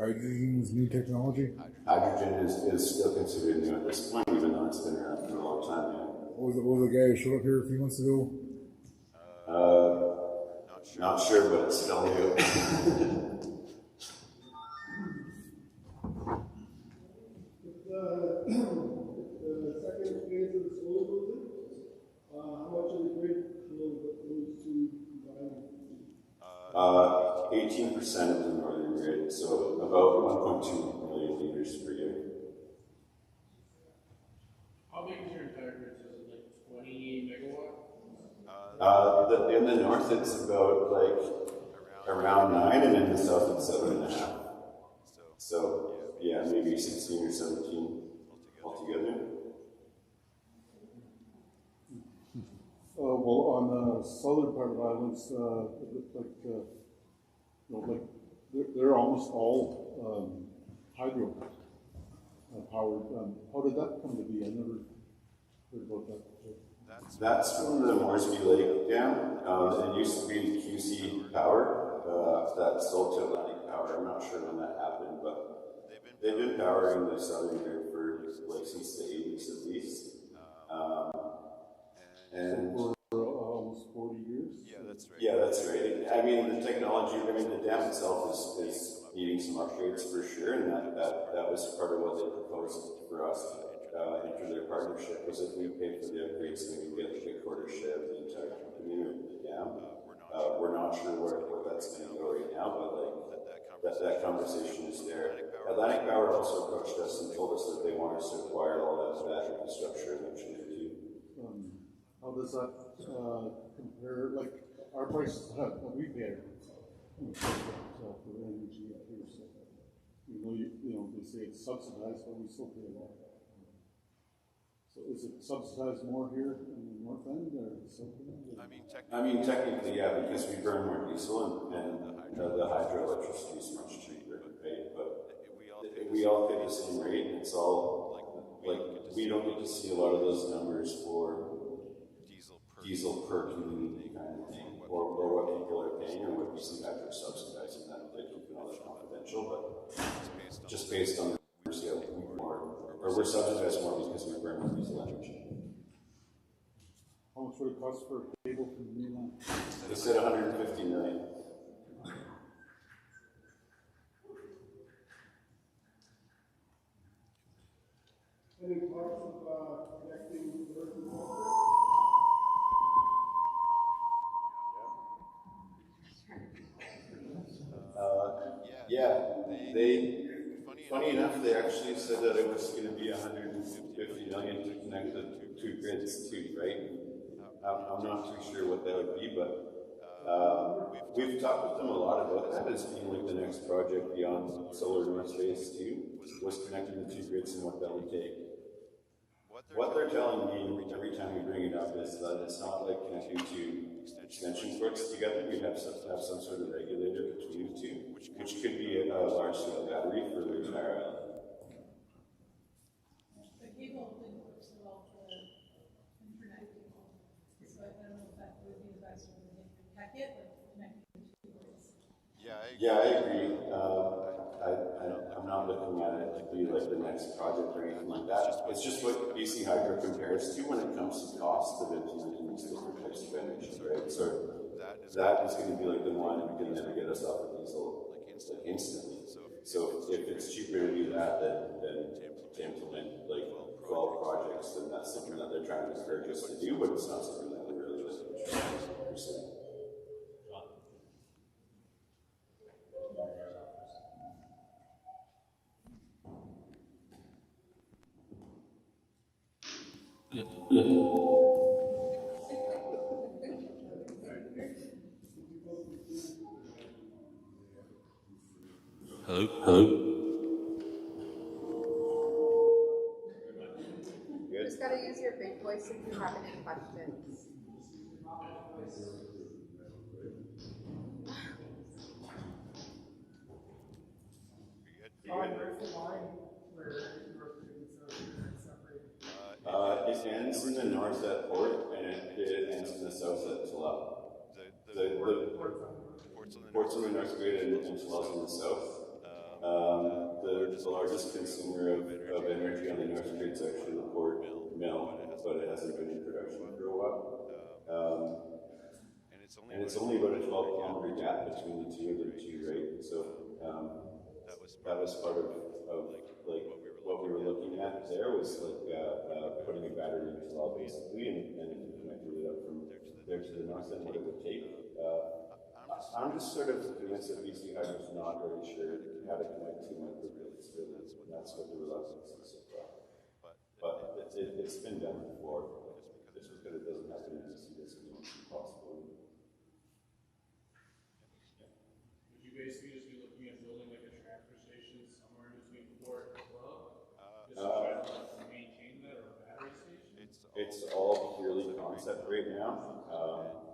hydrogen is new technology? Hydrogen is still considered new at this point, even though it's been around for a long time now. What was the guy who showed up here a few months ago? Not sure, but it's still new. The second phase of the solar movement, how much of the grid will those two provide? 18% of the northern grid, so about 1.2 million liters per year. How big is your entire grid? Is it like 20 megawatt? In the north, it's about around 9, and in the south, it's 7.5. So, yeah, maybe 16 or 17 altogether. Well, on the southern part of the islands, it looks like, they're almost all hydro powered. How did that come to be? I never heard about that before. That's from the Moresby Lake Dam. It used to be QC Power that sold to Atlantic Power. I'm not sure when that happened, but they've been powering the southern grid for since the 80s at least. And for almost 40 years? Yeah, that's right. I mean, the technology, the dam itself is needing some upgrades for sure, and that was part of what they proposed for us to enter their partnership, was if we pay for the upgrades, then we get like a quarter share of the entire company of the dam. We're not sure where that's going to go right now, but that conversation is there. Atlantic Power also approached us and told us that they want us to acquire all that infrastructure eventually too. How does that compare? Like our prices that we pay for energy up here, so you know they say it's subsidized, but we still pay a lot. So is it subsidized more here in the north end or the south end? I mean, technically, yeah, because we burn more diesel and the hydroelectricity is much cheaper, right? But we all pay the same rate, and it's all like we don't get to see a lot of those numbers for diesel per community kind of thing, or what people are paying, or what BC Hydro subsidizing that. They keep all that confidential, but just based on the numbers, yeah, we're subsidized more because we burn more diesel energy. How much would it cost for a cable from the mainland? They said 150 million. Any parts of connecting Earth and Water? Funny enough, they actually said that it was going to be 150 million to connect the two grids too, right? I'm not too sure what that would be, but we've talked with them a lot about that as being like the next project beyond Solar North Phase 2, was connecting the two grids and what that would take. What they're telling me every time we bring it up is that it's not like connecting two extension cords together. We have some sort of regulator between the two, which could be a large-scale battery for the entire island. The cable didn't work so well for the internet cable, so I don't know if that would be the best way to hack it, or connecting the two cords. Yeah, I agree. I'm not looking at it to be like the next project or anything like that. It's just what BC Hydro compares to when it comes to cost of implementing these different types of energy, right? So that is going to be like the one that can never get us off of diesel like instantly. So if it's cheaper to do that than to implement like 12 projects, then that's something that they're trying to encourage us to do, but it's not something that we're really looking to pursue. Hello? You just gotta use your big voice if you have any questions. It ends in the north at Port, and it ends in the south at Tula. The ports on the north grid and Tula's in the south. The largest consumer of energy on the North Grid is actually the Port Mill, but it hasn't been in production for a while. And it's only about a 12-kilometer gap between the two of them too, right? So that was part of like what we were looking at there was like putting a battery into well basically, and if you connected it up from there to the north end, what it would take. I'm just sort of convinced that BC Hydro's not really sure how to connect two microgrids, really. That's what the reluctance is so far. But it's been done before, just because it doesn't happen in BC doesn't mean it's impossible. Would you basically just be looking at building like a transfer station somewhere in between Port and Club? Just to try to maintain that, or a battery station? It's all purely concept right now,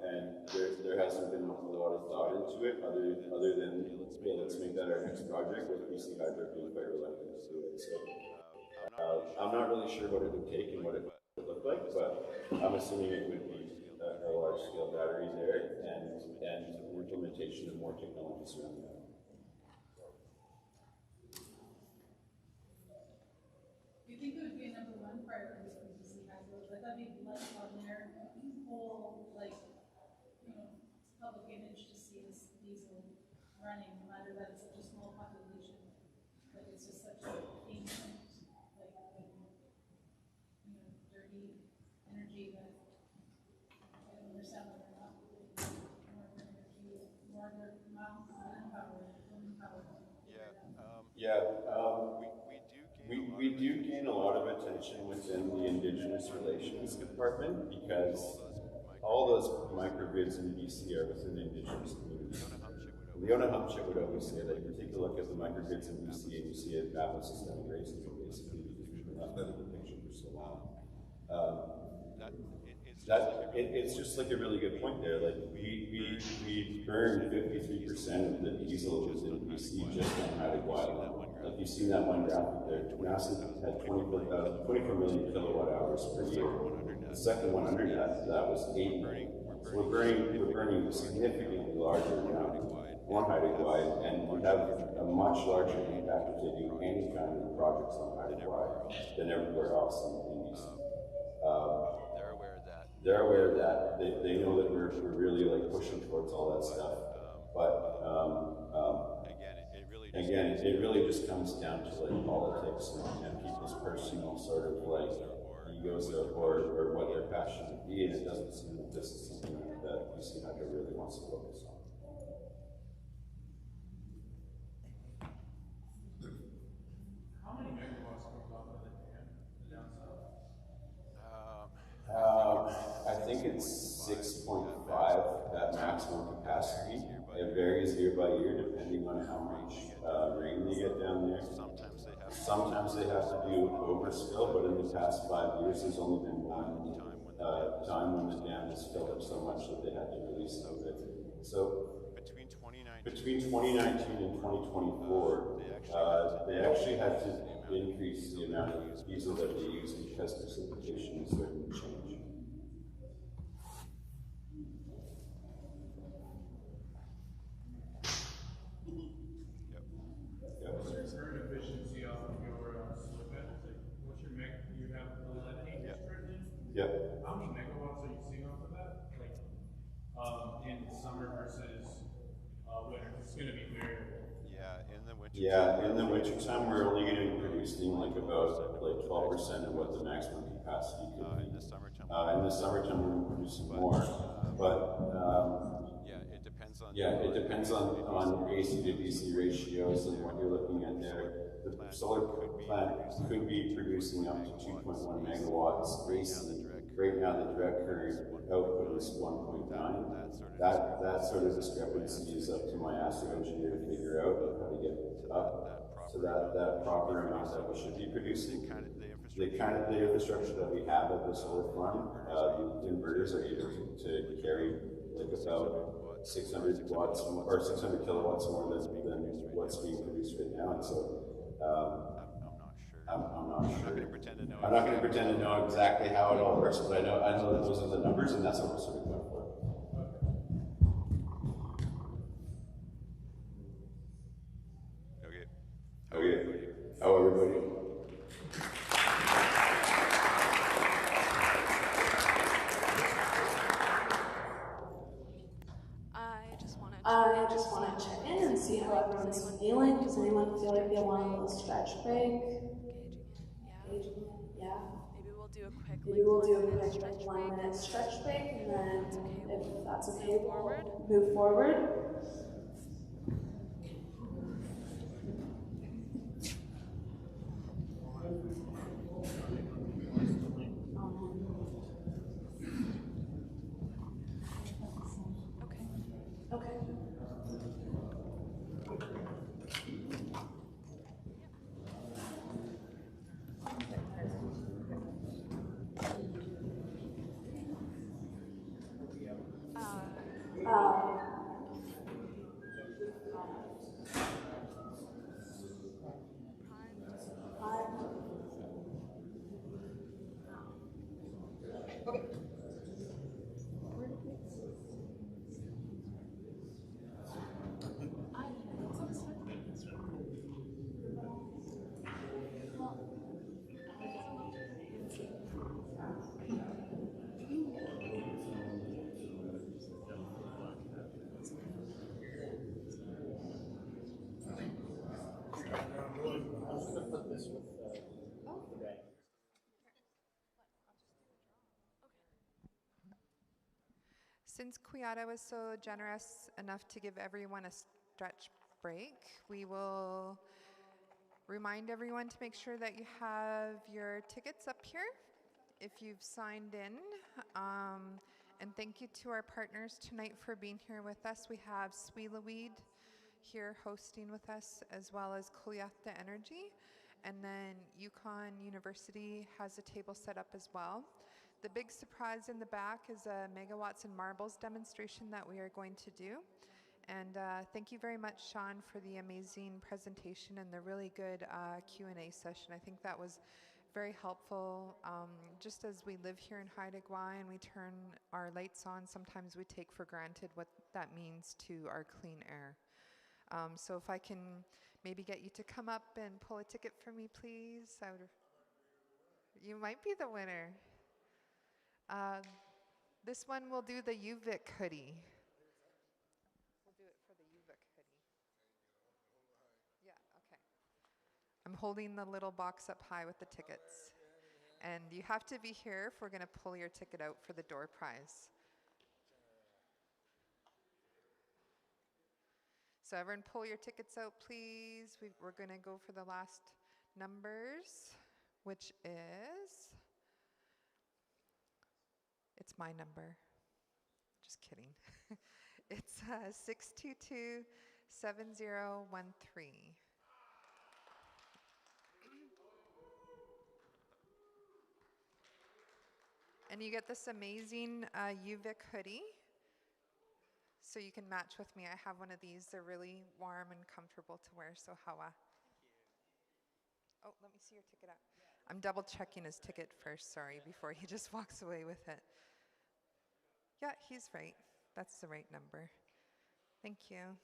and there hasn't been a lot of thought into it other than, hey, let's make that our next project, with BC Hydro being quite reluctant to do it. So I'm not really sure what it would take and what it would look like, but I'm assuming it would be a large-scale battery there and implementation of more technologies around that. Do you think it would be a number one priority for BC Hydro? Like that'd be less on their whole, like, public image to see this diesel running, no matter that it's such a small population. Like it's just such a ancient, like, dirty energy that I don't understand why they're not more energy, more manpower, women power. We do gain a lot of attention within the Indigenous Relations Department because all those microgrids in BC are within the Indigenous communities. Leona Humchit would always say that you take a look at the microgrids in BC and you see a map of systemic racism basically because we've been left out of the picture for so long. It's just like a really good point there. Like we burned 53% of the diesel within BC just on Haida Gwaii. Like you've seen that one graphic there. NASA had 24 million kilowatt hours per year. The second one under that was 8 million. So we're burning significantly larger amount on Haida Gwaii, and we have a much larger impact of taking any kind of projects on Haida Gwaii than everywhere else in BC. They're aware of that. They know that we're really like pushing towards all that stuff. But again, it really just comes down to like politics and people's personal sort of like egos or what their passion would be, and it doesn't seem like this is something that BC Hydro really wants to focus on. How many megawatts comes off of the dam down south? I think it's 6.5 at maximum capacity. It varies year by year depending on how much rain they get down there. Sometimes they have to do overspill, but in the past 5 years, there's only been one time when the dam has filled up so much that they had to release some of it. So between 2019 and 2024, they actually had to increase the amount of diesel that they use because precipitation is starting to change. What's your current efficiency off of your slip end? What's your you have 11 acres currently? Yep. How many megawatts are you seeing off of that? Like, in summer versus winter? It's going to be variable. Yeah, in the wintertime, we're only going to be producing like about 12% of what the maximum capacity could be. In the summertime, we're producing more, but it depends on AC to DC ratios and what you're looking at there. The solar plant could be producing up to 2.1 megawatts AC. Right now, the direct current output is 1.9. That sort of discrepancy is up to my ASTRO engineer to figure out how to get up to that proper amount that we should be producing. The infrastructure that we have at the solar farm, the inverters are able to carry like about 600 watts or 600 kilowatts more than what's being produced right now, and so I'm not sure. I'm not going to pretend to know exactly how it all works, but I know that those are the numbers, and that's what we're sort of going for. Okay. How everybody? I just want to check in and see how everyone's feeling. Does anyone feel like they want a little stretch break? Gauging it, yeah. Maybe we'll do a quick like 1 minute stretch break, and then if that's okay, we'll move forward. Okay. Since Kuyata was so generous enough to give everyone a stretch break, we will remind everyone to make sure that you have your tickets up here if you've signed in. And thank you to our partners tonight for being here with us. We have Sweelaweed here hosting with us, as well as Kuyata Energy. And then Yukon University has a table set up as well. The big surprise in the back is a Megawatts and Marbles demonstration that we are going to do. And thank you very much, Sean, for the amazing presentation and the really good Q&A session. I think that was very helpful. Just as we live here in Haida Gwaii and we turn our lights on, sometimes we take for granted what that means to our clean air. So if I can maybe get you to come up and pull a ticket for me, please. You might be the winner. This one will do the UVic hoodie. We'll do it for the UVic hoodie. Yeah, okay. I'm holding the little box up high with the tickets. And you have to be here if we're going to pull your ticket out for the door prize. So everyone pull your tickets out, please. We're going to go for the last numbers, which is... It's my number. Just kidding. It's 622-7013. And you get this amazing UVic hoodie. So you can match with me. I have one of these. They're really warm and comfortable to wear. So Hawa. Oh, let me see your ticket out. I'm double checking his ticket first, sorry, before he just walks away with it. Yeah, he's right. That's the right number. Thank you.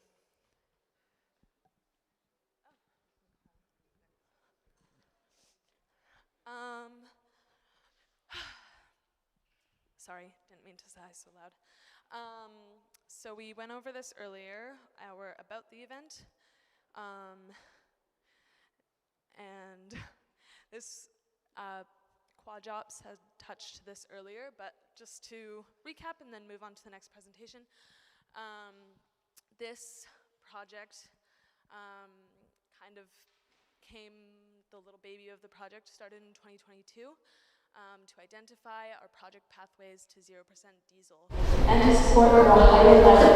Sorry, didn't mean to sigh so loud. So we went over this earlier, about the event. And this QuadJops has touched this earlier, but just to recap and then move on to the next presentation. This project kind of the little baby of the project started in 2022 to identify our project pathways to 0% diesel. And to support the higher level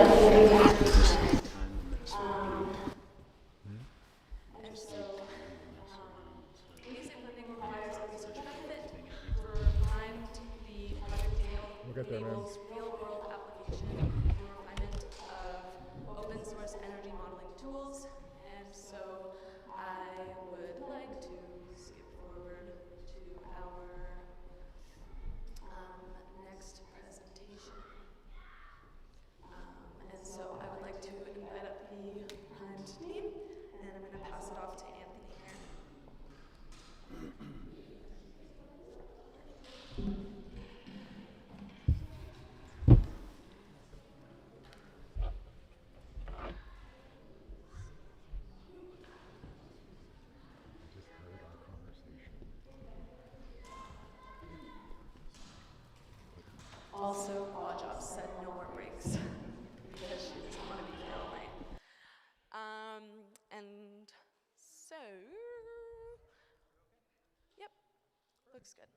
And so basic funding requires a research method for applying the project Look at that, man. enables real-world application and refinement of open source energy modeling tools. And so I would like to skip forward to our next presentation. And so I would looks good.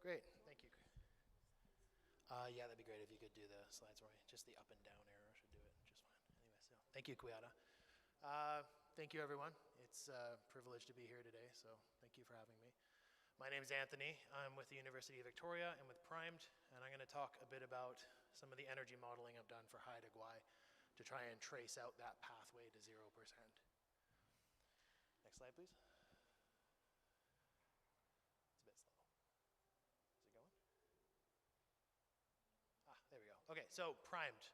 Great, thank you. Yeah, that'd be great if you could do the slides for me. Just the up and down arrow should do it just fine. Anyway, so thank you, Kuyata. Thank you, everyone. It's a privilege to be here today, so thank you for having me. My name is Anthony. I'm with the University of Victoria and with Primed, and I'm going to talk a bit about some of the energy modeling I've done for Haida Gwaii to try and trace out that pathway to 0%. Next slide, please. It's a bit slow. Is it going? There we go. Okay, so Primed.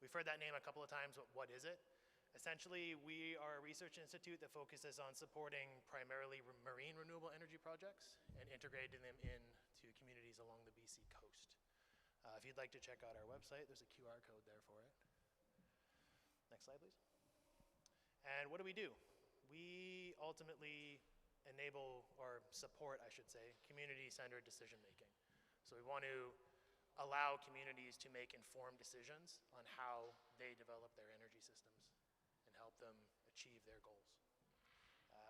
We've heard that name a couple of times. What is it? Essentially, we are a research institute that focuses on supporting primarily marine renewable energy projects and integrating them into communities along the BC coast. If you'd like to check out our website, there's a QR code there for it. Next slide, please. And what do? We ultimately enable, or support, I should say, community-centered decision-making. So we want to allow communities to make informed decisions on how they develop their energy systems and help them achieve their goals.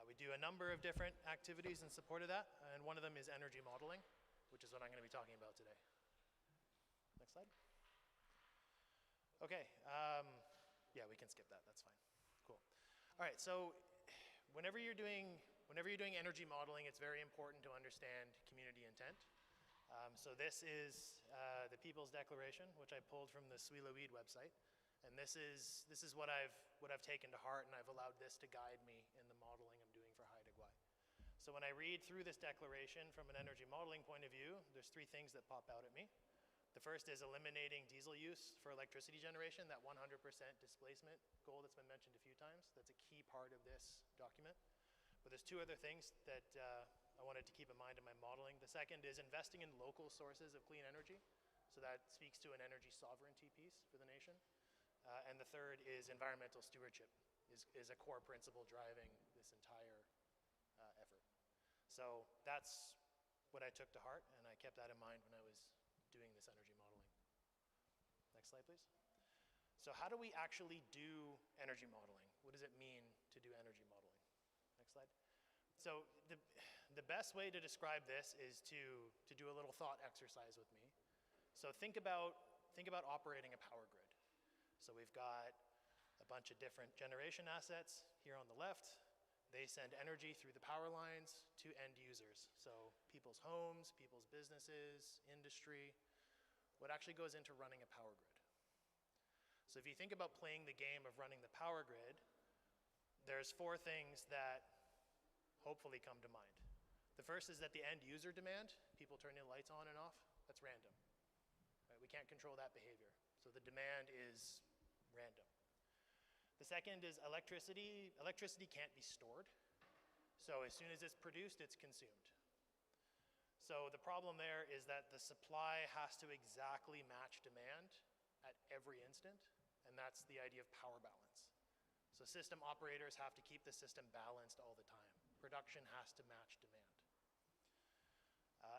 We do a number of different activities in support of that, and one of them is energy modeling, which is what I'm going to be talking about today. Next slide. Okay, yeah, we can skip that, that's fine. Cool. All right, so whenever you're doing energy modeling, it's very important to understand community intent. So this is the People's Declaration, which I pulled from the Swilaweed website. And this is what I've taken to heart, and I've allowed this to guide me in the modeling I'm doing for Haida Gwaii. So when I read through this declaration from an energy modeling point of view, there's three things that pop out at me. The first is eliminating diesel use for electricity generation, that 100% displacement goal that's been mentioned a few times. That's a key part of this document. But there's two other things that I wanted to keep in mind in my modeling. The second is investing in local sources of clean energy. So that speaks to an energy sovereignty piece for the nation. And the third is environmental stewardship is a core principle driving this entire effort. So that's what I took to heart, and I kept that in mind when I was doing this energy modeling. Next slide, please. So how do we actually do energy modeling? What does it mean to do energy modeling? Next slide. So the best way to describe this is to do a little thought exercise with me. So think about operating a power grid. So we've got a bunch of different generation assets here on the left. They send energy through the power lines to end users. So people's homes, people's businesses, industry, what actually goes into running a power grid. So if you think about playing the game of running the power grid, there's four things that hopefully come to mind. The first is that the end user demand, people turning the lights on and off, that's random. Right? We can't control that behavior. So the demand is random. The second is electricity. Electricity can't be stored. So as soon as it's produced, it's consumed. So the problem there is that the supply has to exactly match demand at every instant, and that's the idea of power balance. So system operators have to keep the system balanced all the time. Production has to match demand.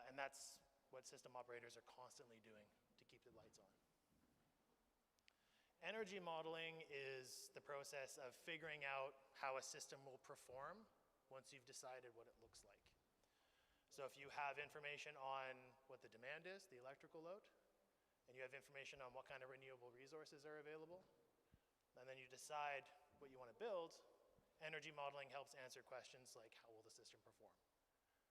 And that's what system operators are constantly doing to keep the lights on. Energy modeling is the process of figuring out how a system will perform once you've decided what it looks like. So if you have information on what the demand is, the electrical load, and you have information on what kind of renewable resources are available, and then you decide what you want to build, energy modeling helps answer questions like how will the system perform?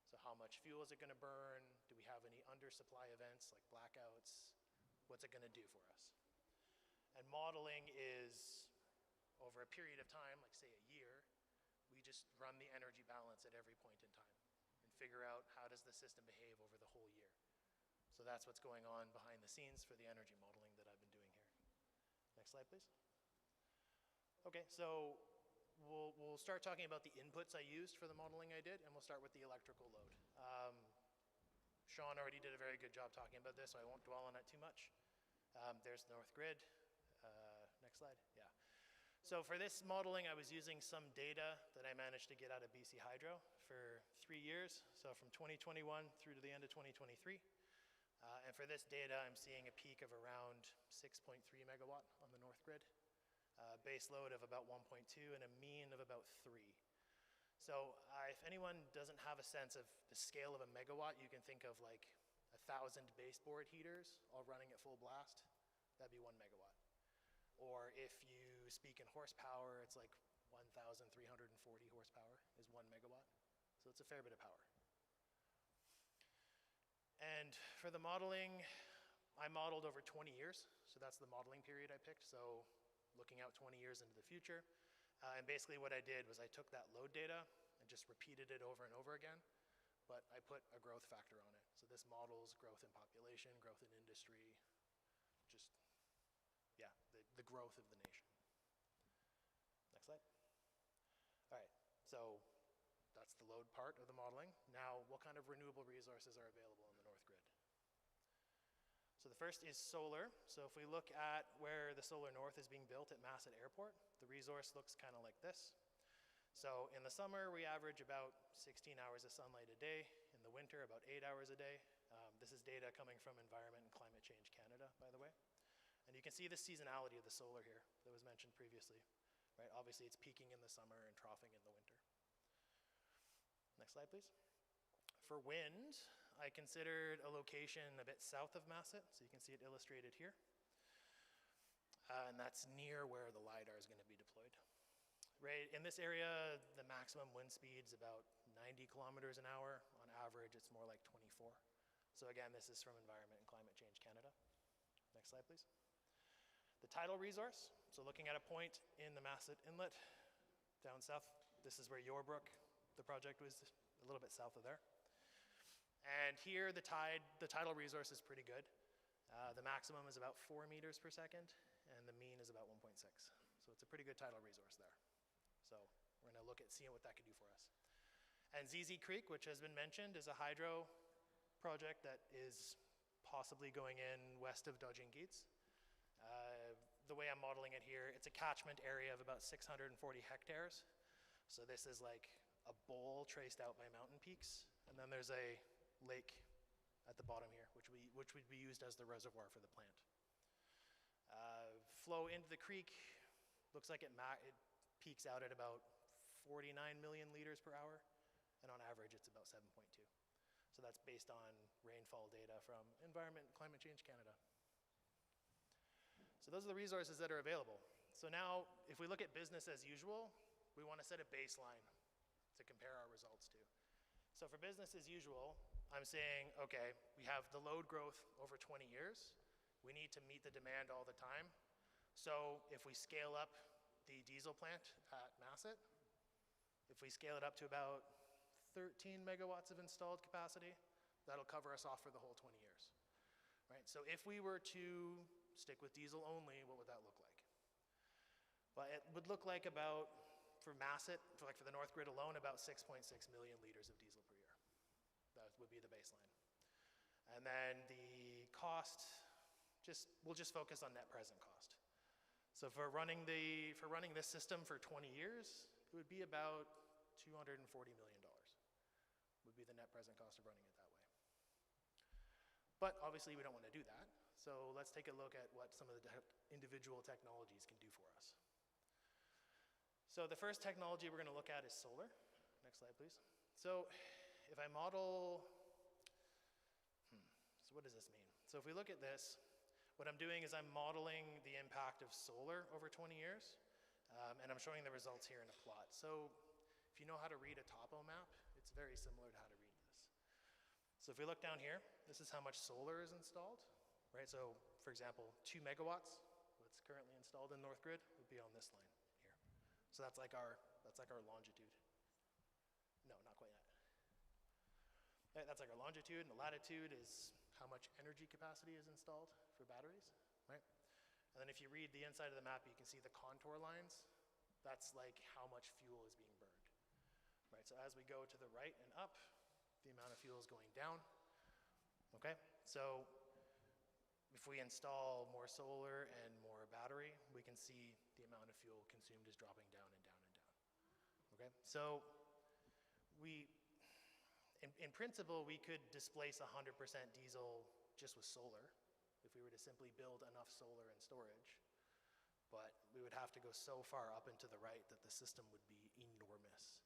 So how much fuel is it going to burn? Do we have any undersupply events like blackouts? What's it going to do for us? And modeling is, over a period of time, like say a year, we just run the energy balance at every point in time and figure out how does the system behave over the whole year. So that's what's going on behind the scenes for the energy modeling that I've been doing here. Next slide, please. Okay, so we'll start talking about the inputs I used for the modeling I did, and we'll start with the electrical load. Sean already did a very good job talking about this, so I won't dwell on it too much. There's Northgrid. Next slide, yeah. So for this modeling, I was using some data that I managed to get out of BC Hydro for 3 years, so from 2021 through to the end of 2023. And for this data, I'm seeing a peak of around 6.3 megawatt on the Northgrid, base load of about 1.2, and a mean of about 3. So if anyone doesn't have a sense of the scale of a megawatt, you can think of like 1,000 baseboard heaters all running at full blast. That'd be 1 megawatt. Or if you speak in horsepower, it's like 1,340 horsepower is 1 megawatt. So it's a fair bit of power. And for the modeling, I modeled over 20 years. So that's the modeling period I picked. So looking out 20 years into the future. And basically what I did was I took that load data and just repeated it over and over again, but I put a growth factor on it. So this models growth in population, growth in industry, just, yeah, the growth of the nation. Next slide. All right, so that's the load part of the modeling. Now, what kind of renewable resources are available in the North Grid? So the first is solar. So if we look at where the Solar North is being built at Masset Airport, the resource looks kind of like this. So in the summer, we average about 16 hours of sunlight a day. In the winter, about 8 hours a day. This is data coming from Environment and Climate Change Canada, by the way. And you can see the seasonality of the solar here that was mentioned previously. Right? Obviously, it's peaking in the summer and troughing in the winter. Next slide, please. For wind, I considered a location a bit south of Masset, so you can see it illustrated here. And that's near where the LiDAR is going to be deployed. Right, in this area, the maximum wind speed is about 90 kilometers an hour. On average, it's more like 24. So again, this is from Environment and Climate Change Canada. Next slide, please. The tidal resource, so looking at a point in the Masset Inlet, down south, this is where Yorebrook, the project was a little bit south of there. And here the tidal resource is pretty good. The maximum is about 4 meters per second, and the mean is about 1.6. So it's a pretty good tidal resource there. So we're gonna look at seeing what that could do for us. And ZZ Creek, which has been mentioned, is a hydro project that is possibly going in west of Dodging-Geets. The way I'm modeling it here, it's a catchment area of about 640 hectares. So this is like a bowl traced out by mountain peaks, and then there's a lake at the bottom here, which would be used as the reservoir for the plant. Flow into the creek, looks like it peaks out at about 49 million liters per hour, and on average it's about 7.2. So that's based on rainfall data from Environment and Climate Change Canada. So those are the resources that are available. So now, if we look at business as usual, we want to set a baseline to compare our results to. So for business as usual, I'm saying, okay, we have the load growth over 20 years. We need to meet the demand all the time. So if we scale up the diesel plant at Masset, if we scale it up to about 13 megawatts of installed capacity, that'll cover us off for the whole 20 years. Right? So if we were to stick with diesel only, what would that look like? Well, it would look like about, for Masset, for the North Grid alone, about 6.6 million liters of diesel per year. That would be the baseline. And then the cost, we'll just focus on net present cost. So for running this system for 20 years, it would be about $240 million would be the net present cost of running it that way. But obviously we don't want to do that. So let's take a look at what some of the individual technologies can do for us. So the first technology we're going to look at is solar. Next slide, please. So if I model, so what does this mean? So if we look at this, what I'm doing is I'm modeling the impact of solar over 20 years, and I'm showing the results here in a plot. So if you know how to read a topo map, it's very similar to how to read this. So if we look down here, this is how much solar is installed, right? So for example, 2 megawatts, what's currently installed in North Grid, would be on this line here. So that's like our longitude. No, not quite yet. That's like our longitude, and the latitude is how much energy capacity is installed for batteries, right? And then if you read the inside of the map, you can see the contour lines. That's like how much fuel is being burned, right? So as we go to the right and up, the amount of fuel is going down, okay? So if we install more solar and more battery, we can see the amount of fuel consumed is dropping down and down and down, okay? So in principle, we could displace 100% diesel just with solar if we were to simply build enough solar and storage. But we would have to go so far up and to the right that the system would be enormous.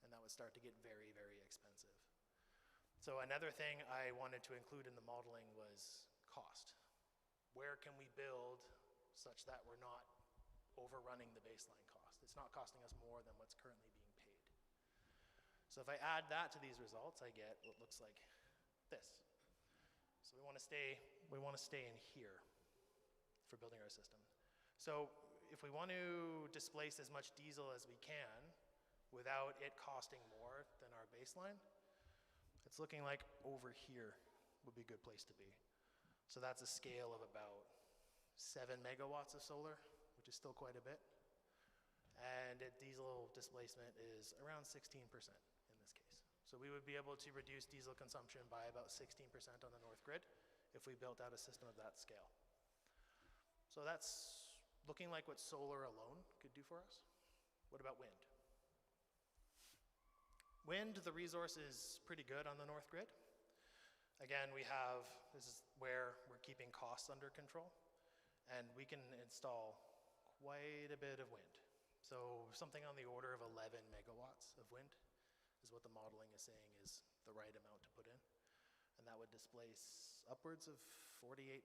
and that would start to get very, very expensive. So another thing I wanted to include in the modeling was cost. Where can we build such that we're not overrunning the baseline cost? It's not costing us more than what's currently being paid. So if I add that to these results, I get what looks like this. So we want to stay in here for building our system. So if we want to displace as much diesel as we can without it costing more than our baseline, it's looking like over here would be a good place to be. So that's a scale of about 7 megawatts of solar, which is still quite a bit. And diesel displacement is around 16% in this case. So we would be able to reduce diesel consumption by about 16% on the North Grid if we built out a system of that scale. So that's looking like what solar alone could do for us. What about wind? Wind, the resource is pretty good on the North Grid. Again, this is where we're keeping costs under control, and we can install quite a bit of wind. So something on the order of 11 megawatts of wind is what the modeling is saying is the right amount to put in. And that would displace upwards of 48%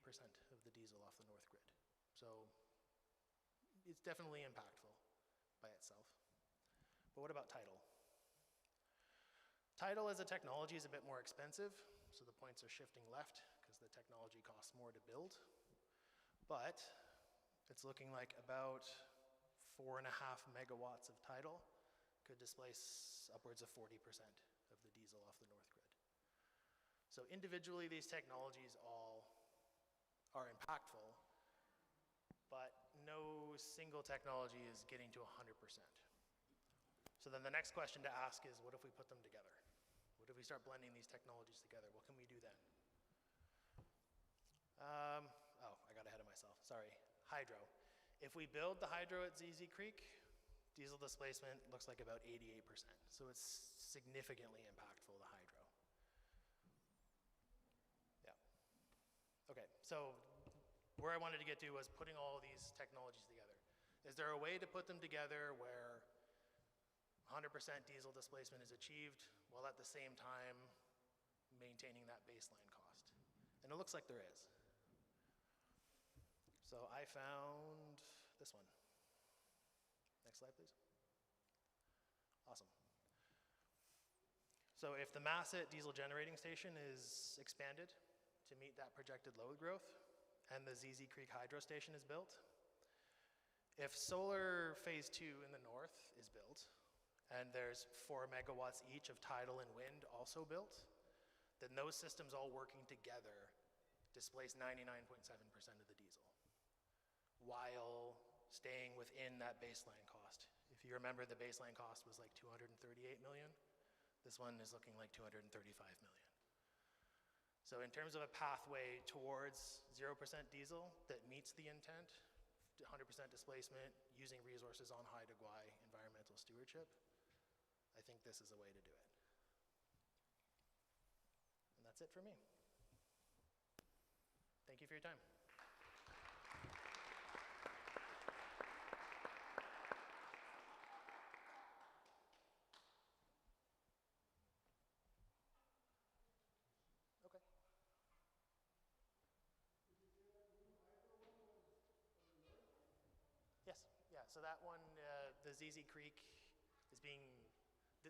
of the diesel off the North Grid. So it's definitely impactful by itself. But what about tidal? Tidal as a technology is a bit more expensive, so the points are shifting left because the technology costs more to build. But it's looking like about 4.5 megawatts of tidal could displace upwards of 40% of the diesel off the North Grid. So individually, these technologies all are impactful, but no single technology is getting to 100%. So then the next question to ask is, what if we put them together? What if we start blending these technologies together? What can we do then? Oh, I got ahead of myself, sorry. Hydro. If we build the hydro at ZZ Creek, diesel displacement looks like about 88%. So it's significantly impactful, the hydro. Yeah. Okay, so where I wanted to get to was putting all of these technologies together. Is there a way to put them together where 100% diesel displacement is achieved while at the same time maintaining that baseline cost? And it looks like there is. So I found this one. Next slide, please. Awesome. So if the Masset diesel generating station is expanded to meet that projected load growth, and the ZZ Creek hydro station is built, if solar phase 2 in the north is built, and there's 4 megawatts each of tidal and wind also built, then those systems all working together displace 99.7% of the diesel, while staying within that baseline cost. If you remember, the baseline cost was like 238 million. This one is looking like 235 million. So in terms of a pathway towards 0% diesel that meets the intent, 100% displacement, using resources on Haida Gwaii environmental stewardship, I think this is a way to do it. And that's it for me. Thank you for your time. Okay. Yes, yeah, so that one, the ZZ Creek is being,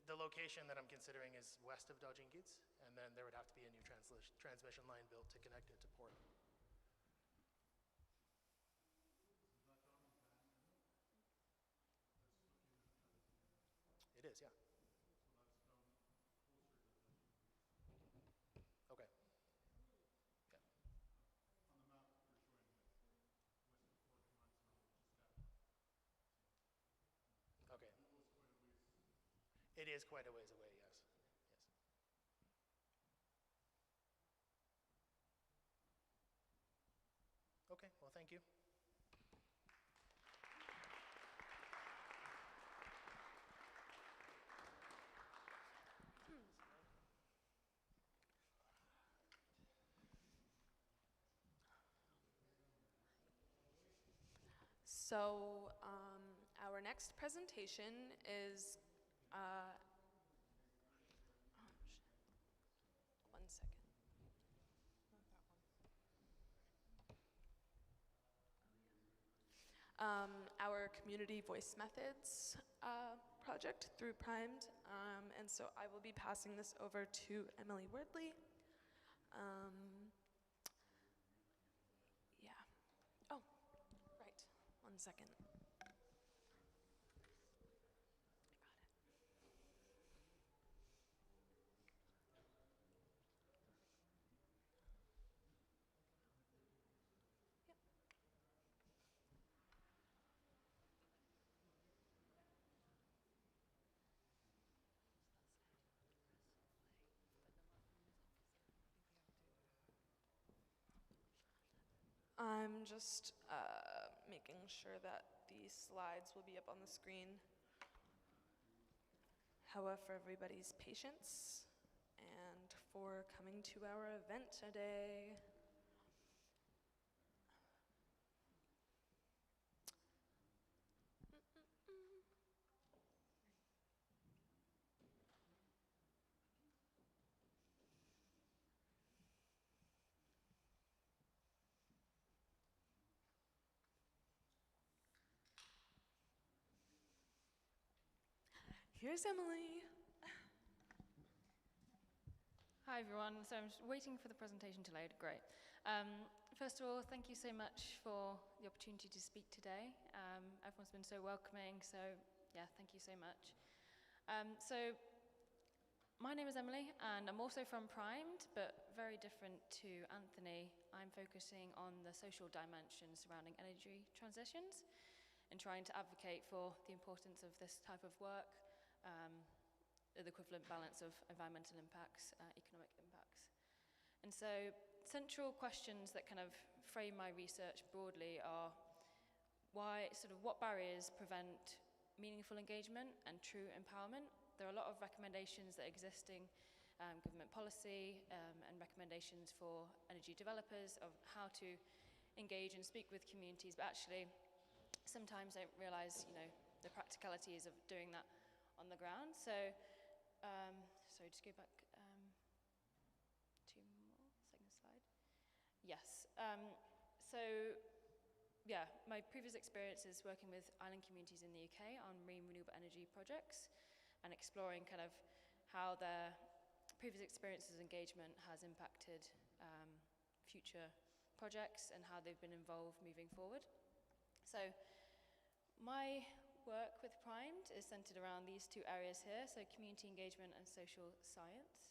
the location that I'm considering is west of Dodgingits, and then there would have to be a new transmission line built to connect it to port. It is, yeah. Okay. Yeah. On the map, you're showing west of Fort Johnson, just Okay. It is quite a ways away, yes. Yes. Okay, well, thank you. So our next presentation is our community voice methods project through Primed. And so I will be passing this over to Emily Wordley. Yeah. Oh, right. 1 second. I'm just making sure that the slides will be up on the screen. However, for everybody's patience and for coming to our event today. Here's Emily. Hi everyone, so I'm just waiting for the presentation to load, great. First of all, thank you so much for the opportunity to speak today. Everyone's been so welcoming, so yeah, thank you so much. So my name is Emily and I'm also from Primed, but very different to Anthony. I'm focusing on the social dimension surrounding energy transitions and trying to advocate for the importance of this type of work, the equivalent balance of environmental impacts, economic impacts. And so central questions that kind of frame my research broadly are what barriers prevent meaningful engagement and true empowerment? There are a lot of recommendations that exist in government policy and recommendations for energy developers of how to engage and speak with communities, but actually sometimes don't realize, the practicalities of doing that on the ground. So, sorry, just go back 2 more, second slide. Yes, my previous experiences working with island communities in the UK on marine renewable energy projects and exploring kind of how their previous experiences engagement has impacted future projects and how they've been involved moving forward. So my work with Primed is centered around these 2 areas here, so community engagement and social science.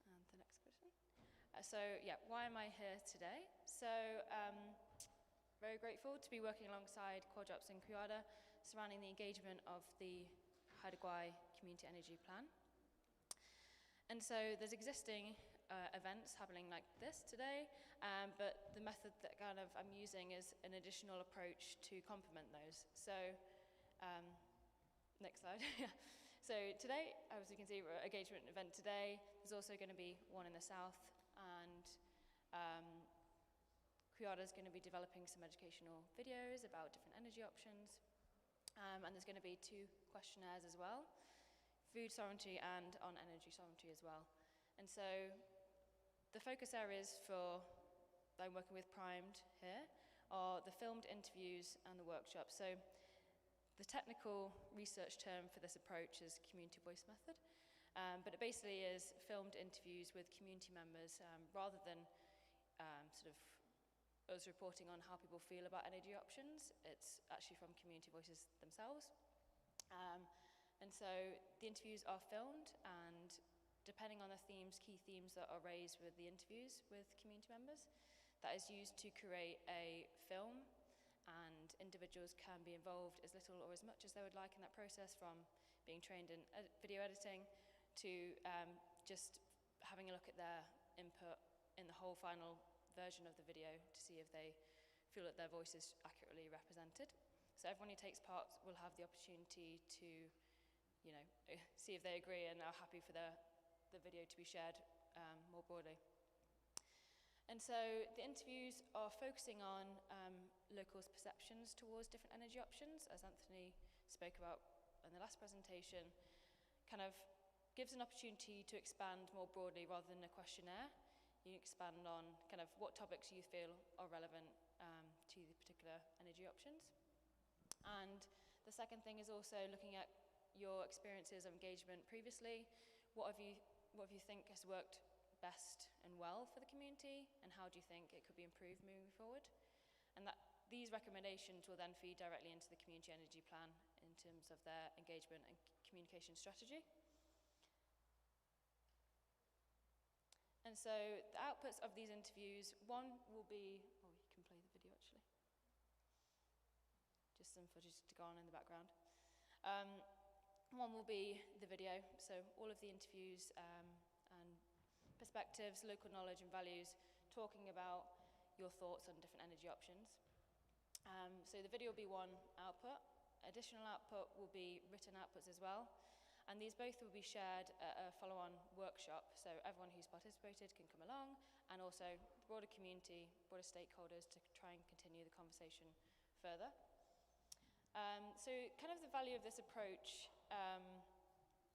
And the next question. Why am I here today? So, very grateful to be working alongside Quadrops and Kuyada surrounding the engagement of the Haida Gwaii Community Energy Plan. And so there's existing events happening like this today, but the method that I'm using is an additional approach to complement those. So, next slide. So today, as you can see, we're at an engagement event today. There's also going to be one in the south, and Kuyada is going to be developing some educational videos about different energy options. And there's going to be 2 questionnaires as well, food sovereignty and on energy sovereignty as well. And so the focus areas that I'm working with Primed here are the filmed interviews and the workshops. So the technical research term for this approach is community voice method, but it basically is filmed interviews with community members rather than us reporting on how people feel about energy options. It's actually from community voices themselves. And so the interviews are filmed, and depending on the key themes that are raised with the interviews with community members, that is used to create a film, and individuals can be involved as little or as much as they would like in that process, from being trained in video editing to just having a look at their input in the whole final version of the video to see if they feel that their voice is accurately represented. So everyone who takes part will have the opportunity to, see if they agree and are happy for the video to be shared more broadly. And so the interviews are focusing on locals' perceptions towards different energy options, as Anthony spoke about in the last presentation, kind of gives an opportunity to expand more broadly rather than a questionnaire. You expand on kind of what topics you feel are relevant to the particular energy options. And the second thing is also looking at your experiences of engagement previously. What have you think has worked best and well for the community, and how do you think it could be improved moving forward? And that these recommendations will then feed directly into the community energy plan in terms of their engagement and communication strategy. And so the outputs of these interviews, one will be, oh, you can play the video actually. Just some footage to go on in the background. One will be the video, so all of the interviews and perspectives, local knowledge and values, talking about your thoughts on different energy options. So the video will be one output. Additional output will be written outputs as well. And these both will be shared at a follow-on workshop, so everyone who's participated can come along, and also the broader community, broader stakeholders to try and continue the conversation further. So kind of the value of this approach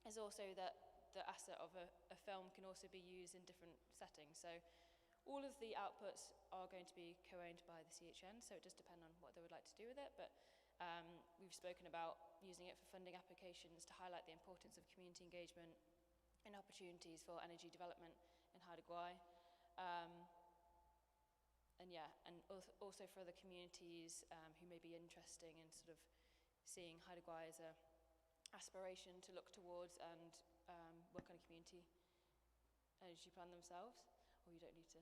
is also that the asset of a film can also be used in different settings. So all of the outputs are going to be co-owned by the CHN, so it does depend on what they would like to do with it, but we've spoken about using it for funding applications to highlight the importance of community engagement and opportunities for energy development in Haida Gwaii. And also for other communities who may be interested in sort of seeing Haida Gwaii as an aspiration to look towards and work on a community energy plan themselves. Or you don't need to.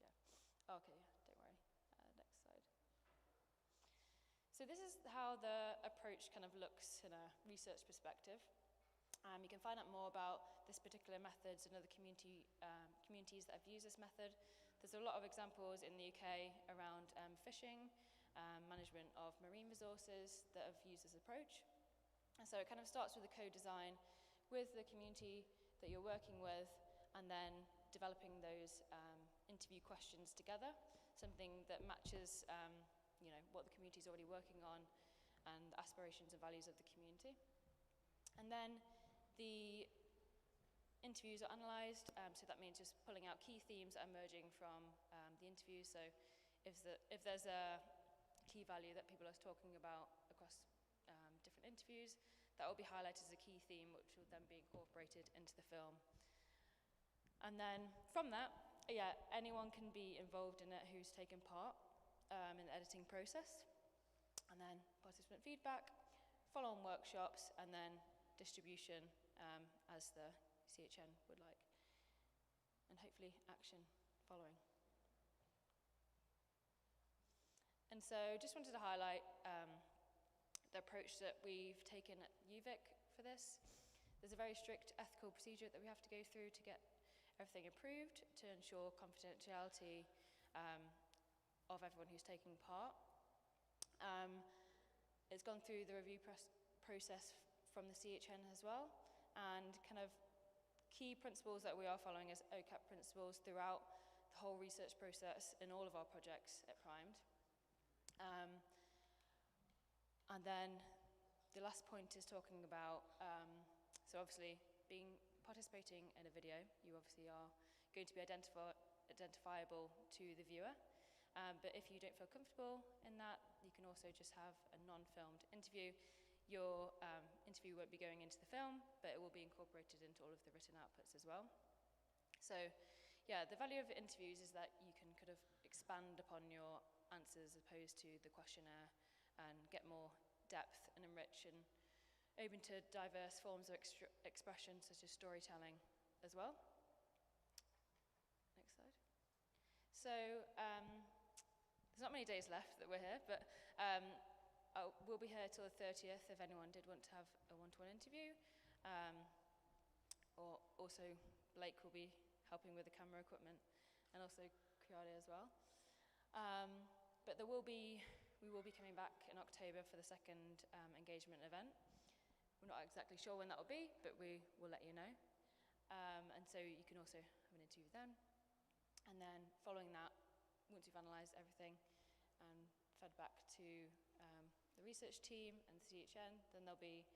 Yeah. Okay, yeah, don't worry. Next slide. So this is how the approach kind of looks in a research perspective. You can find out more about this particular methods and other communities that have used this method. There's a lot of examples in the UK around fishing, management of marine resources that have used this approach. And so it kind of starts with a co-design with the community that you're working with, and then developing those interview questions together, something that matches what the community is already working on and the aspirations and values of the community. And then the interviews are analysed, so that means just pulling out key themes that are emerging from the interviews. So if there's a key value that people are talking about across different interviews, that will be highlighted as a key theme, which will then be incorporated into the film. And then from that, yeah, anyone can be involved in it who's taken part in the editing process. And then participant feedback, follow-on workshops, and then distribution as the CHN would like. And hopefully action following. And so just wanted to highlight the approach that we've taken at UVic for this. There's a very strict ethical procedure that we have to go through to get everything approved to ensure confidentiality of everyone who's taking part. It's gone through the review process from the CHN as well, and kind of key principles that we are following as OCAP principles throughout the whole research process in all of our projects at Primed. And then the last point is talking about, so obviously participating in a video, you obviously are going to be identifiable to the viewer. But if you don't feel comfortable in that, you can also just have a non-filmed interview. Your interview won't be going into the film, but it will be incorporated into all of the written outputs as well. So yeah, the value of interviews is that you can kind of expand upon your answers as opposed to the questionnaire and get more depth and enrich and open to diverse forms of expression such as storytelling as well. Next slide. So there's not many days left that we're here, but we'll be here till the 30th if anyone did want to have a one-to-one interview. Or also Blake will be helping with the camera equipment, and also Kriade as well. But we will be coming back in October for the second engagement event. We're not exactly sure when that will be, but we will let you know. And so you can also have an interview then. And then following that, once you've analysed everything and fed back to the research team and the CHN, then there'll be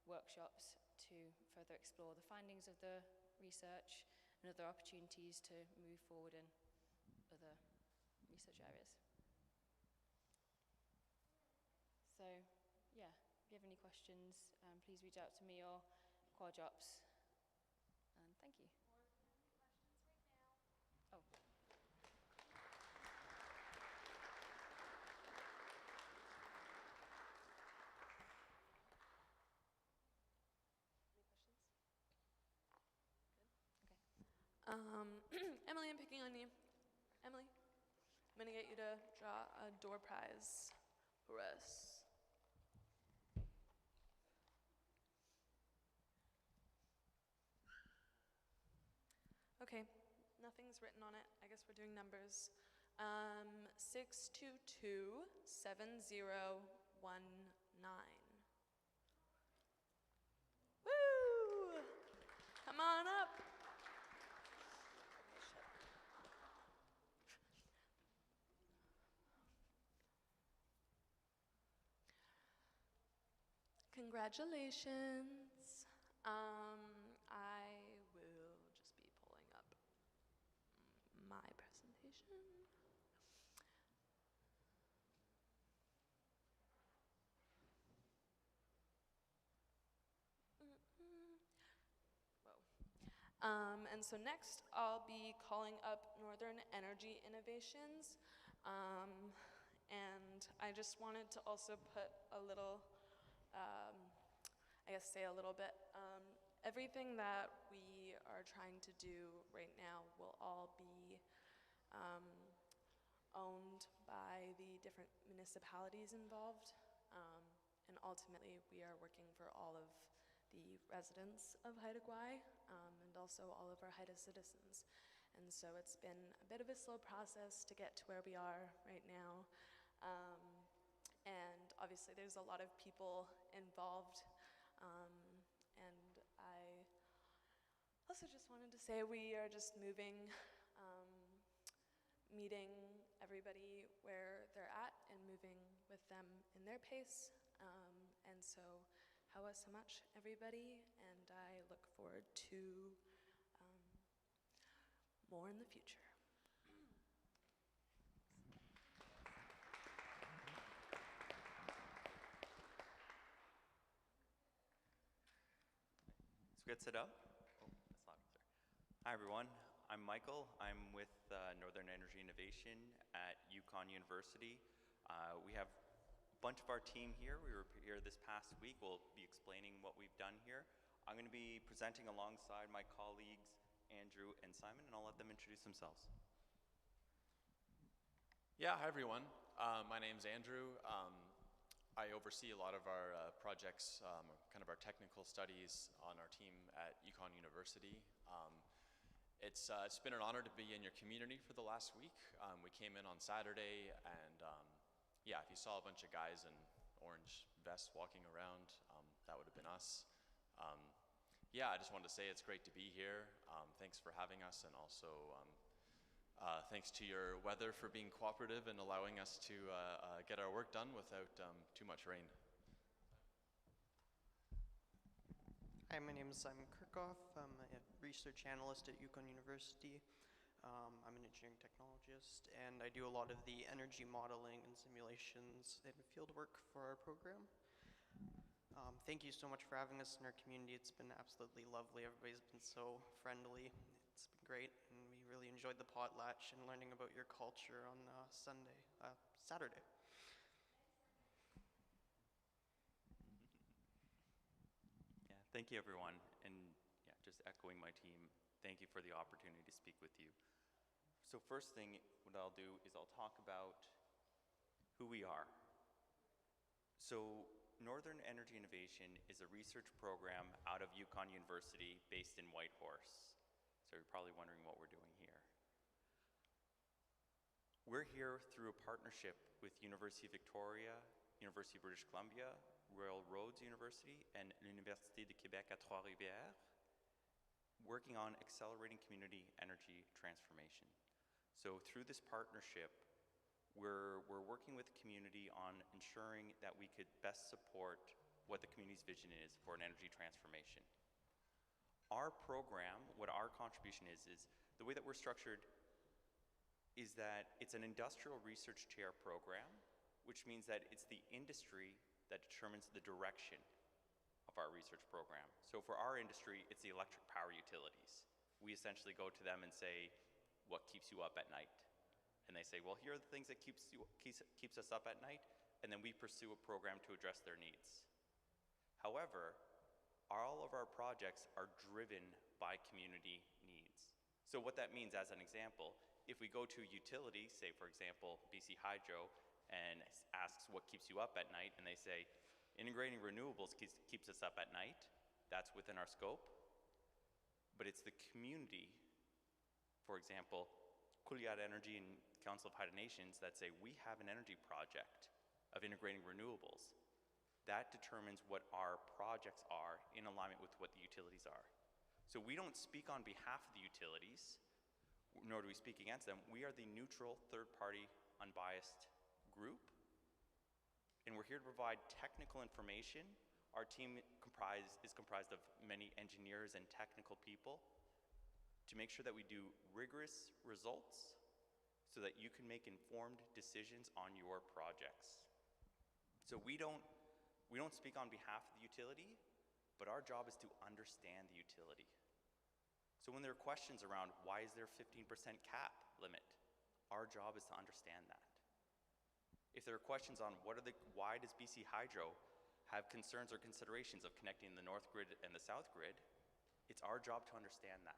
workshops to further explore the findings of the research and other opportunities to move forward in other research areas. have any questions, please reach out to me or Quadrops. And thank you. Oh. Emily, I'm picking on you. Emily, I'm gonna get you to draw a door prize for us. Okay, nothing's written on it. I guess we're doing numbers. 6227019. Woo! Come on up. Congratulations. I will just be pulling up my presentation. Whoa. And so next I'll be calling up Northern Energy Innovations. And I just wanted to also put a little, I guess say a little bit. Everything that we are trying to do right now will all be owned by the different municipalities involved. And ultimately, we are working for all of the residents of Haida Gwaii, and also all of our Haida citizens. And so it's been a bit of a slow process to get to where we are right now. And obviously, there's a lot of people involved. And I also just wanted to say we are just moving, meeting everybody where they're at and moving with them in their pace. And so, hawa so much, everybody, and I look forward to more in the future. Good, sit up. Oh, that's loud. Sorry. Hi, everyone. I'm Michael. I'm with Northern Energy Innovation at UConn University. We have a bunch of our team here. We were here this past week. We'll be explaining what we've done here. I'm going to be presenting alongside my colleagues, Andrew and Simon, and I'll let them introduce themselves. Yeah, hi, everyone. My name's Andrew. I oversee a lot of our projects, kind of our technical studies on our team at UConn University. It's been an honor to be in your community for the last week. We came in on Saturday, and yeah, if you saw a bunch of guys in orange vests walking around, that would have been us. Yeah, I just wanted to say it's great to be here. Thanks for having us, and also thanks to your weather for being cooperative and allowing us to get our work done without too much rain. Hi, my name is Simon Kirchhoff. I'm a research analyst at UConn University. I'm an engineering technologist, and I do a lot of the energy modeling and simulations and field work for our program. Thank you so much for having us in our community. It's been absolutely lovely. Everybody's been so friendly. It's been great, and we really enjoyed the potlatch and learning about your culture on Saturday. Yeah, thank you, everyone. And yeah, just echoing my team, thank you for the opportunity to speak with you. So first thing, what I'll do is I'll talk about who we are. So Northern Energy Innovation is a research program out of UConn University based in Whitehorse. So you're probably wondering what we're doing here. We're here through a partnership with University of Victoria, University of British Columbia, Royal Roads University, and L'Université de Québec à Trois-Rivières, working on accelerating community energy transformation. So through this partnership, we're working with the community on ensuring that we could best support what the community's vision is for an energy transformation. Our program, what our contribution is the way that we're structured is that it's an industrial research chair program, which means that it's the industry that determines the direction of our research program. So for our industry, it's the electric power utilities. We essentially go to them and say, what keeps you up at night? And they say, well, here are the things that keeps us up at night, and then we pursue a program to address their needs. However, all of our projects are driven by community needs. So what that means, as an example, if we go to a utility, say for example, BC Hydro, and asks what keeps you up at night, and they say, integrating renewables keeps us up at night, that's within our scope. But it's the community, for example, Kuliat Energy and Council of Haida Nations, that say we have an energy project of integrating renewables. That determines what our projects are in alignment with what the utilities are. So we don't speak on behalf of the utilities, nor do we speak against them. We are the neutral, third-party, unbiased group, and we're here to provide technical information. Our team is comprised of many engineers and technical people to make sure that we do rigorous results so that you can make informed decisions on your projects. So we don't speak on behalf of the utility, but our job is to understand the utility. So when there are questions around why is there a 15% cap limit, our job is to understand that. If there are questions on why does BC Hydro have concerns or considerations of connecting the north grid and the south grid, it's our job to understand that.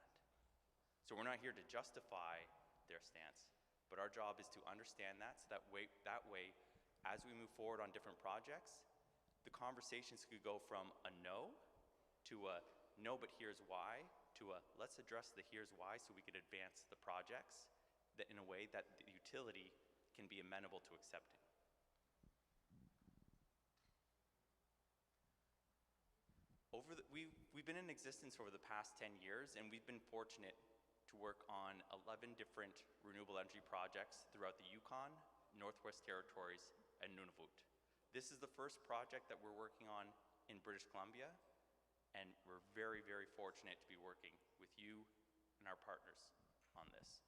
So we're not here to justify their stance, but our job is to understand that, so that way, as we move forward on different projects, the conversations could go from a no to a no, but here's why, to a let's address the here's why so we could advance the projects that in a way that the utility can be amenable to accepting. We've been in existence over the past 10 years, and we've been fortunate to work on 11 different renewable energy projects throughout the Yukon, Northwest Territories, and Nunavut. This is the first project that we're working on in British Columbia, and we're very, very fortunate to be working with you and our partners on this.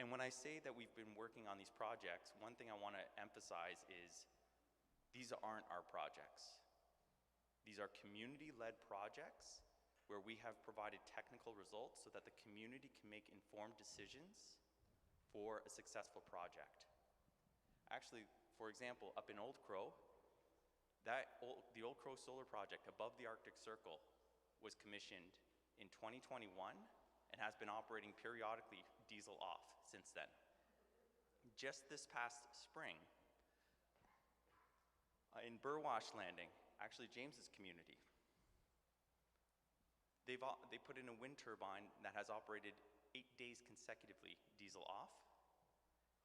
And when I say that we've been working on these projects, one thing I want to emphasize is these aren't our projects. These are community-led projects where we have provided technical results so that the community can make informed decisions for a successful project. Actually, for example, up in Old Crow, the Old Crow Solar Project above the Arctic Circle was commissioned in 2021 and has been operating periodically diesel off since then. Just this past spring, in Burwash Landing, actually James's community, they put in a wind turbine that has operated 8 days consecutively diesel off.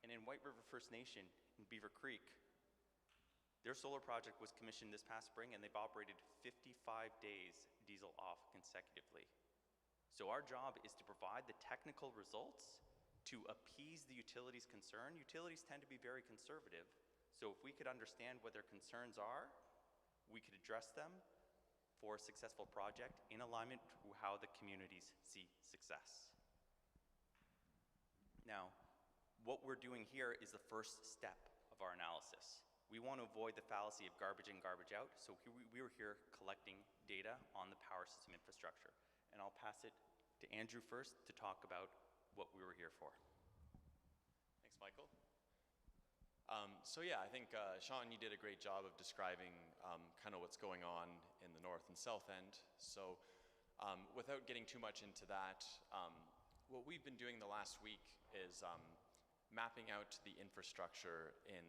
And in White River First Nation in Beaver Creek, their solar project was commissioned this past spring, and they've operated 55 days diesel off consecutively. So our job is to provide the technical results to appease the utilities' concern. Utilities tend to be very conservative, so if we could understand what their concerns are, we could address them for a successful project in alignment with how the communities see success. Now, what we're doing here is the first step of our analysis. We want to avoid the fallacy of garbage in, garbage out, so we were here collecting data on the power system infrastructure. And I'll pass it to Andrew first to talk about what we were here for. Thanks, Michael. So yeah, I think Sean, you did a great job of describing kind of what's going on in the north and south end. So without getting too much into that, what we've been doing the last week is mapping out the infrastructure in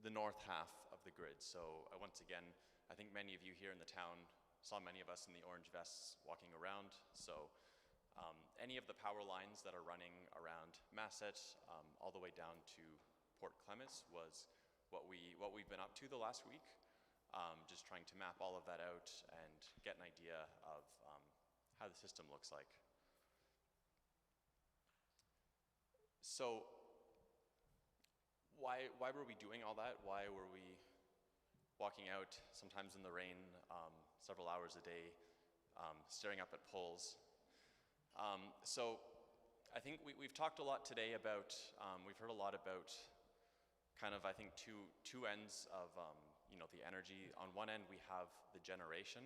the north half of the grid. So once again, I think many of you here in the town saw many of us in the orange vests walking around. So any of the power lines that are running around Masset all the way down to Port Clements was what we've been up to the last week, just trying to map all of that out and get an idea of how the system looks like. So why were we doing all that? Why were we walking out, sometimes in the rain, several hours a day, staring up at poles? So I think we've talked a lot today about, we've heard a lot about kind of, I think, two ends of, the energy. On one end, we have the generation.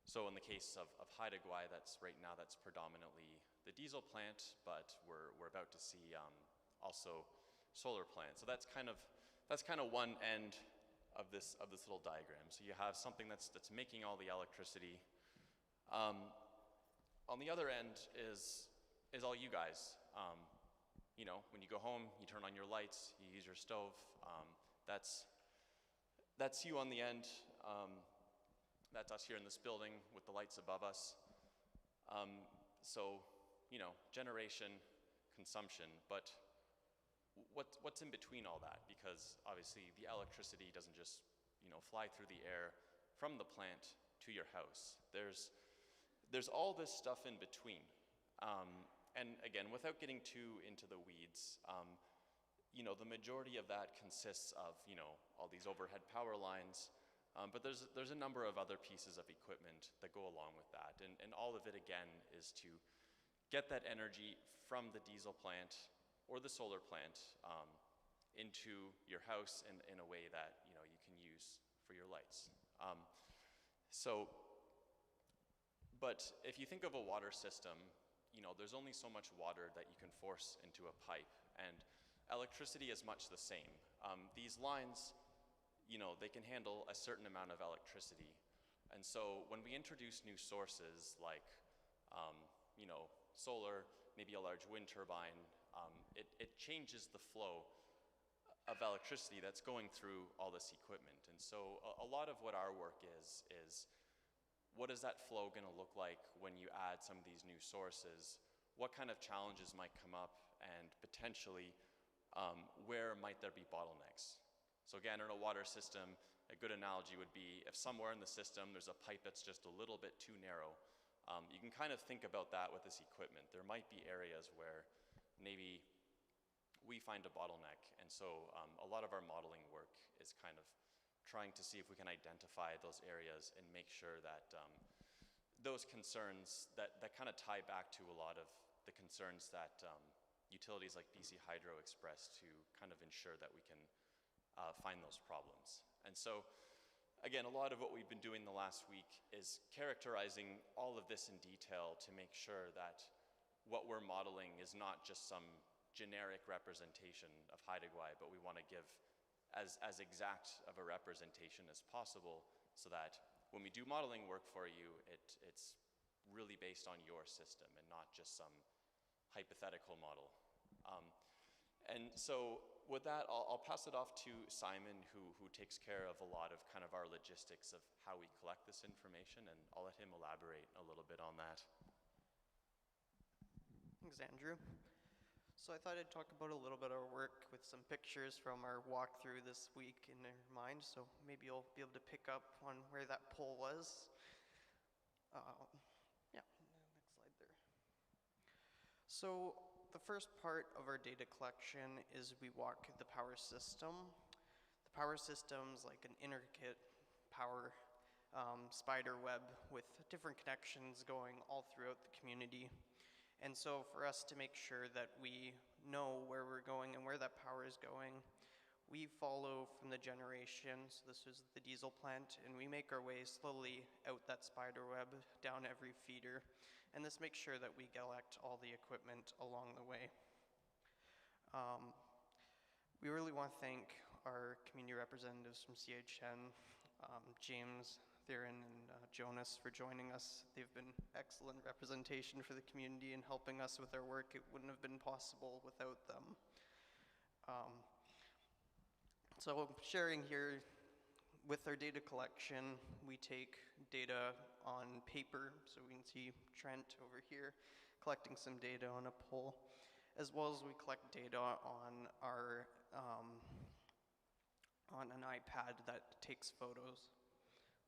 So in the case of Haida Gwaii, that's right now, that's predominantly the diesel plant, but we're about to see also solar plant. So that's kind of one end of this little diagram. So you have something that's making all the electricity. On the other end is all you guys. When you go home, you turn on your lights, you use your stove. That's you on the end. That's us here in this building with the lights above us. So, generation, consumption, but what's in between all that? Because obviously the electricity doesn't just, fly through the air from the plant to your house. There's all this stuff in between. And again, without getting too into the weeds, the majority of that consists of, all these overhead power lines, but there's a number of other pieces of equipment that go along with that. And all of it, again, is to get that energy from the diesel plant or the solar plant into your house in a way that, you can use for your lights. But if you think of a water system, there's only so much water that you can force into a pipe, and electricity is much the same. These lines, they can handle a certain amount of electricity. And so when we introduce new sources like, solar, maybe a large wind turbine, it changes the flow of electricity that's going through all this equipment. And so a lot of what our work is what is that flow going to look like when you add some of these new sources? What kind of challenges might come up, and potentially where might there be bottlenecks? So again, in a water system, a good analogy would be if somewhere in the system there's a pipe that's just a little bit too narrow, you can kind of think about that with this equipment. There might be areas where maybe we find a bottleneck, and so a lot of our modeling work is kind of trying to see if we can identify those areas and make sure that those concerns that kind of tie back to a lot of the concerns that utilities like BC Hydro express, to kind of ensure that we can find those problems. And so, again, a lot of what we've been doing the last week is characterizing all of this in detail to make sure that what we're modeling is not just some generic representation of Haida Gwaii, but we want to give as exact of a representation as possible, so that when we do modeling work for you, it's really based on your system and not just some hypothetical model. And so with that, I'll pass it off to Simon, who takes care of a lot of kind of our logistics of how we collect this information, and I'll let him elaborate a little bit on that. Thanks, Andrew. So I thought I'd talk about a little bit of our work with some pictures from our walkthrough this week in your mind, so maybe you'll be able to pick up on where that pole was. Yeah, next slide there. So the first part of our data collection is we walk the power system. The power system's like an intricate power spider web with different connections going all throughout the community. And so for us to make sure that we know where we're going and where that power is going, we follow from the generation. So this is the diesel plant, and we make our way slowly out that spider web down every feeder. And this makes sure that we collect all the equipment along the way. We really want to thank our community representatives from CHN, James, Theron, and Jonas, for joining us. They've been excellent representation for the community and helping us with our work. It wouldn't have been possible without them. So sharing here with our data collection, we take data on paper. So we can see Trent over here collecting some data on a pole, as well as we collect data on our on an iPad that takes photos.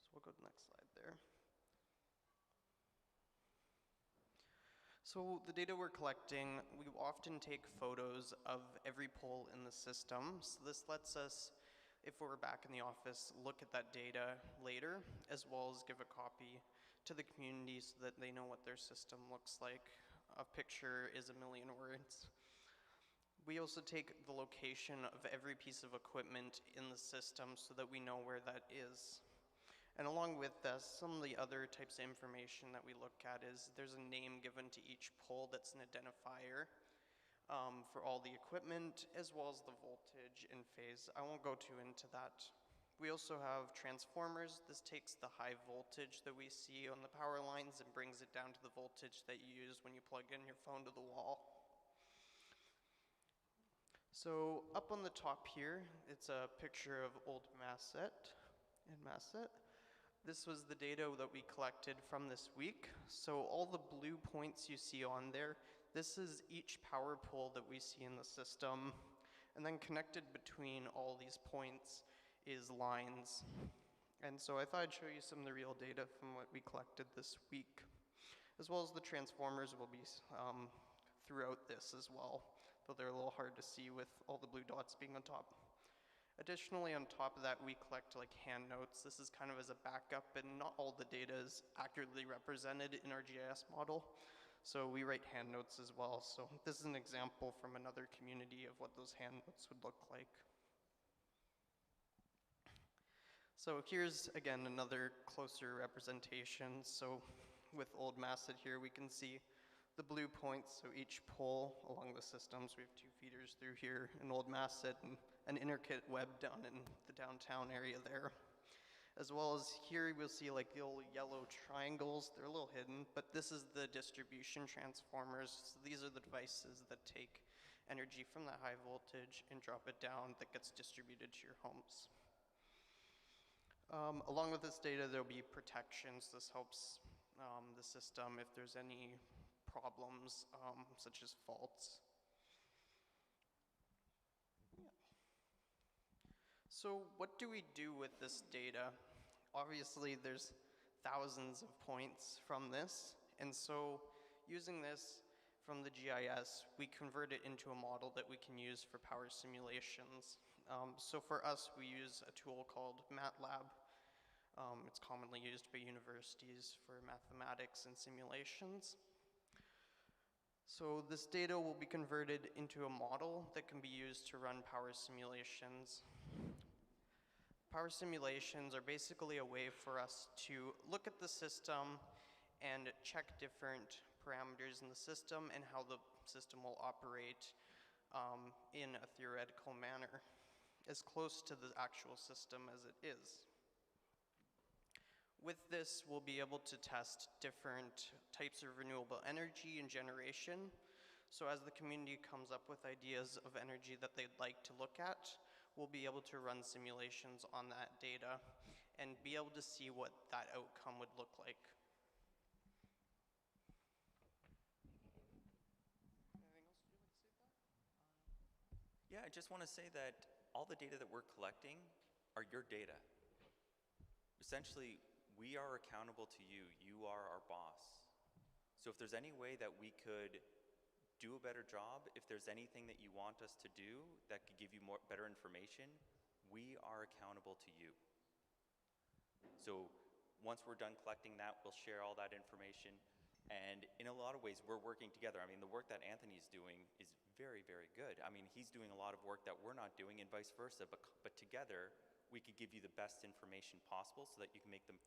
So we'll go to the next slide there. So the data we're collecting, we often take photos of every pole in the system. So this lets us, if we're back in the office, look at that data later, as well as give a copy to the community so that they know what their system looks like. A picture is a million words. We also take the location of every piece of equipment in the system so that we know where that is. And along with this, some of the other types of information that we look at is there's a name given to each pole that's an identifier for all the equipment, as well as the voltage and phase. I won't go too into that. We also have transformers. This takes the high voltage that we see on the power lines and brings it down to the voltage that you use when you plug in your phone to the wall. So up on the top here, it's a picture of Old Masset in Masset. This was the data that we collected from this week. So all the blue points you see on there, this is each power pole that we see in the system. And then connected between all these points is lines. And so I thought I'd show you some of the real data from what we collected this week, as well as the transformers will be throughout this as well, though they're a little hard to see with all the blue dots being on top. Additionally, on top of that, we collect like hand notes. This is kind of as a backup, and not all the data is accurately represented in our GIS model. So we write hand notes as well. So this is an example from another community of what those hand notes would look like. So here's, again, another closer representation. So with Old Masset here, we can see the blue points, so each pole along the systems. We have 2 feeders through here in Old Masset and an intricate web down in the downtown area there. As well as here we'll see like the old yellow triangles. They're a little hidden, but this is the distribution transformers. So these are the devices that take energy from that high voltage and drop it down that gets distributed to your homes. Along with this data, there'll be protections. This helps the system if there's any problems, such as faults. Yeah. So what do we do with this data? Obviously, there's thousands of points from this, and so using this from the GIS, we convert it into a model that we can use for power simulations. So for us, we use a tool called MATLAB. It's commonly used by universities for mathematics and simulations. So this data will be converted into a model that can be used to run power simulations. Power simulations are basically a way for us to look at the system and check different parameters in the system and how the system will operate in a theoretical manner, as close to the actual system as it is. With this, we'll be able to test different types of renewable energy and generation. So as the community comes up with ideas of energy that they'd like to look at, we'll be able to run simulations on that data and be able to see what that outcome would look like. Yeah, I just want to say that all the data that we're collecting are your data. Essentially, we are accountable to you. You are our boss. So if there's any way that we could do a better job, if there's anything that you want us to do that could give you better information, we are accountable to you. So once we're done collecting that, we'll share all that information. And in a lot of ways, we're working together. I mean, the work that Anthony's doing is very, very good. I mean, he's doing a lot of work that we're not doing and vice versa, but together, we could give you the best information possible so that you can make the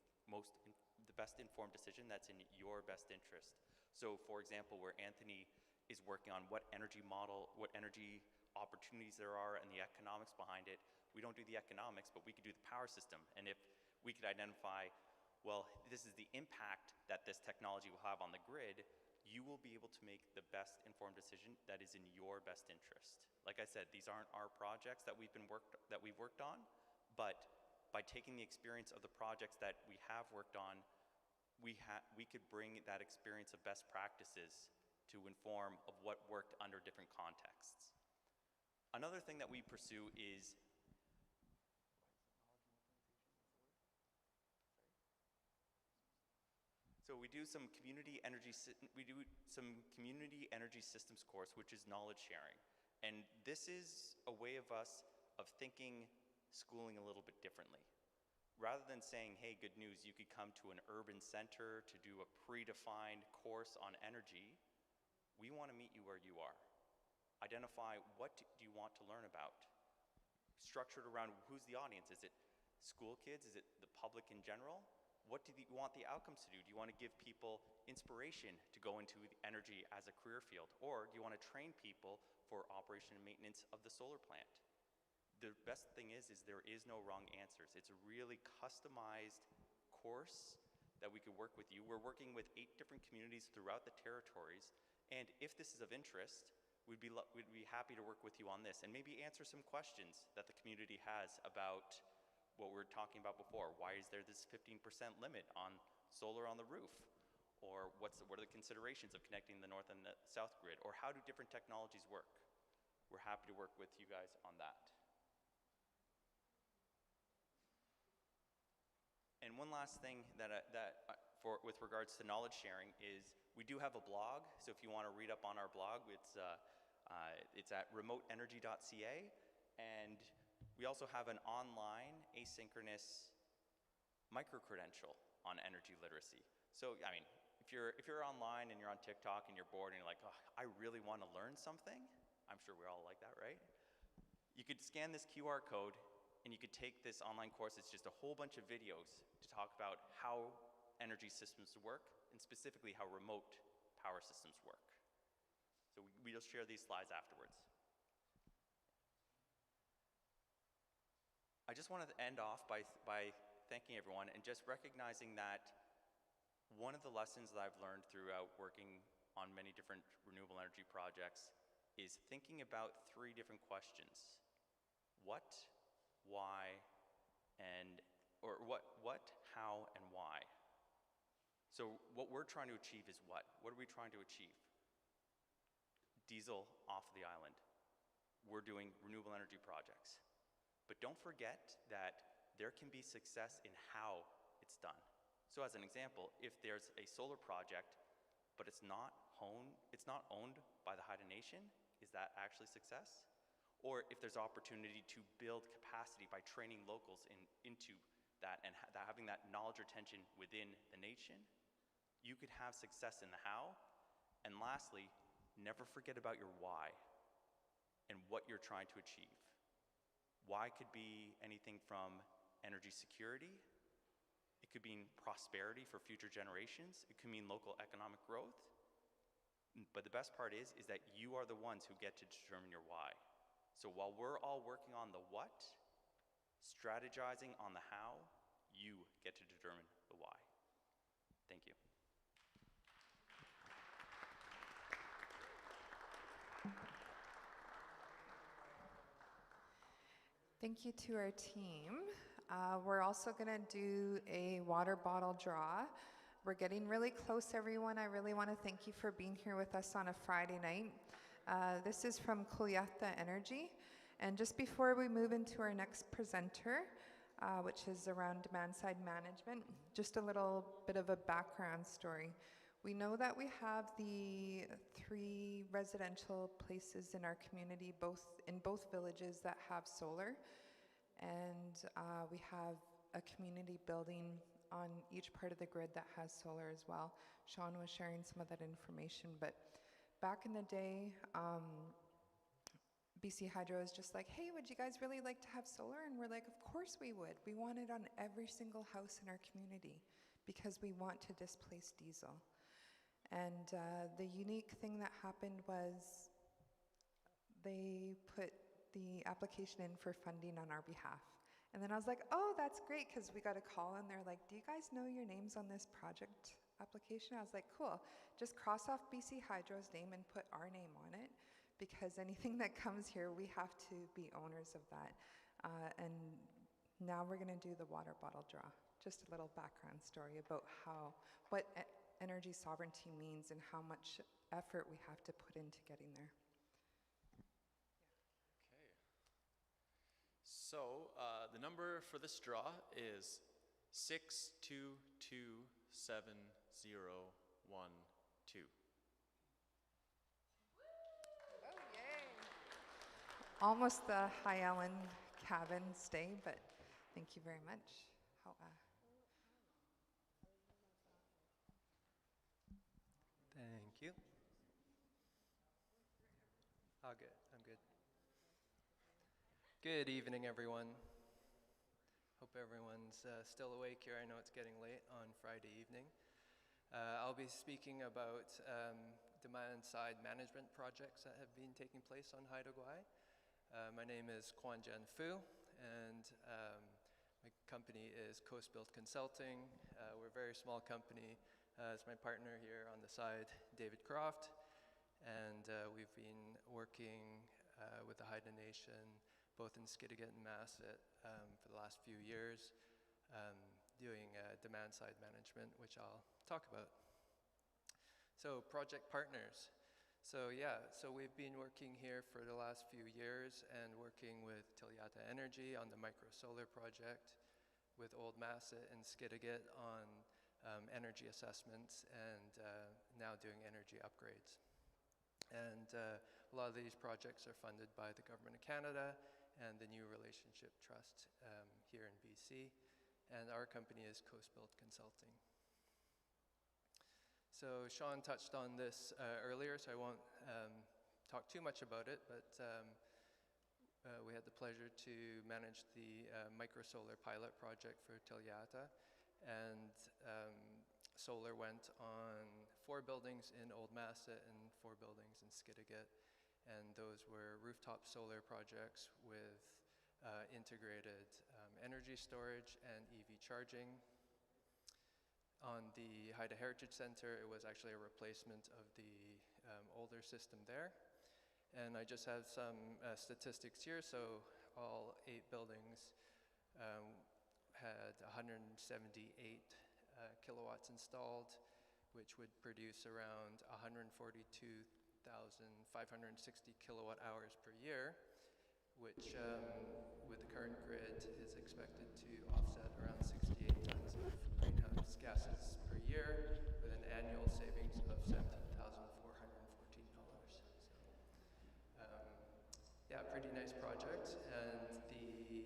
best informed decision that's in your best interest. So for example, where Anthony is working on what energy model, what energy opportunities there are and the economics behind it, we don't do the economics, but we could do the power system. And if we could identify, well, this is the impact that this technology will have on the grid, you will be able to make the best informed decision that is in your best interest. Like I said, these aren't our projects that we've worked on, but by taking the experience of the projects that we have worked on, we could bring that experience of best practices to inform of what worked under different contexts. Another thing that we pursue is so we do some community energy systems course, which is knowledge sharing. And this is a way of us of thinking schooling a little bit differently. Rather than saying, hey, good news, you could come to an urban center to do a predefined course on energy, we want to meet you where you are. Identify what do you want to learn about. Structured around who's the audience. Is it school kids? Is it the public in general? What do you want the outcomes to do? Do you want to give people inspiration to go into energy as a career field? Or do you want to train people for operation and maintenance of the solar plant? The best thing is there is no wrong answers. It's a really customized course that we could work with you. We're working with 8 different communities throughout the territories, and if this is of interest, we'd be happy to work with you on this and maybe answer some questions that the community has about what we were talking about before. Why is there this 15% limit on solar on the roof? Or what are the considerations of connecting the north and the south grid? Or how do different technologies work? We're happy to work with you guys on that. And one last thing with regards to knowledge sharing is we do have a blog. So if you want to read up on our blog, it's at remoteenergy.ca, and we also have an online asynchronous micro-credential on energy literacy. So, I mean, if you're online and you're on TikTok and you're bored and you're like, oh, I really want to learn something, I'm sure we're all like that, right? You could scan this QR code and you could take this online course. It's just a whole bunch of videos to talk about how energy systems work and specifically how remote power systems work. So we'll share these slides afterwards. I just wanted to end off by thanking everyone and just recognizing that one of the lessons that I've learned throughout working on many different renewable energy projects is thinking about 3 different questions. What, why, what, how, and why. So what we're trying to achieve is what? What are we trying to achieve? Diesel off the island. We're doing renewable energy projects. But don't forget that there can be success in how it's done. So as an example, if there's a solar project, but it's not owned by the Haida Nation, is that actually success? Or if there's opportunity to build capacity by training locals into that and having that knowledge retention within the nation, you could have success in the how. And lastly, never forget about your why and what you're trying to achieve. Why could be anything from energy security. It could mean prosperity for future generations. It could mean local economic growth. But the best part is that you are the ones who get to determine your why. So while we're all working on the what, strategizing on the how, you get to determine the why. Thank you. Thank you to our team. We're also going to do a water bottle draw. We're getting really close, everyone. I really want to thank you for being here with us on a Friday night. This is from Kulyata Energy. And just before we move into our next presenter, which is around demand-side management, just a little bit of a background story. We know that we have the 3 residential places in our community, in both villages, that have solar. And we have a community building on each part of the grid that has solar as well. Sean was sharing some of that information, but back in the day, BC Hydro is just like, hey, would you guys really like to have solar? And we're like, of course we would. We want it on every single house in our community because we want to displace diesel. And the unique thing that happened was they put the application in for funding on our behalf. And then I was like, oh, that's great, because we got a call and they're like, do you guys know your names on this project application? I was like, cool, just cross off BC Hydro's name and put our name on it, because anything that comes here, we have to be owners of that. And now we're gonna do the water bottle draw. Just a little background story about what energy sovereignty means and how much effort we have to put into getting there. So the number for this draw is 6227012. Oh, yay. Almost the High Ellen cabin stay, but thank you very much. Thank you. All good. Good evening, everyone. Hope everyone's still awake here. I know it's getting late on Friday evening. I'll be speaking about demand-side management projects that have been taking place on Haida Gwaii. My name is Quan Jen Fu, and my company is Coast Build Consulting. We're a very small company. It's my partner here on the side, David Croft, and we've been working with the Haida Nation, both in Skidegate and Masset, for the last few years, doing demand-side management, which I'll talk about. So project partners. So we've been working here for the last few years and working with Tilyata Energy on the micro-solar project, with Old Masset and Skidegate on energy assessments, and now doing energy upgrades. And a lot of these projects are funded by the Government of Canada and the New Relationship Trust here in BC. And our company is Coast Build Consulting. So Sean touched on this earlier, so I won't talk too much about it, but we had the pleasure to manage the micro-solar pilot project for Tilyata, and solar went on 4 buildings in Old Masset and 4 buildings in Skidegate, and those were rooftop solar projects with integrated energy storage and EV charging. On the Haida Heritage Center, it was actually a replacement of the older system there. And I just have some statistics here. So all 8 buildings had 178 kilowatts installed, which would produce around 142,560 kilowatt hours per year, which with the current grid is expected to offset around 68 tons of greenhouse gases per year, with an annual savings of $17,414. So, yeah, pretty nice project. And the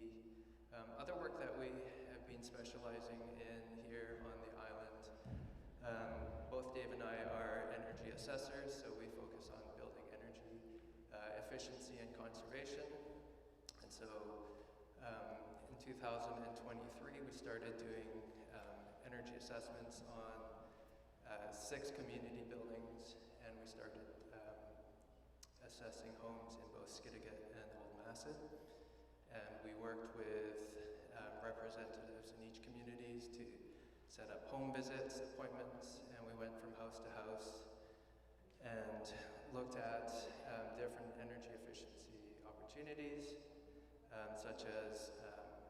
other work that we have been specializing in here on the island, both Dave and I are energy assessors, so we focus on building energy efficiency and conservation. And so in 2023, we started doing energy assessments on 6 community buildings, and we started assessing homes in both Skidegate and Old Masset. And we worked with representatives in each communities to set up home visits, appointments, and we went from house to house and looked at different energy efficiency opportunities, such as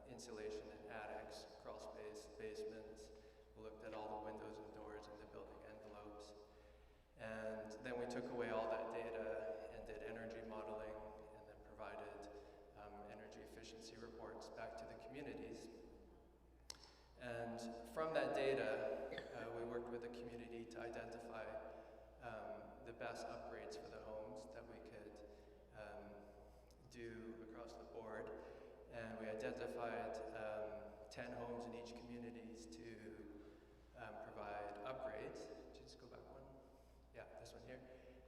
insulation in attics, crawl space, basements. We looked at all the windows and doors in the building envelopes. And then we took away all that data and did energy modeling, and then provided energy efficiency reports back to the communities. And from that data, we worked with the community to identify the best upgrades for the homes that we could do across the board. And we identified 10 homes in each communities to provide upgrades. Just go back one. Yeah, this one here.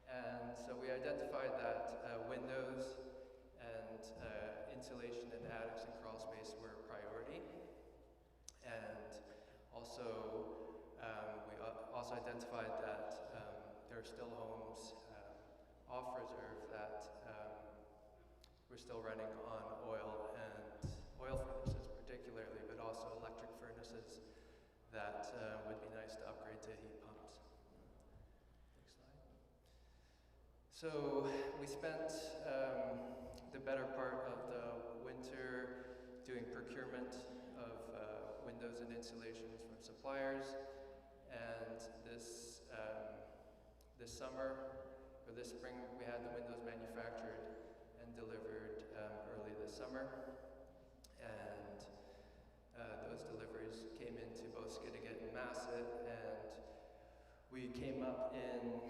And so we identified that windows and insulation in attics and crawl space were a priority. And also, we also identified that there are still homes off reserve that we're still running on oil furnaces particularly, but also electric furnaces that would be nice to upgrade to heat pumps. Next slide. So we spent the better part of the winter doing procurement of windows and insulations from suppliers, and this spring we had the windows manufactured and delivered early this summer, and those deliveries came into both Skidegate and Masset, and we came up in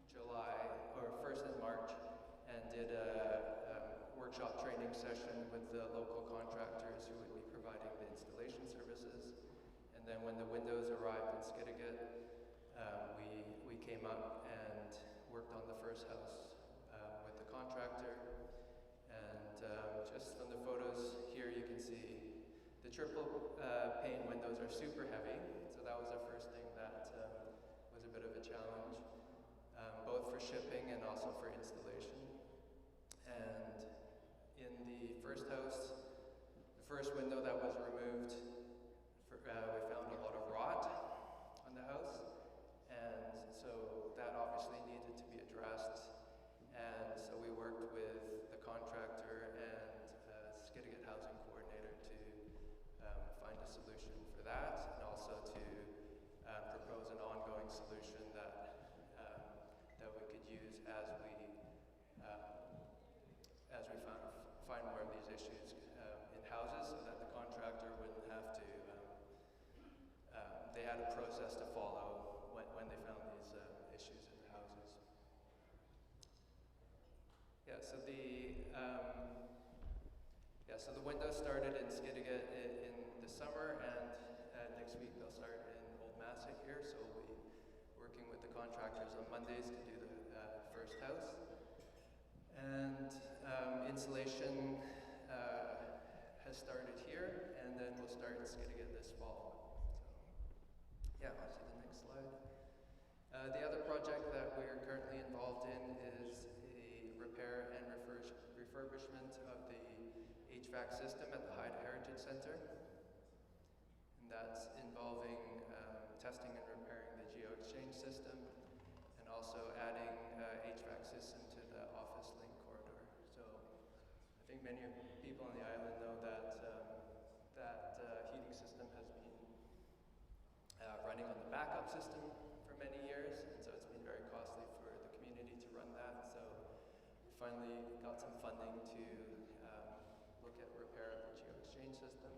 July, or first in March, and did a workshop training session with the local contractors who would be providing the installation services. And then when the windows arrived in Skidegate, we came up and worked on the first house with the contractor, and triple pane windows are super heavy, so that was the first thing that was a bit of a challenge, both for shipping and also for installation. And in the first house, the first window that was removed, we found a lot of rot on the house, and so that obviously needed to be addressed. And so we worked with the contractor and Skidegate Housing Coordinator to find a solution for that, and also to propose an ongoing solution that that we could use as we find more of these issues in houses, so that the contractor wouldn't have to. They had a process to follow when they found these issues in the houses. Yeah. So the windows started in Skidegate in the summer, and next week they'll start in Old Massett here. So we'll be working with the contractors on Mondays to do the first house. And insulation has started here, and then we'll start in Skidegate this fall. So, yeah, I'll see the next slide. The other project that we're currently involved in is a repair and refurbishment of the HVAC system at the Haida Heritage Center. And that's involving testing and repairing the geo-exchange system, and also adding HVAC system to the office link corridor. So I think many people on the island know that that heating system has been running on the backup system for many years, and so it's been very costly for the community to run that. So we finally got some funding to look at repair of the geo-exchange system.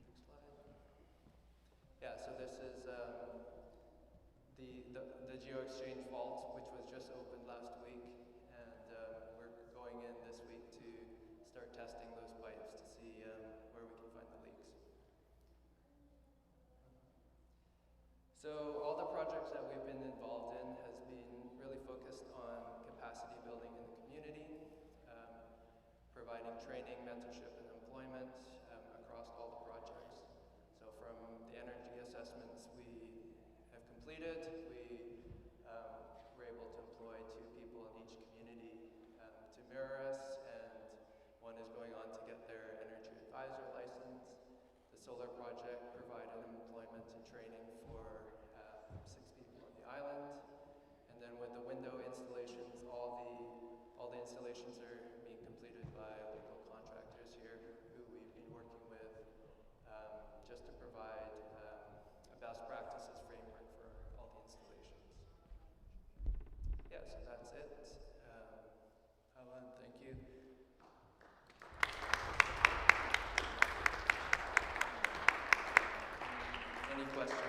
Next slide. Yeah, so this is the geo-exchange vault, which was just opened last week, and we're going in this week to start testing those pipes to see where we can find the leaks. So all the projects that we've been involved in has been really focused on capacity building in the community, providing training, mentorship, and employment across all the projects. So from the energy assessments we have completed, we were able to employ 2 people in each community to mirror us, and one is going on to get their energy advisor license. The solar project provided employment and training for 6 people on the island. And then with the window installations, all the installations are being completed by local contractors here who we've been working with just to provide a best practices framework for all the installations. Yeah, so that's it. Alan, thank you. Any questions?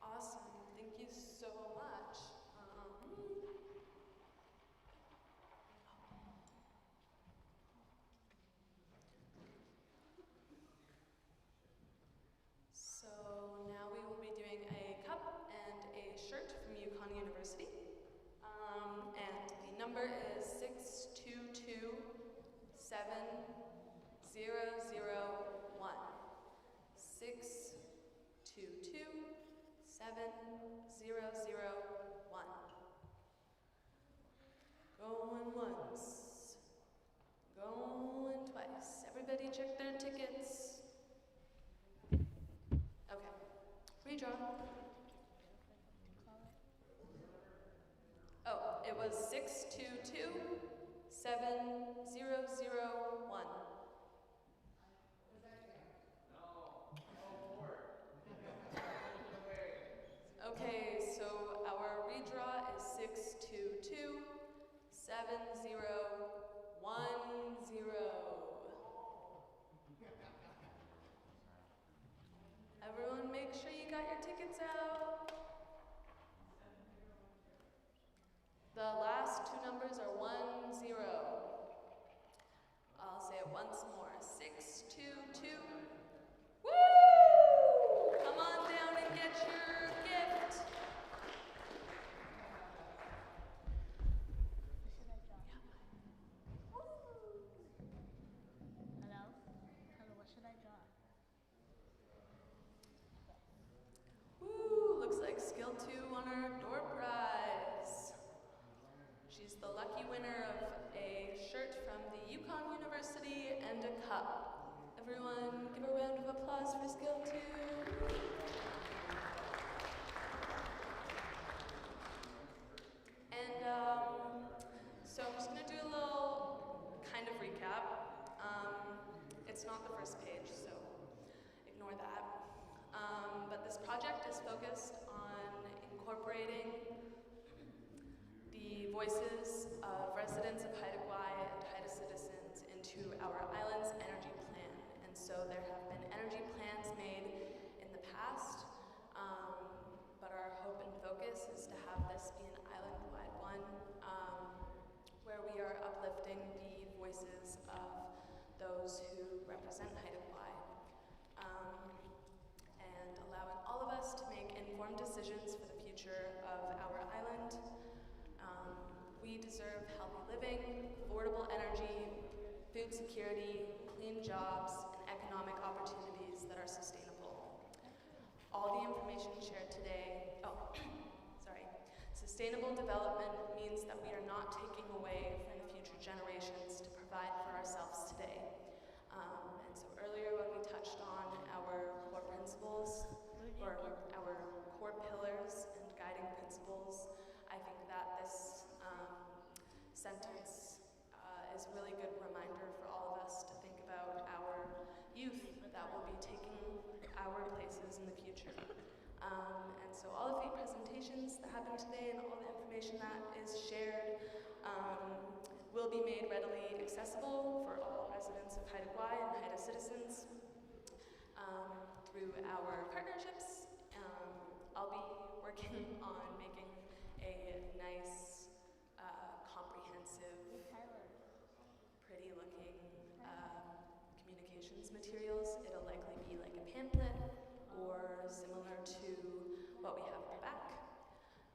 Awesome, thank you so much. So now we will be doing a cup and a shirt from Yukon University. And the number is 6227001. 6227001. Going once. Going twice. Everybody check their tickets. Okay. Redraw. Oh, it was 6227001. Okay, so our redraw is 6227001. Everyone give a round of applause for skill 2. And so I'm just gonna do a little kind of recap. It's not the first page, so ignore that. But this project is focused on incorporating the voices of residents of Haida Gwaii and Haida citizens into our island's energy plan. And so there have been energy plans made in the past, but our hope and focus is to have this be an island-wide one, where we are uplifting the voices of those who represent Haida Gwaii, and allowing all of us to make informed decisions for the future of our island. We deserve healthy living, affordable energy, food security, clean jobs, and economic opportunities that are sustainable. All the information shared today, sustainable development means that we are not taking away from the future generations to provide for ourselves today. And so earlier when we touched on our core principles, or our core pillars and guiding principles, I think that this sentence is a really good reminder for all of us to think about our youth that will be taking our places in the future. And so all of the presentations that happened today and all the information that is shared will be made readily accessible for all residents of Haida Gwaii and Haida citizens through our partnerships. I'll be working on making a nice, comprehensive, pretty-looking communications materials. It'll likely be like a pamphlet or similar to what we have in the back.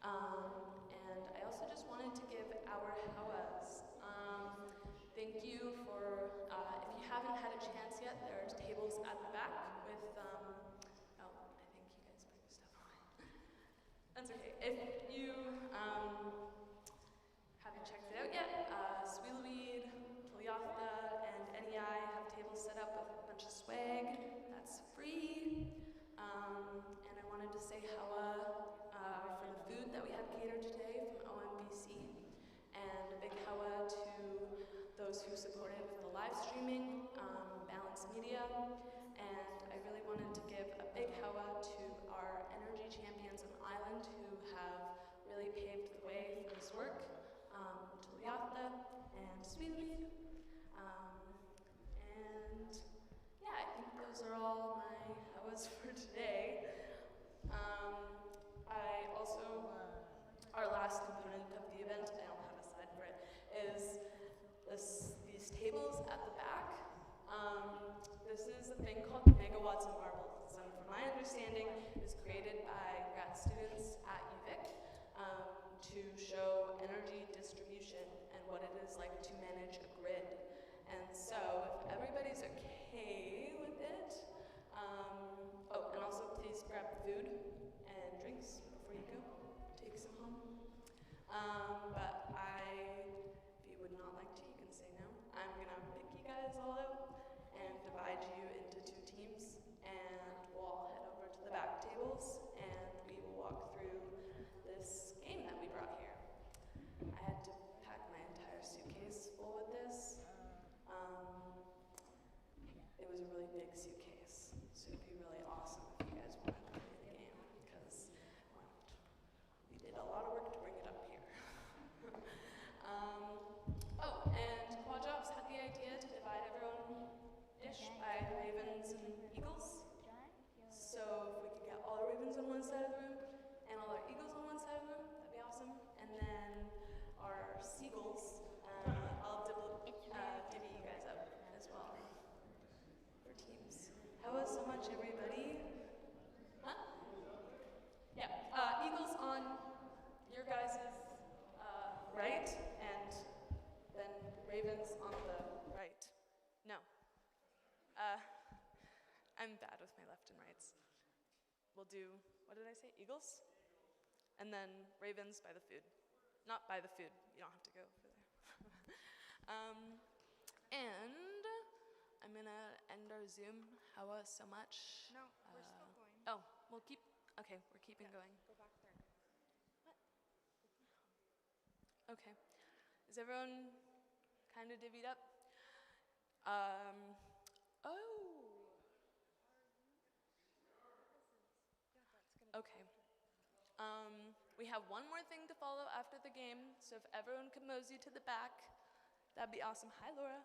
And I also just wanted to give our hawas. Thank you for, if you haven't had a chance yet, there are tables at the back with, I think you guys put your stuff away. That's okay. If you haven't checked it out yet, Sweelweed, Tuliatha, and NEI have tables set up with a bunch of swag. That's free. And I wanted to say hawa for the food that we had catered today from OMBC, and a big hawa to those who supported with the live streaming, Balance Media, and I really wanted to give a big hawa to our energy champions on the island who have really paved the way for this work, Tuliatha and Sweetweed. And yeah, I think those are all my hawas for today. I also, our last component of the event, I don't have a slide for it, is these tables at the back. This is a thing called Megawatts of Marble. So from my understanding, it was created by grad students at UVic to show energy distribution and what it is like to manage a grid. And so if everybody's okay with it, and also please grab food and drinks before you go. Take some home. But if you would not like to, you can say no. I'm gonna pick you guys all out and divide you into 2 teams, and we'll all head over to the back tables, and we will walk through this game that we brought here. I had to pack my entire suitcase full with this. It was a really big suitcase, so it'd be really awesome if you guys wanted to play the game, because we did a lot of work to bring it up here. And Quad Jobs had the idea to divide everyone-ish by ravens and eagles. So if we could get all our ravens on one side of the room and all our eagles on one side of the room, that'd be awesome. And then our seagulls, I'll divvy you guys up as well for teams. How was so much, everybody? Huh? Yeah, eagles on your guys' right, and then ravens on the right. No. I'm bad with my left and rights. We'll do, what did I say, eagles? And then ravens by the food. Not by the food, you don't have to go over there. And I'm gonna resume. Hawa, so much. No, we're still going. Oh, we'll keep. Okay, we're keeping going. Go back there. Okay. Is everyone kind of divvied up? Oh. Okay. We have one more thing to follow after the game, so if everyone could mosey to the back, that'd be awesome. Hi, Laura.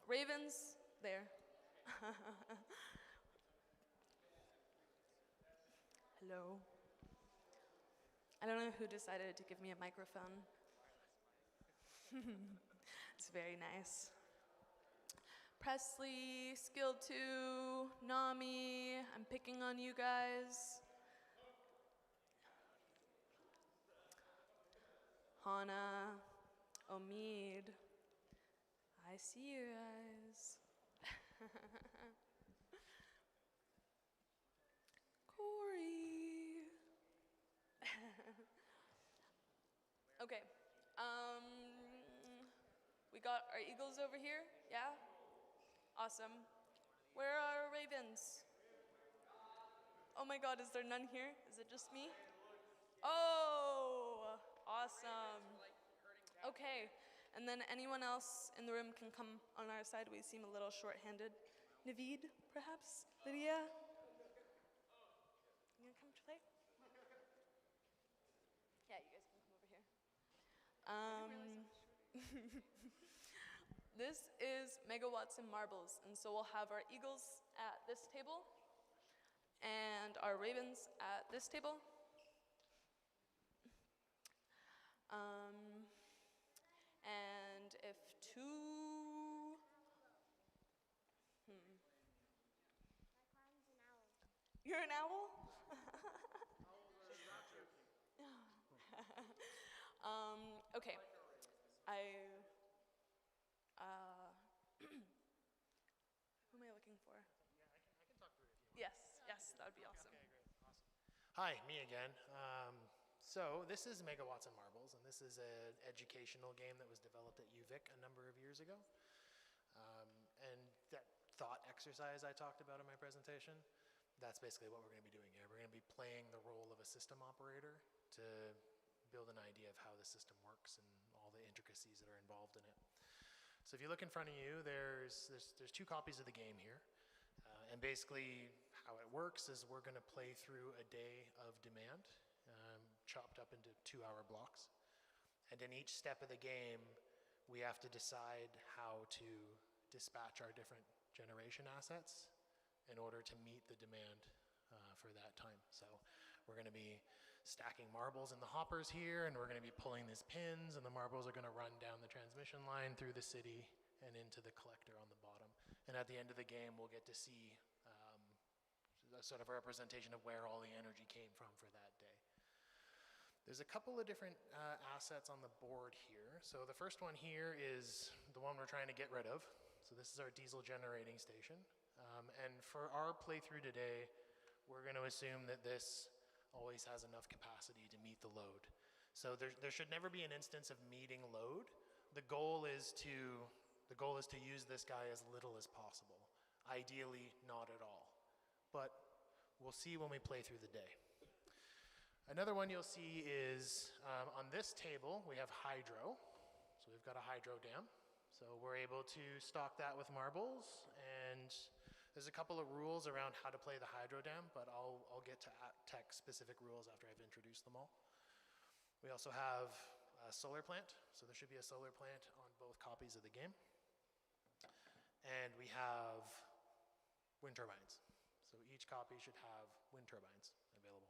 Ravens, there. Hello. I don't know who decided to give me a microphone. It's very nice. Presley, Skill 2, Nami, I'm picking on you guys. Hana, Omid, I see you guys. Corey. Okay. We got our eagles over here, yeah? Awesome. Where are our ravens? Oh my god, is there none here? Is it just me? Oh, awesome. Okay, and then anyone else in the room can come on our side. We seem a little short-handed. Naveed, perhaps? Lydia? You gonna come to play? Yeah, you guys can come over here. This is megawatts and marbles, and so we'll have our eagles at this table and our ravens at this table. And if two, You're an owl? Okay. Who am I looking for? I can talk through it if you want. Yes, that would be awesome. Okay, great, awesome. Hi, me again. So this is Megawatts and Marbles, and this is an educational game that was developed at UVic a number of years ago. And that thought exercise I talked about in my presentation, that's basically what we're going to be doing here. We're going to be playing the role of a system operator to build an idea of how the system works and all the intricacies that are involved in it. So if you look in front of you, there's two copies of the game here. And basically how it works is we're going to play through a day of demand, chopped up into 2-hour blocks. And in each step of the game, we have to decide how to dispatch our different generation assets in order to meet the demand for that time. So we're going to be stacking marbles in the hoppers here, and we're going to be pulling these pins, and the marbles are going to run down the transmission line through the city and into the collector on the bottom. And at the end of the game, we'll get to see a sort of a representation of where all the energy came from for that day. There's a couple of different assets on the board here. So the first one here is the one we're trying to get rid of. So this is our diesel generating station. And for our playthrough today, we're going to assume that this always has enough capacity to meet the load. So there should never be an instance of meeting load. The goal is to use this guy as little as possible. Ideally, not at all. But we'll see when we play through the day. Another one you'll see is on this table, we have hydro. So we've got a hydro dam. So we're able to stock that with marbles, and there's a couple of rules around how to play the hydro dam, but I'll get to tech specific rules after I've introduced them all. We also have a solar plant, so there should be a solar plant on both copies of the game. And we have wind turbines. So each copy should have wind turbines available.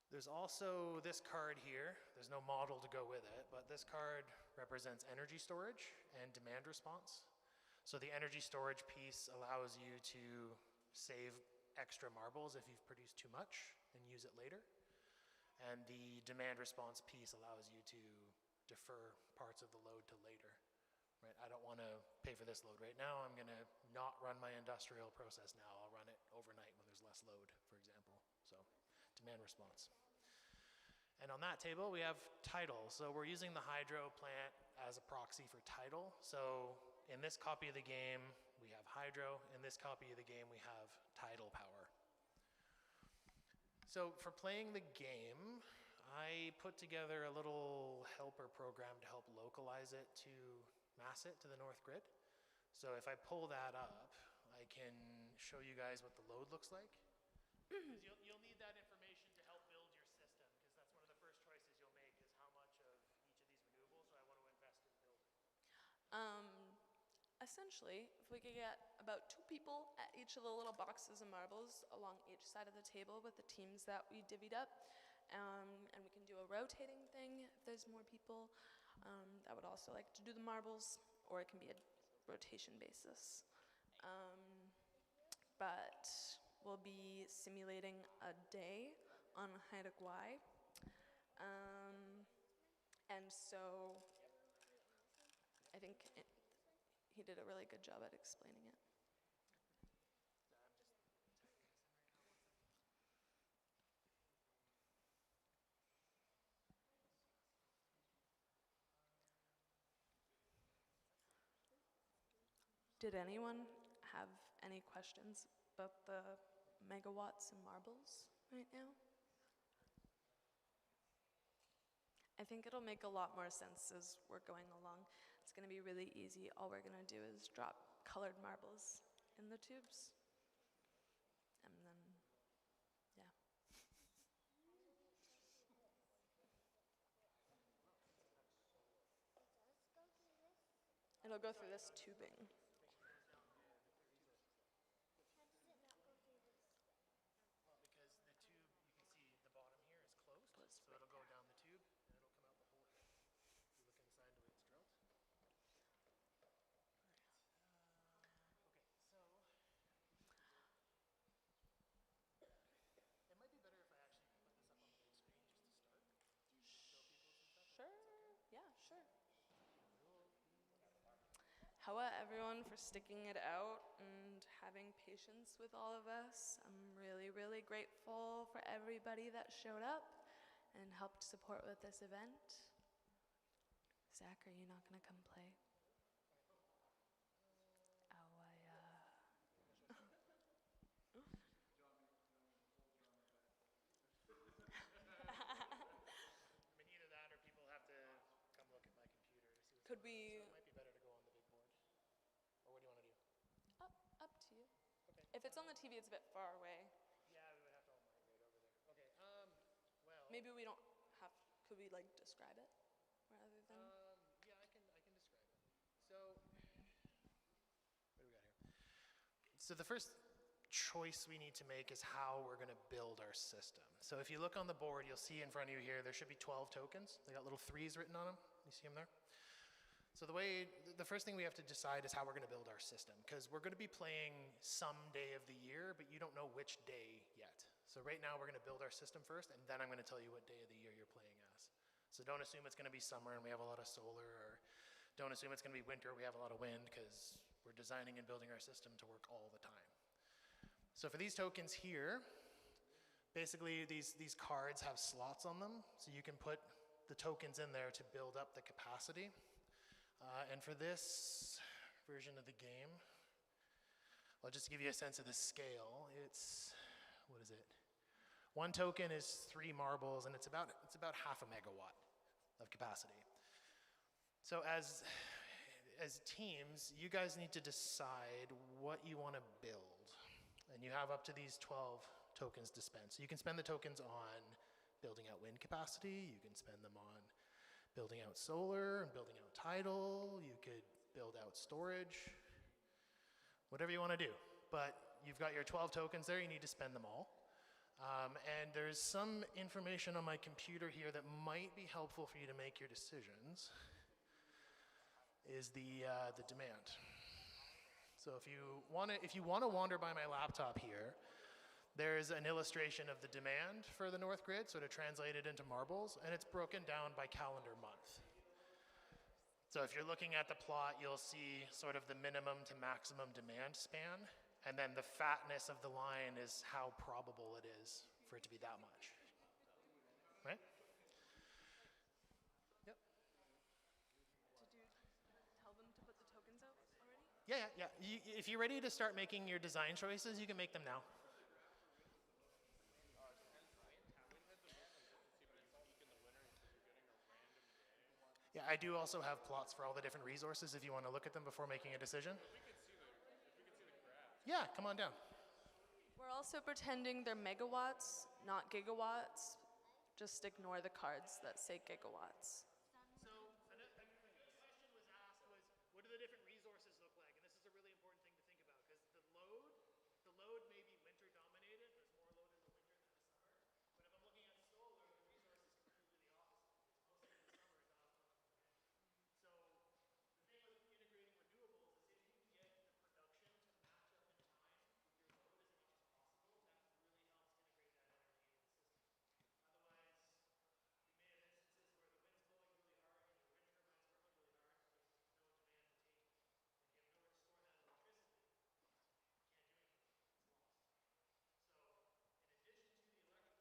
There's also this card here. There's no model to go with it, but this card represents energy storage and demand response. So the energy storage piece allows you to save extra marbles if you've produced too much and use it later. And the demand response piece allows you to defer parts of the load to later. Right? I don't want to pay for this load right now. I'm going to not run my industrial process now. I'll run it overnight when there's less load, for example. So demand response. And on that table, we have tidal. So we're using the hydro plant as a proxy for tidal. So in this copy of the game, we have hydro. In this copy of the game, we have tidal power. So for playing the game, I put together a little helper program to help localize it to Masset, to the North Grid. So if I pull that up, I can show you guys what the load looks like. Because you'll need that information to help build your system, because that's one of the first choices you'll make is how much of each of these renewables do I want to invest in building. Essentially, if we could get about 2 people at each of the little boxes of marbles along each side of the table with the teams that we divvied up, and we can do a rotating thing if there's more people that would also like to do the marbles, or it can be a rotation basis. But we'll be simulating a day on Haida Gwaii. And so I think he did a really good job at explaining it. Did anyone have any questions about the megawatts and marbles right now? I think it'll make a lot more sense as we're going along. It's going to be really easy. All we're going to do is drop colored marbles in the tubes. And then, yeah. It'll go through this tubing. So it'll go down the tube, and it'll come out the hole here. If you look inside the way it's drilled. Okay, so it might be better if I actually put this up on the big screen just to start. Show people some stuff. Sure. Yeah, sure. Hawa, everyone, for sticking it out and having patience with all of us. I'm really, really grateful for everybody that showed up and helped support with this event. Zach, are you not going to come play? I mean, either that or people have to come look at my computer to see what's Could going on. we- So it might be better to go on the big board. Or what do you want to do? Up to you. Okay. If it's on the TV, it's a bit far away. Yeah, we would have to all migrate over there. Okay, well. Maybe we don't have, could we like describe it rather than? Yeah, I can describe it. So, what do we got here? So the first choice we need to make is how we're going to build our system. So if you look on the board, you'll see in front of you here, there should be 12 tokens. They got little 3s written on them. You see them there? So the first thing we have to decide is how we're going to build our system, because we're going to be playing some day of the year, but you don't know which day yet. So right now we're going to build our system first, and then I'm going to tell you what day of the year you're playing as. So don't assume it's going to be summer and we have a lot of solar, or don't assume it's going to be winter, we have a lot of wind, because we're designing and building our system to work all the time. So for these tokens here, basically these cards have slots on them, so you can put the tokens in there to build up the capacity. And for this version of the game, I'll just give you a sense of the scale. It's, what is it? 1 token is 3 marbles, and it's about half a megawatt of capacity. So as teams, you guys need to decide what you want to build. And you have up to these 12 tokens to spend. So you can spend the tokens on building out wind capacity, you can spend them on building out solar and building out tidal, you could build out storage, whatever you want to do. But you've got your 12 tokens there, you need to spend them all. And there's some information on my computer here that might be helpful for you to make your decisions, is the demand. So if you want to wander by my laptop here, there's an illustration of the demand for the North Grid, so to translate it into marbles, and it's broken down by calendar month. So if you're looking at the plot, you'll see sort of the minimum to maximum demand span, and then the fatness of the line is how probable it is for it to be that much, right? Yeah. If you're ready to start making your design choices, you can make them now. Yeah, I do also have plots for all the different resources if you want to look at them before making a decision. Yeah, come on down. We're also pretending they're megawatts, not gigawatts. Just ignore the cards that say gigawatts. So another question was asked was, what do the different resources look like? And this is a really important thing to think about because the load may be winter dominated. There's more load in the winter than the summer. But if I'm looking at solar, the resource is completely the opposite. It's mostly in the summer, not as much in the winter. So the thing with integrating renewables is if you can get the production to match up in time with your load as much as possible, that really helps integrate that energy into the system. Otherwise, you may have instances where the wind's blowing really hard and your wind turbine's working really hard, so there's no demand to take. If you have nowhere to store that electricity, you can't do anything. It's lost. So, in addition to the electrical demand, there's also lots of different resources. You guys want to look at some of those? Definitely welcome to.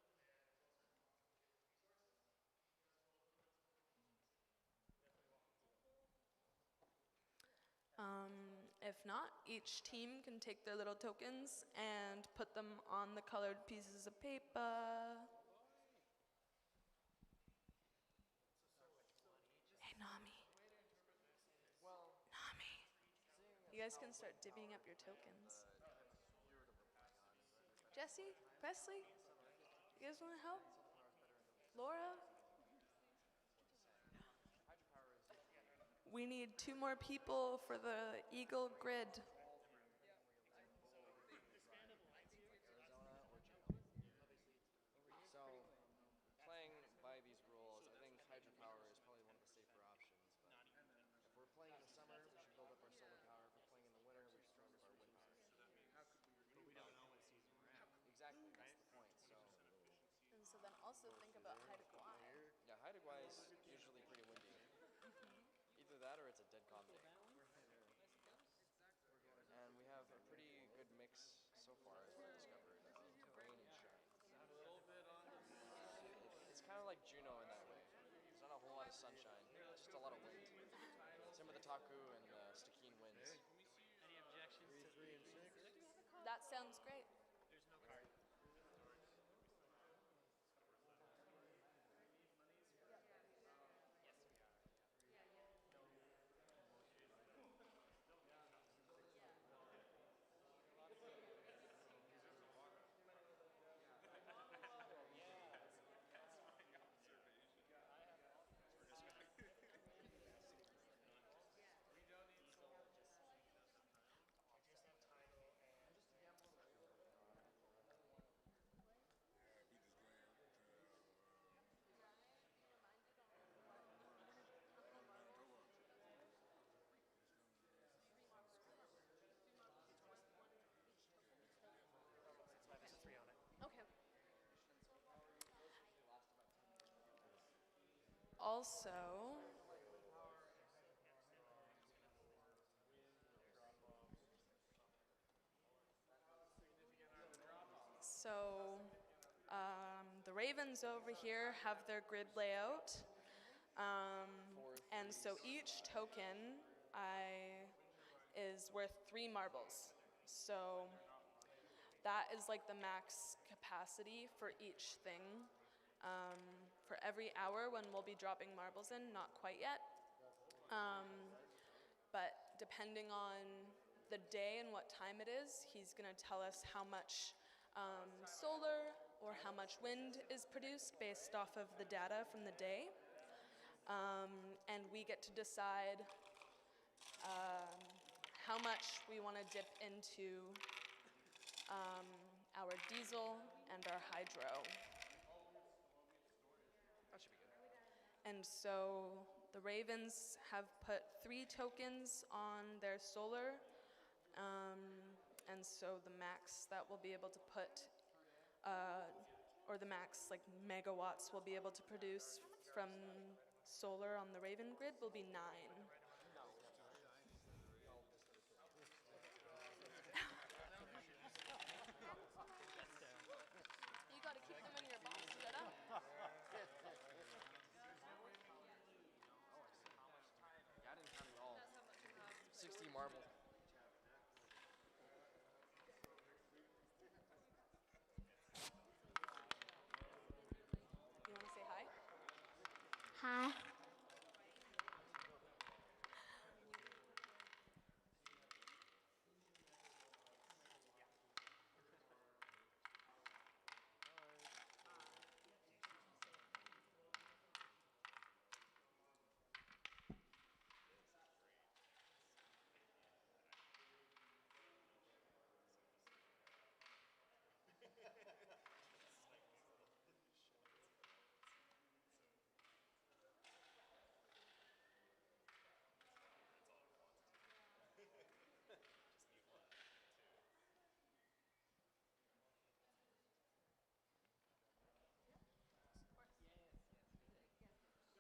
If not, each team can take their little tokens and put them on the colored pieces of paper. Hey, Nami. Nami. You guys can start divvying up your tokens. Jesse? Presley? You guys want to help? Laura? We need 2 more people for the Eagle grid. So, playing by these rules, I think hydropower is probably one of the safer options. But if we're playing in the summer, we should build up our solar power. If we're playing in the winter, we should build up our wind power. But we don't know what season we're at. Exactly, that's the point. And so then also think about Haida Gwaii. Yeah, Haida Gwaii is usually pretty windy. Either that or it's a dead comedy. And we have a pretty good mix so far, as we've discovered, of rain and shine. It's kind of like Juneau in that way. There's not a whole lot of sunshine, just a lot of wind. Same with the Taku and the Stikine winds. Any objections to 3 and 6? That sounds great. There's no card. Also, the Ravens over here have their grid layout. And so each token is worth 3 marbles. So that is like the max capacity for each thing. For every hour when we'll be dropping marbles in, not quite yet. But depending on the day and what time it is, he's gonna tell us how much solar or how much wind is produced based off of the data from the day. And we get to decide how much we wanna dip into our diesel and our hydro. That should be good. And so the Ravens have put 3 tokens on their solar, and so the max that we'll be able to put, or the max like megawatts we'll be able to produce from solar on the Raven grid will be 9. You gotta keep them in your box, shut up. 60 marble. Hi.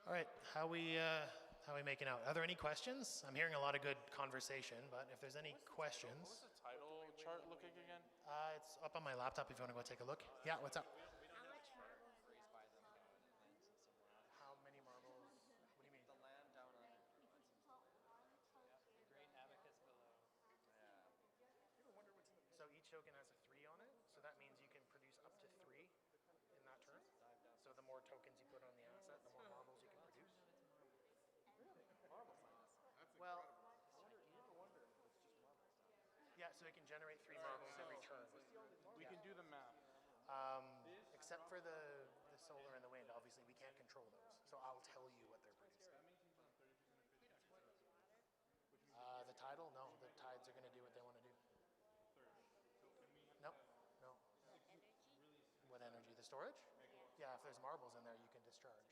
All right, how we making out? Are there any questions? I'm hearing a lot of good conversation, but if there's any questions. What's the title chart looking again? It's up on my laptop if you want to go take a look. Yeah, what's up? How many marbles? What do you mean? The land down on the great abacus below. So each token has a 3 on it, so that means you can produce up to 3 in that turn. So the more tokens you put on the asset, the more marbles you can produce. Well, yeah, so it can generate 3 marbles every turn. We can do the math. Except for the solar and the wind, obviously we can't control those. So I'll tell you what they're producing. The tidal? No, the tides are going to do what they want to do. No. What energy? The storage? Yeah, if there's marbles in there, you can discharge.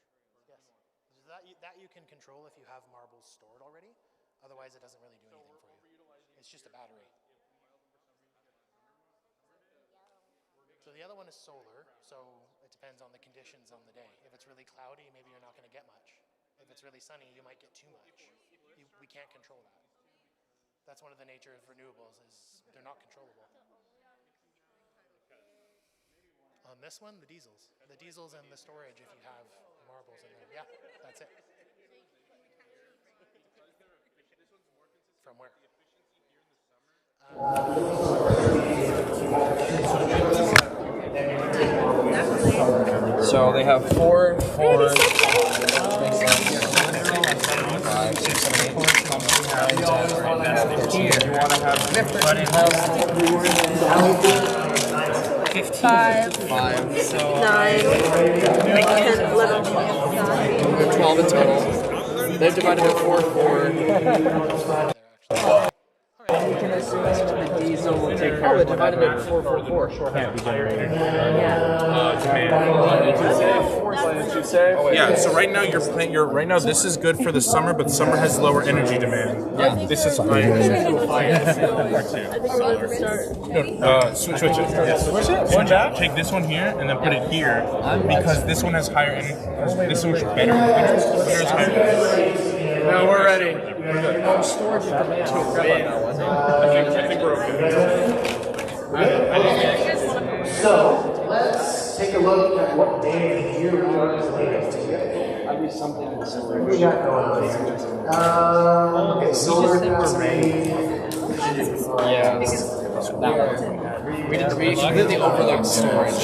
Yes. So that you can control if you have marbles stored already. Otherwise, it doesn't really do anything for you. It's just a battery. So the other one is solar, so it depends on the conditions on the day. If it's really cloudy, maybe you're not going to get much. If it's really sunny, you might get too much. We can't control that. That's one of the nature of renewables, is they're not controllable. On this one, the diesels. The diesels and the storage if you have marbles in there. Yeah, that's it. From where? So they have 4, 4, 6, 5, 6, 7, 8, 9, 10, 15. You want to have 15. 5, so 9, 10, 11, 12 in total. They've divided it 4, 4. We can assume the diesel will take care of it. Divided it 4, 4, 4. Sure. Can't be generated. Yeah, so right now right now this is good for the summer, but summer has lower energy demand. Yeah, this is higher. Switch it. Yes. Switch it. Take this one here and then put it here because this one has higher energy. This one's better. Winter is higher energy. No, we're ready. No storage demand. I think we're okay. So let's take a look at what day of the year we are related to. I'll do something in the solar. We got going on. Okay, solar capacity. Yeah. We completely overlooked storage.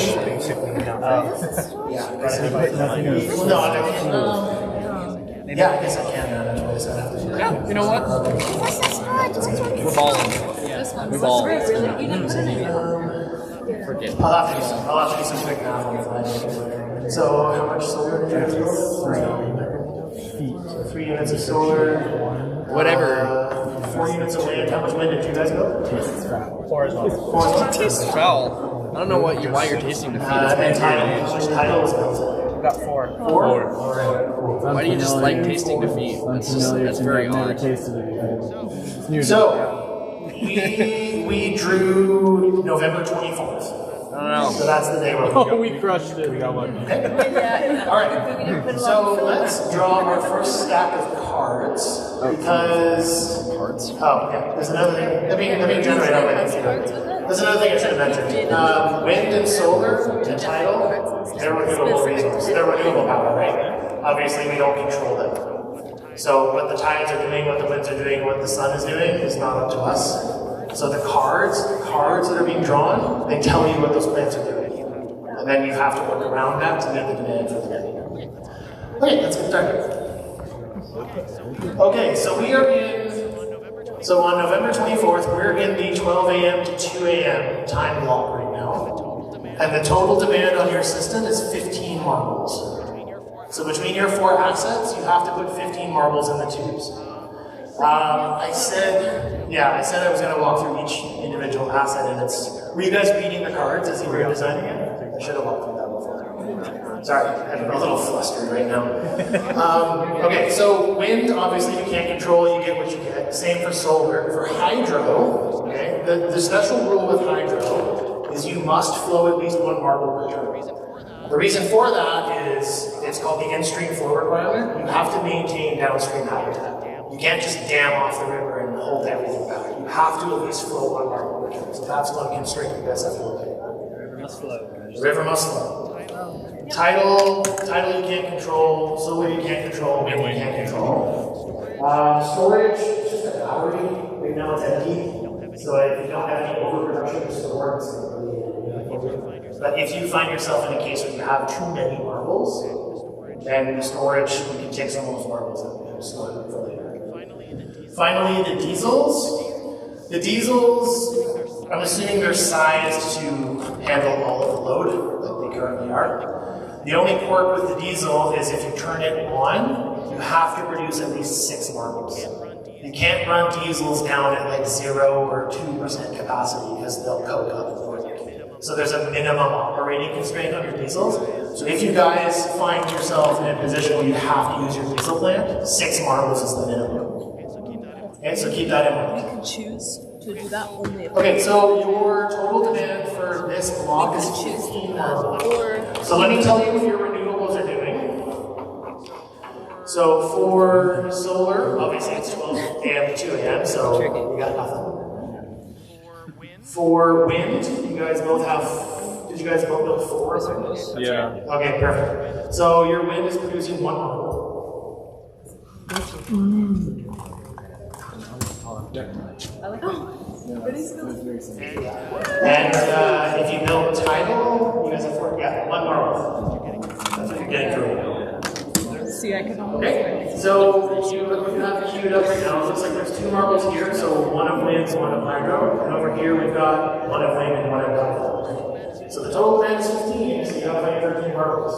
Yeah, I guess I can now. Yeah, you know what? We're balling. We ball. Forget. I'll have to do some quick math on that. So how much solar did you have? 3 units of solar. Whatever. 4 units of wind. How much wind did you guys go? 4 as well. It tastes foul. I don't know why you're tasting the feed. And tidal. How much tidal was built? We got 4. Why do you just like tasting defeat? That's very odd. So, we drew November 24th. So that's the day we're going. We crushed it. We got one. Okay. All right. So let's draw our first stack of cards because cards. Oh, yeah. There's another thing. Let me generate out my computer. There's another thing I should have mentioned. Wind and solar and tidal, they're renewable resources. They're renewable power, right? Obviously, we don't control them. So what the tides are doing, what the winds are doing, what the sun is doing is not up to us. So the cards that are being drawn, they tell you what those plants are doing. And then you have to work around that to meet the demand for the energy. Okay, let's get started. Okay, so we are on November 24th, we're in the 12 a.m. to 2 a.m. time block right now. And the total demand on your system is 15 marbles. So between your 4 assets, you have to put 15 marbles in the tubes. I said I was going to walk through each individual asset, and were you guys reading the cards as you were designing it? I should have walked through that before. Sorry, I'm a little flustered right now. Okay, so wind, obviously you can't control, you get what you get. Same for solar. For hydro, okay, the special rule with hydro is you must flow at least 1 marble per turn. The reason for that is it's called the in-stream flow requirement. You have to maintain downstream habitat. You can't just dam off the river and hold everything back. You have to at least flow 1 marble per turn. So that's one constraint you guys have to look at. The river must flow. The river must flow. Tidal you can't control, solar you can't control, wind you can't control. Storage, it's just a battery. Right now it's empty. So if you don't have any overproduction to store, it's not really. But if you find yourself in a case where you have too many marbles, then the storage, you can take some of those marbles and store them for later. Finally, the diesels. The diesels, I'm assuming they're sized to handle all of the load like they currently are. The only quirk with the diesel is if you turn it on, you have to produce at least 6 marbles. You can't run diesels down at like 0 or 2% capacity because they'll coke up for you. So there's a minimum operating constraint on your diesels. So if you guys find yourself in a position where you have to use your diesel plant, 6 marbles is the minimum. Okay, so keep that in mind. We can choose to do that only if Okay, so your total demand for this block is 15 marbles. So let me tell you what your renewables are doing. So for solar, obviously it's 12 a.m. to 2 a.m., so we got nothing. For wind, you guys both have, did you guys both build 4 of those? Yeah. Okay, perfect. So your wind is producing 1 marble. And if you build tidal, you guys have 4, 1 marble. That's what you're getting through. See, I can Okay, so you have it queued up right now. It looks like there's 2 marbles here, so 1 of wind, 1 of hydro. And over here we've got 1 of wind and 1 of tidal. So the total demand is 15, so you gotta find 13 marbles.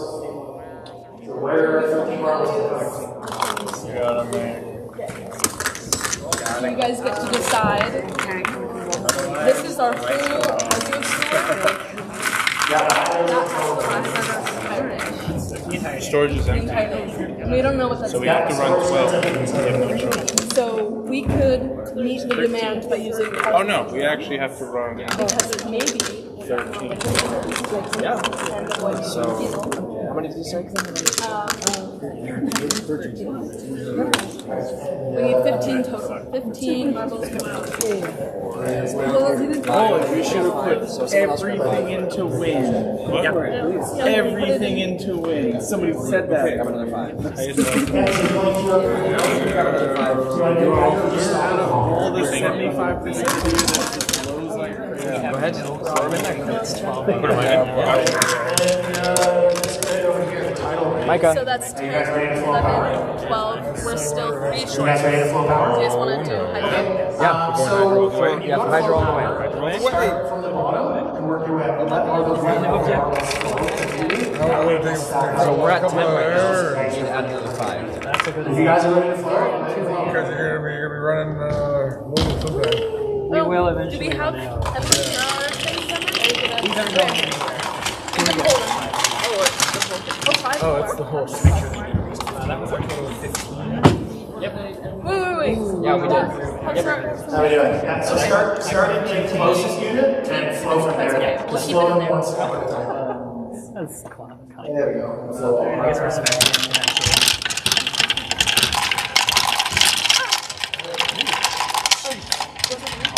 So where are 15 marbles going? So you guys get to decide. This is our full Storage is empty. We don't know what that's So we have to run 12. So we could meet the demand by using. Oh no, we actually have to run Because maybe 13. Yeah. So, how many did you say? We need 15 total. 15 marbles come out. Oh, we should have put everything into wind. What? Everything into wind. Somebody said that. Okay, I have another 5. All the 75% blows like crazy. Yeah, go ahead. Put them Micah. So that's 10, 11, 12. We're still 3 short. You guys ready to flow power? Do you guys want to do hydro? Yeah, So yeah, hydro on the way. Start from the bottom and work your way up. So we're at 10 right now. We need to add another 5. If you guys are ready to flow, Because you're gonna be running low sometime. We will eventually. Do we have our things Oh, it's the whole. That was our total of 15. Yep. Wait. Yeah, we did. How we doing? Yeah, so start in the closest unit and flow from there. Just flow them 1 step at a time. That's classic. There we go. Flow all I guess we're around. spending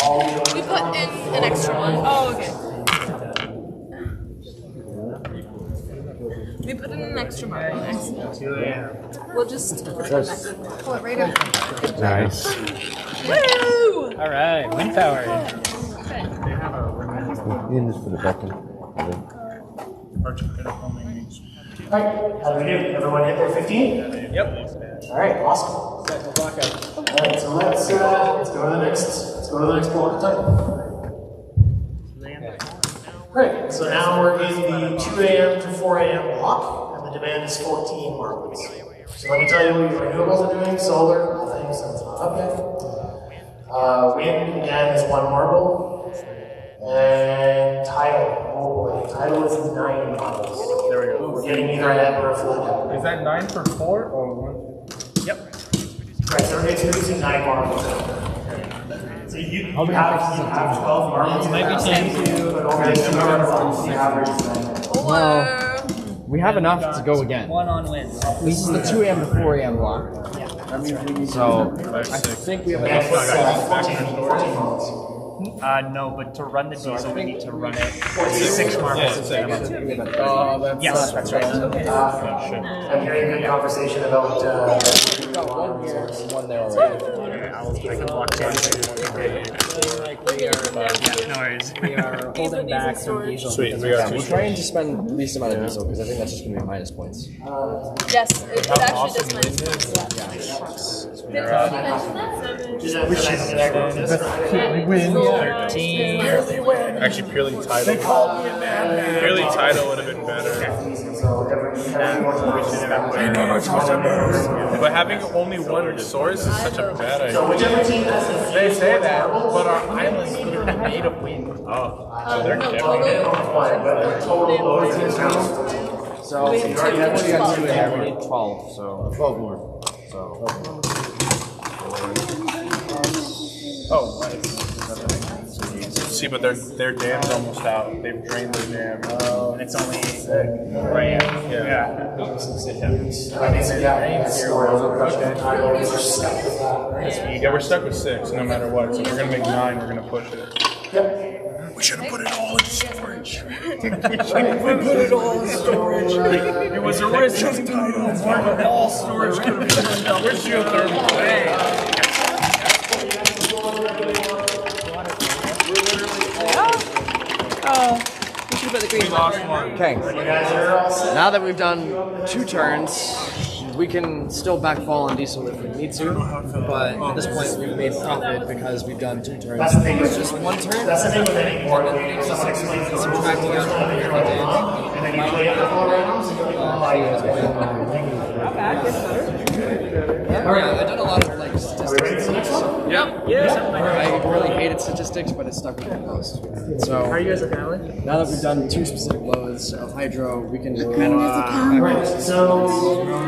We put in an extra one. Oh, okay. We put in an extra marble. We'll just pull it right in. Nice. Woo! All right, wind power. In this for the button. Alright, how do we do? Everyone hit their 15? Yep. Alright, awesome. Alright, so let's go to the next block of time. Great, so now we're in the 2 a.m. to 4 a.m. block, and the demand is 14 marbles. So let me tell you what your renewables are doing. Solar, nothing, so it's not up yet. Wind, again, is 1 marble. And tidal, oh boy, tidal is 9 marbles. There we go. We're getting either an ebb or a flood. Is that 9 for 4 or 1? Yep. Right, so we're introducing 9 marbles. So you have 12 marbles. Maybe 10. But only 2 marbles, the average is 9. Well, we have enough to go again. One on wind. This is the 2 a.m. to 4 a.m. block. So I think we have enough. No, but to run the diesel, we need to run it 6 marbles. Yes, that's right. I'm hearing good conversation about. One there already. I can walk down no worries. We are holding back from diesel. Sweet, we're trying to spend the least amount of diesel because I think that's just going to be minus points. Yes, it actually does minus points. We win. 13. Actually, purely tidal. Purely tidal would have been better. But having only one source is such a bad idea. They say that, but our islands could have been made of wind. Oh, so they're definitely. So we already have 2 and we need 12, so 12 more. So. Oh, nice. See, but their dam's almost out. They've drained their dam. And it's only right. Yeah. Yeah, we're stuck with 6 no matter what. So if we're gonna make 9, we're gonna push it. Yep. We should have put it all in storage. We put it all in storage. It was originally all storage could have been done. Where's geothermal? We should put the green We lost one. Okay. Now that we've done 2 turns, we can still backfall on diesel if we need to, but at this point we've made profit because we've done 2 turns. That's the thing with just 1 turn. That's the thing with any board game. Subtracting out and then you play other four rounds and Alright, I've done a lot of like statistics. Yep. I really hated statistics, but it stuck with me most. So How are you guys looking, Alan? now that we've done 2 specific loads of hydro, we can kind of Right, so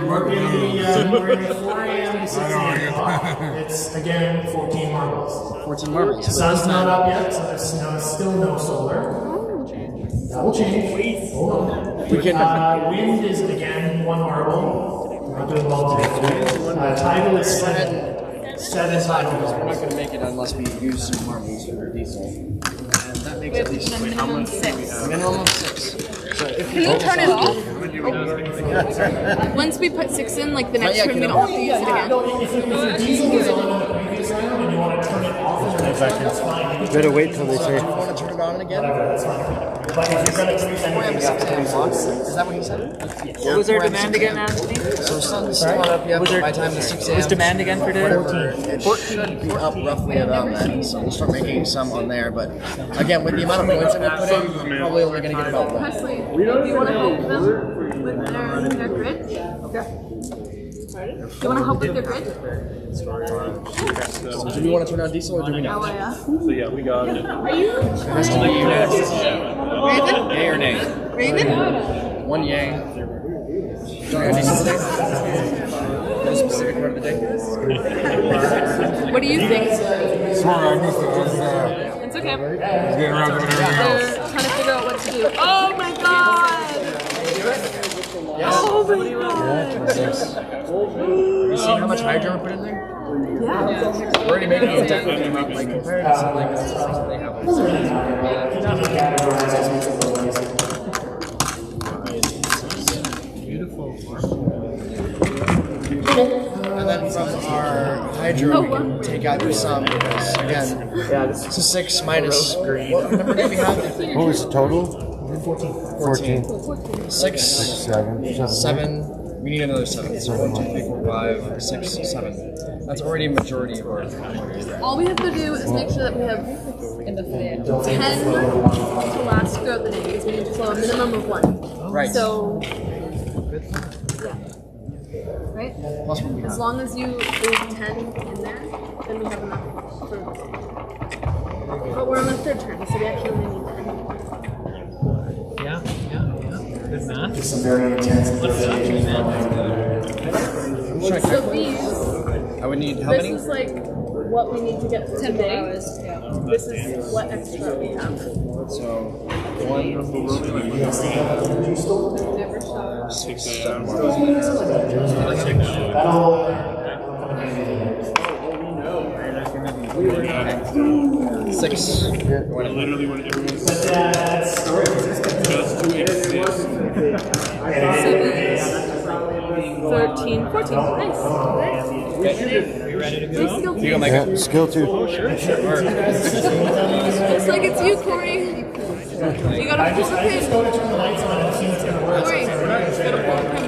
we're in the 4 a.m. to 6 a.m. It's again 14 marbles. 14 marbles. The sun's not up yet, so there's still no solar. That will change. Hold on. We can. Wind is again 1 marble. We're not doing well today. Tidal is 7 tidal. We're not going to make it unless we use some marbles for diesel. And that makes We at have least a minimum of 6. minimum of 6. So if Can you turn it off? Once we put 6 in, like the next turn, we don't have to use it again. If your diesel was on in the previous round and you want to turn it off in the next round, that's fine. better wait till they say. Want to turn it on again? That's fine. But if you're going to treat anything, Is that what he said? What was our demand again, Anthony? So sun's still not up yet, but by the time the 6 a.m. What's demand again for today? It should be up roughly around that. So we'll start making some on there. But again, with the amount of points that we put in, we're probably only going to get about 1. Do you want to help them with their grid? Okay. Do you want to help with their grid? So do we want to turn on diesel or do we not? So yeah, we got it. Are you? It has to be Raven? yay or nay. Raven? 1 yay. Turn on diesel today? No specific part of the day. What do you think? Sorry, I missed it. It's okay. He's getting around doing everything else. They're trying to figure out what to do. Oh my god! Oh my god! You see how much hydro we put in there? Yeah. We're already making a dent with the amount, like compared to something that they have. And then from our hydro, we can take out the sum because again, it's a 6 minus. What number do we have? What was the total? 14. 6, 7. We need another 7. So 1, 2, 3, 4, 5, 6, 7. That's already a majority of our. All we have to do is make sure that we have 10 to last throughout the day, because we need to flow a minimum of 1. Right. So, yeah. Right? Plus what we As have. long as you leave 10 in there, then we have enough for. But we're on the 3rd turn, so we actually only need 10. Yeah. Good math. Just some very intense. So these, I would need how this many? is like what we need to get for today. This is what extra we have. So 1, 6, 7. 6. Literally when everyone's just to exist. 13, 14. Nice. Are you ready to go? You got my gun? Skill 2. Sure. Looks like it's you, Corey. You gotta pull the pin. Go to turn the lights on and see what's going to work. Corey, you gotta pull the pin.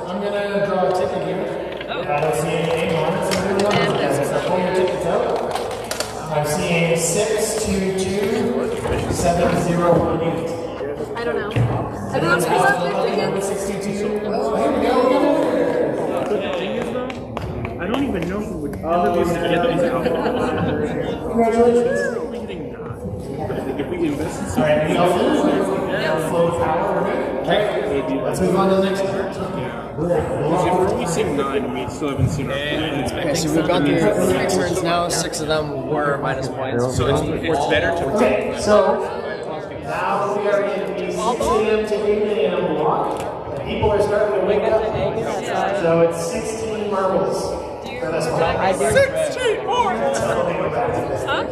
I'm going to draw a ticket here. I don't see anything on it. So I'm going to pull your tickets out. I'm seeing 622 7018. I don't know. Everyone's pull out their tickets. 62. But the thing is, though, I don't even know who would ever be able to get these out. Congratulations. If we invest in All right, anything else? Flow power. Okay. Let's move on to the next one. Because if we're only seeing 9 and we still haven't seen our plan. Okay, so we've got through 3 turns now. 6 of them were minus points. So it's better to. Okay, so now we are in the 6 a.m. to 8 a.m. block. People are starting to wake up. So it's 16 marbles for this one. 16 more! Huh?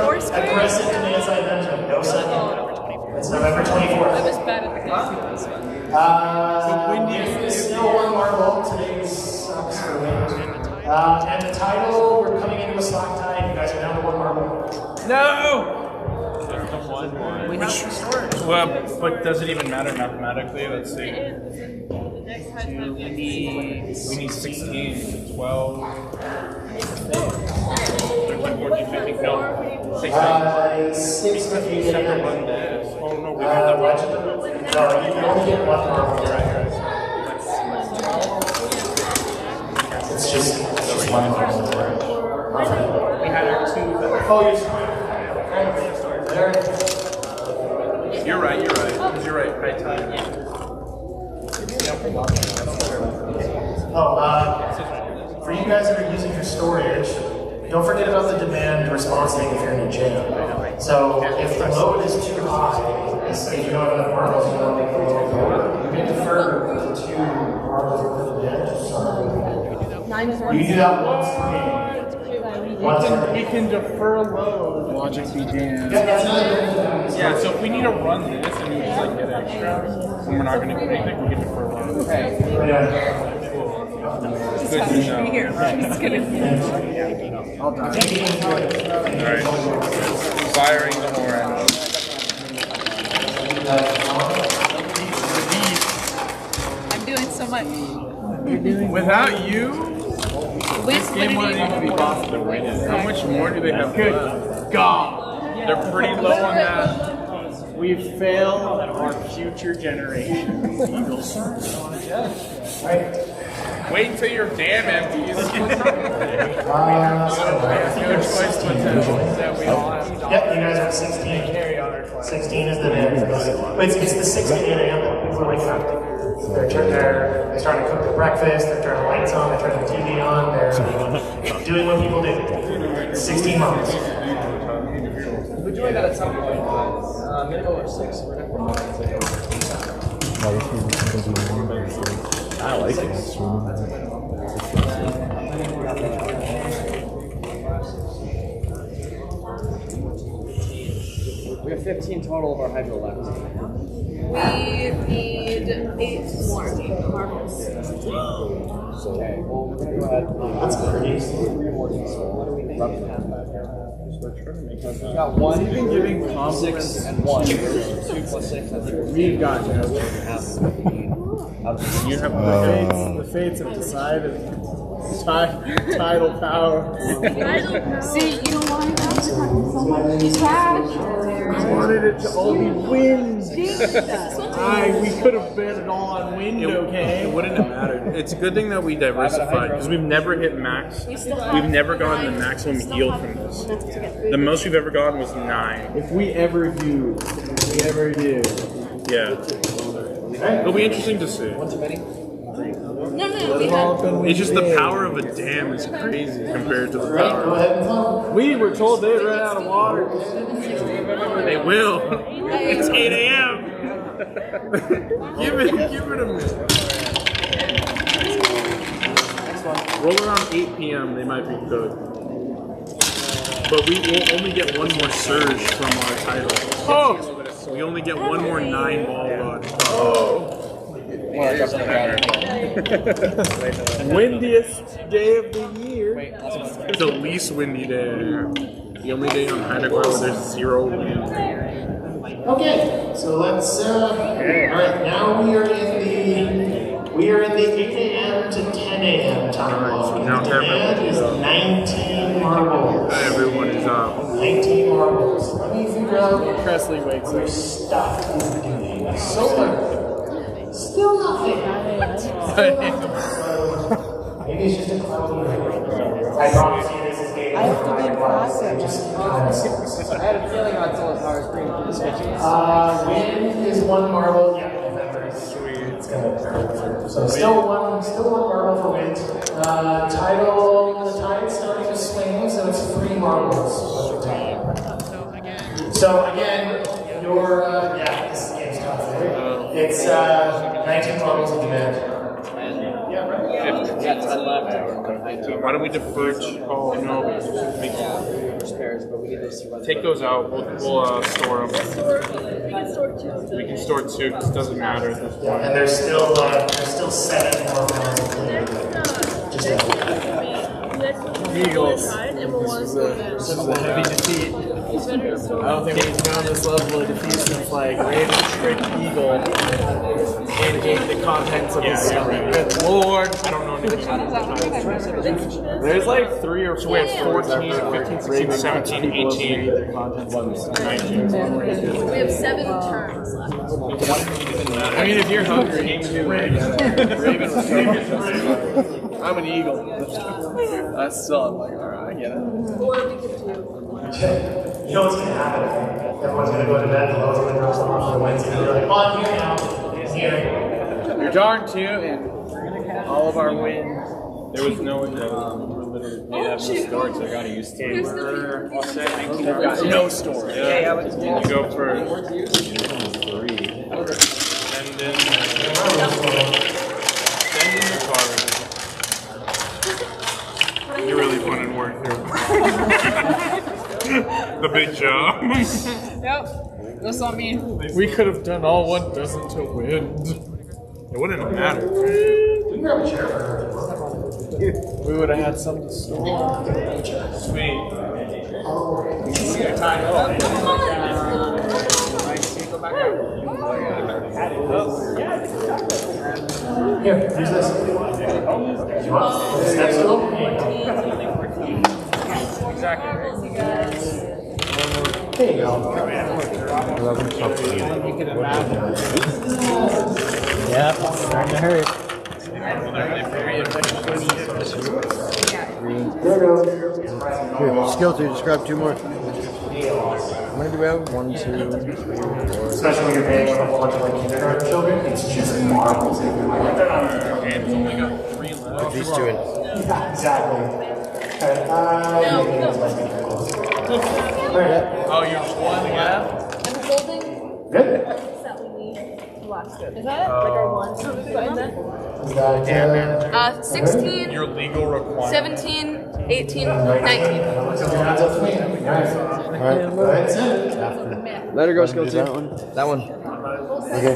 4 squares? Aggressive demands I mentioned. No second. It's November 24th. I was bad at the game. Still 1 marble. Today's sucks for wind. And the title, we're coming into a stock tie. You guys are down to 1 marble. No! We have to start. Well, but does it even matter mathematically? Let's see. We need 16, 12, 13, 14, 15. No. 16. 6 to 8 a.m. Oh no, we have that one. No, you can only get 1 marble. It's just 1 marble. We had our 2. Oh, you're sorry. There. You're right. You're right. High time. For you guys that are using your storage, don't forget about the demand response thing if you're in a jam. So if the load is too high, if you don't have enough marbles, you don't make the load go, you can defer the 2 marbles worth of demand. You do that once per game. We can defer load. Logic be damned. Yeah, so if we need to run this and we just like get extra, and we're not going to get anything, we can defer load. Good to know. Alright. Firing the horn. I'm doing so much. Without you, this game wouldn't even be possible. How much more do they have? Good God. They're pretty low on that. We've failed our future generations. Eagles. Wait till you're damn empty. No choice but to that we all have. Yep, you guys are at 16. 16 is the demand for this. But it's the 6 to 8 a.m. that people are waking up. They're starting to cook their breakfast, they're turning the lights on, they're turning the TV on, they're doing what people do. 16 months. We're doing that at some point. Minimum of 6. I like it. We have 15 total of our hydro left. We need 8 more marbles. Okay, well, we're going to go ahead. That's crazy. We've got 1, You've been giving 6, and 1. 2 plus 6, I think. We've got half. You have the fates have decided. Tidal power. See, you don't want that to come so much trash. I wanted it to all be wind. We could have bet it all on wind, okay? It wouldn't have mattered. It's a good thing that we diversified because we've never hit max. We've never gotten the maximum yield from this. The most we've ever gotten was 9. If we ever do. Yeah. It'll be interesting to see. It's just the power of a dam is crazy compared to the power. We were told they'd run out of water. They will. It's 8 a.m. give it a minute. Roll around 8 p.m. They might be good. But we will only get one more surge from our title. Oh! We only get one more 9-ball run. Oh! Windiest day of the year. It's the least windy day. The only day on Hydro where there's 0 wind. Okay, so let's. All right, now we are in the 8 a.m. to 10 a.m. time block. Now demand is 19 marbles. Everyone is up. 19 marbles. Let me figure out what Presley wakes your stuff is doing. Solar. Still nothing. Maybe it's just a cloudy night. I promise you this is game. I have to be process. I had a feeling I'd solar power screen for this kitchen. Wind is 1 marble. Yeah, November. Sweet. It's gonna. So still one marble for wind. Tidal. The tide's starting to swing, so it's 3 marbles. So again, your this game's tough. It's 19 marbles in demand. Why don't we defer to... Oh, no. Take those out. We'll store them. We can store 2 because it doesn't matter at this point. And there's still 7 more rounds. Eagles. This is a heavy defeat. I don't think we've found this level of defeat since like Raven tricked Eagle and ate the contents of his stomach. Good lord. I don't know anything. There's like 3 or 4. So we have 14, 15, 16, 17, 18, 19. We have 7 turns left. I mean, if you're hungry, Raven was I'm an eagle. That's still, I'm like, alright, I get it. Or we could do. You know what's going to happen? Everyone's going to go to bed, the low's going to drop some off on Wednesday, and they're like, oh, I'm here now. It's here. You're darn too, and all of our wind. There was no storage, so I got to use I've got no storage. Yeah, you go for 3. And then send in your car. You're really fun and work here. The big job. Yep, that's not me. We could have done all 1 dozen to wind. It wouldn't have mattered. We would have had some to store. Sweet. Here, use this. You want? That's cool. Exactly. There you go. Yep, starting to hurt. Here, skill 2, just grab 2 more. How many do we have? 1, 2, 3, 4. Especially when you're paying with a whole bunch of like kindergarten children, it's just marbles everywhere. Put these 2 in. Yeah, exactly. Oh, you're 1 left? I'm holding. Good. That we need. Is that it? Like our 1? So we put in there? 16, Your legal requirement. 17, 18, 19. Alright. Let her go, Want to do Skill 2. that one? That one. Okay.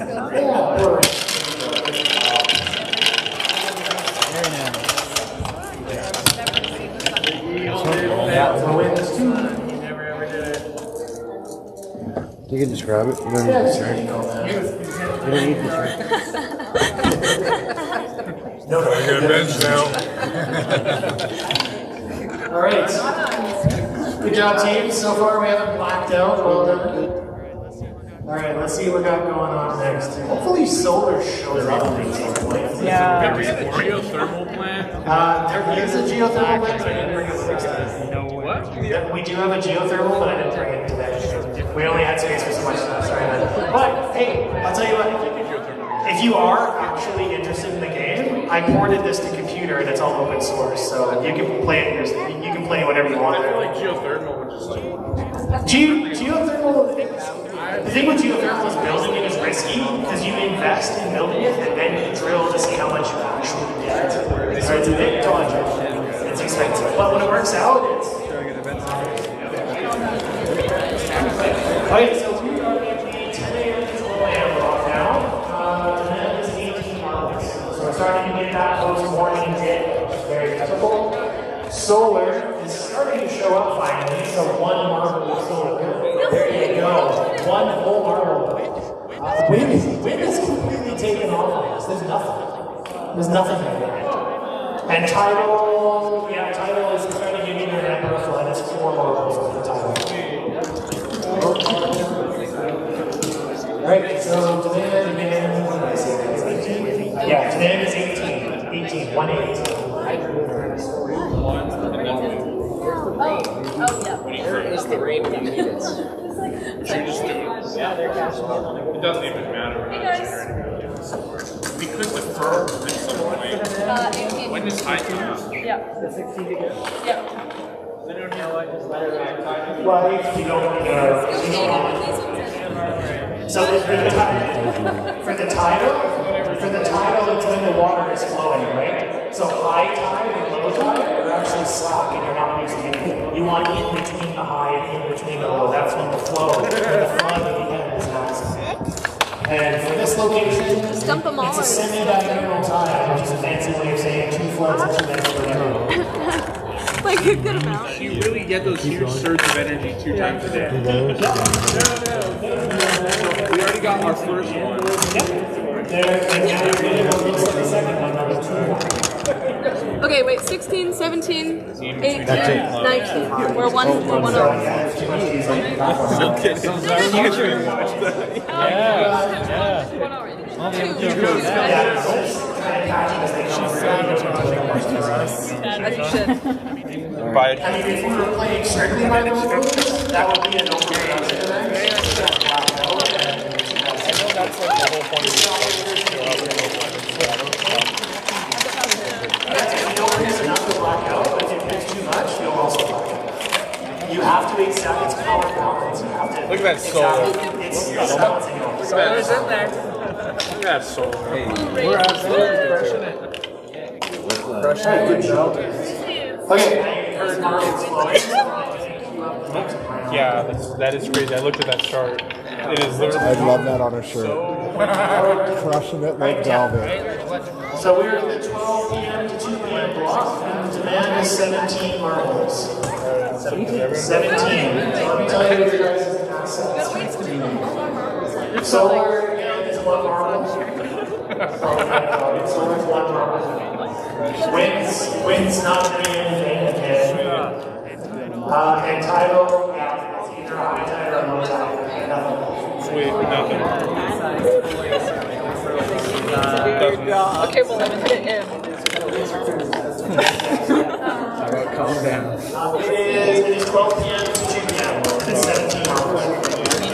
You can describe it. You don't need to turn. You don't need to turn. No, I got a bench now. All right. Good job, team. So far, we haven't blacked out. Well done. All right, let's see what we got going on next. Hopefully, solar shows up at some point. Have we had a geothermal plant? There is a geothermal plant, but I didn't bring it with us today. What? We do have a geothermal, but I didn't bring it today. We only had space for so much stuff. Sorry, man. But hey, I'll tell you what. If you are actually interested in the game, I ported this to computer and it's all open source, so you can play it. You can play whatever you want. I feel like geothermal would just like. Geothermal. The thing with geothermal is building it is risky because you invest in building it and then you drill to see how much you actually get. So it's a bit dodgy. It's expensive, but when it works out, it's. Alright, so we are at the 10 a.m. to 12 a.m. block now. Demand is 18 hours. So we're starting to get that post-morning dip, which is very typical. Solar is starting to show up finally, so one marble of solar. There you go. One whole marble. Wind is completely taken off of us. There's nothing. There's nothing there. And tidal, yeah, tidal is trying to give you your number of flood. It's 4 marbles with the tidal. Alright, so demand is 18. 1 8. Where is the rain when you need it? Should we just do it? It doesn't even matter. Because the firm at some point. When is high time? Yeah. The 60 to go? Yeah. Well, if you don't, so for the tidal, it's when the water is flowing, right? So high tide and low tide are actually slack and you're not using anything. You want in between the high and in between the low. That's when the flow, when the flood at the end is maximum. And for this location, it's a semi-diurnal tide, which is a fancy way of saying 2 floods and 2 minutes per day. Like a good amount. You really get those huge surges of energy 2 times a day. We already got our first one. Okay, wait, 16, 17, 18, 19. We're one over. As you should. I mean, if we were playing strictly by the rules, that would be an overreaction event. I know that's like the whole point of the if you don't miss enough to black out, but if you miss too much, you'll also black out. You have to accept its power balance. You have to. Look at that solar. It's balancing out. Solar's in there. Look at that solar. Hey, we're absolutely crushing it. Crushing it. Good job. Okay, heard markets flowing. Yeah, that is crazy. I looked at that chart. It is literally. I'd love that on a shirt. Crushing it like velvet. So we're in the 12 p.m. to 2 p.m. block, and the demand is 17 marbles. 17. So let me tell you what your guys' assets. Solar again is 1 marble. Solar's 1 marble. Wind's not doing anything again. And tidal, yeah, it's either high tide or low tide. Nothing. Sweet, nothing. Okay, well, let me hit him. Calm down. It is 12 p.m. to 2 p.m. It's 17 hours.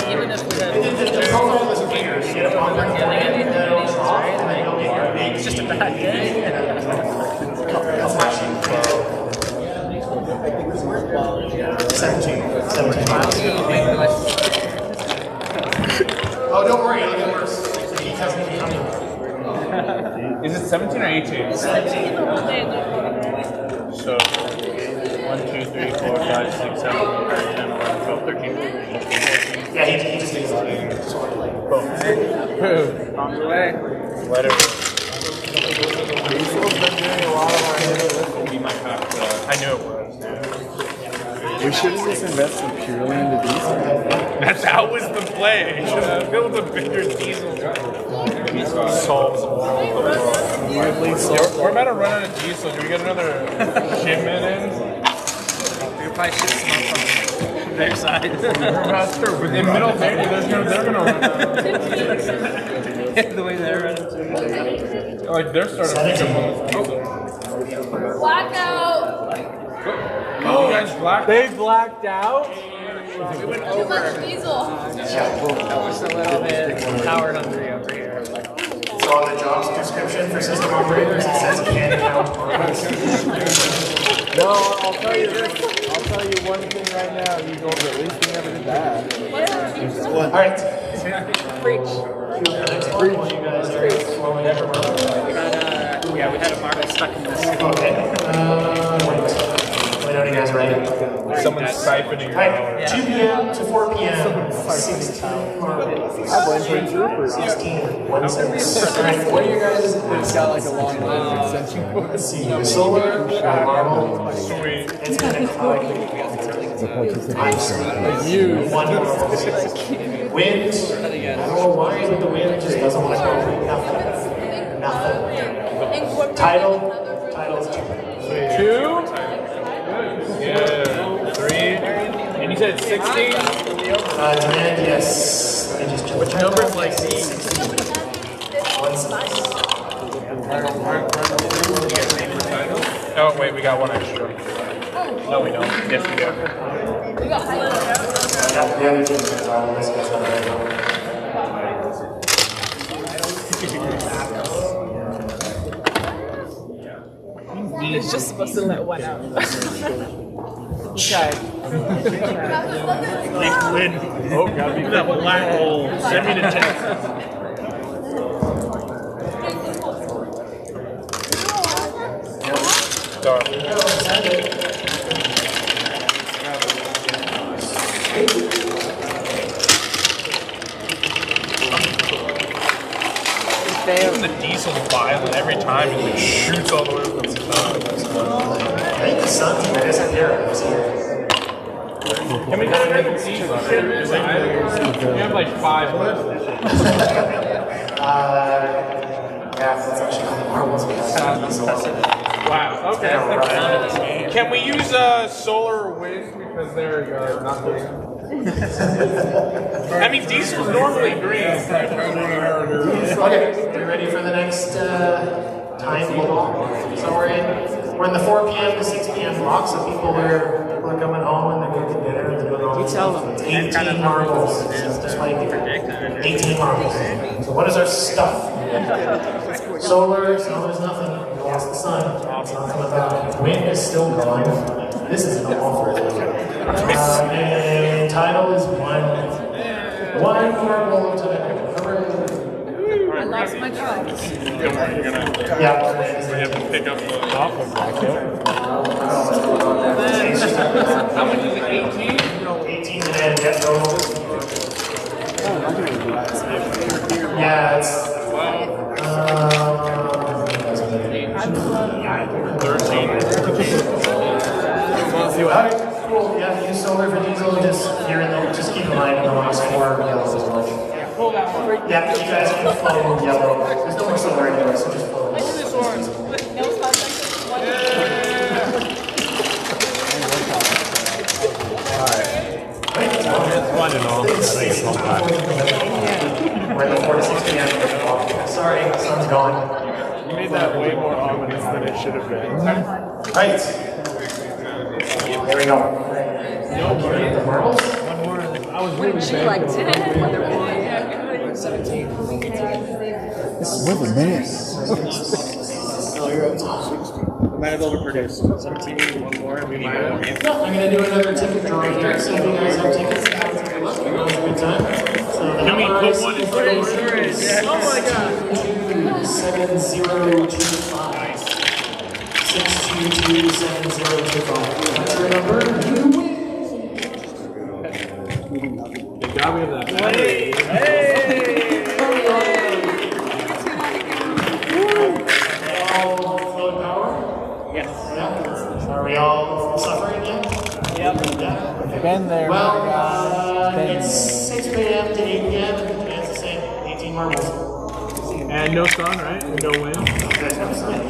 Even if we had. The profile is weird. You get a bumper and then it'll drop, and then you'll get your big. It's just a bad day. 17 miles. Oh, don't worry, it'll get worse. The heat hasn't been coming. Is it 17 or 18? 17. So, 1, 2, 3, 4, 5, 6, 7, 8, 9, 10, 11, 12, 13. Yeah, he just did it. On the way. Let it. We might have to. I knew it was. We should have just invested purely into diesel. That was the play. Should have built a bigger diesel. Solves We're about to run out of diesel. Do we get another shipment in? We could probably ship some up from their side. That's true. But in middle Haiti, they're gonna run out. The way they're running. Like they're starting to pick up on diesel. Blackout! You guys blacked? They blacked out? We went too much diesel. That was a little bit power hungry over here. So on the job description for system operators, it says can count. No, I'll tell you this. I'll tell you one thing right now. You go at least you never did that. All right. Preach. Preach. You guys are slowing down. We had a marble stuck in this. Okay. Wait. Wait, are you guys ready? Someone's siphoning. Right. 2 p.m. to 4 p.m. 16 marbles. 16 1/6. All right. What are you guys? It's got like a long line extension. Let's see. Solar marble. Sweet. It's gonna collect. Use. Wind. I don't know why, but the wind just doesn't want to go. Nothing. Title's 2. 2? Yeah. 3. And you said 16? Demand, yes. Let me just check. Which number's like C? 1/6. Oh, wait, we got one extra. No, we don't. Yes, we do. We got The other team is on this guy's not right now. It's just supposed to let one out. Okay. Liquid. Oh, God, be that black hole. Send me the text. Even the diesel's violent every time it like shoots all the way from the sun. I think the sun's going to disappear. Can we get another diesel? We have like 5 left. Yeah, that's actually the marbles. Wow, okay. Can we use solar or wind because they're not green? I mean, diesel's normally green. Okay, are you ready for the next time block? So we're in the 4 p.m. to 6 p.m. block, so people are coming home and they're cooking dinner and they're doing all this. 18 marbles. Just like 18 marbles. So what is our stuff? Solar, so there's nothing. We lost the sun. It's not coming back. Wind is still gone. This is an awful and title is one marble today. I lost my job. Yeah. We have to pick up the top of that. How much is it? 18? 18 and get those. Yeah, it's 13. Alright, cool. Yeah, use solar for diesel. Just keep in mind on the last 4 yellows as well. Yeah, you guys can flow yellow. There's no more solar anyway, so just flow. One and all. We're in the 4 to 6 p.m. Sorry, the sun's gone. You made that way more ominous than it should have been. Right. There we go. The marbles? I was really bad. Like 10. 17. With a man. We might have overproduced. 17, one more, and we might have. I'm going to do another ticket drawing here, so if you guys have tickets, we're going to have a good time. So Can we put one in storage? Oh my god! 7025. 6227025. That's your number. You win. They got me the Are we all suffering yet? Yep. Yeah. Been there. Well, it's 6 p.m. to 8 p.m. and it's the same. 18 marbles. And no sun, right? And no wind.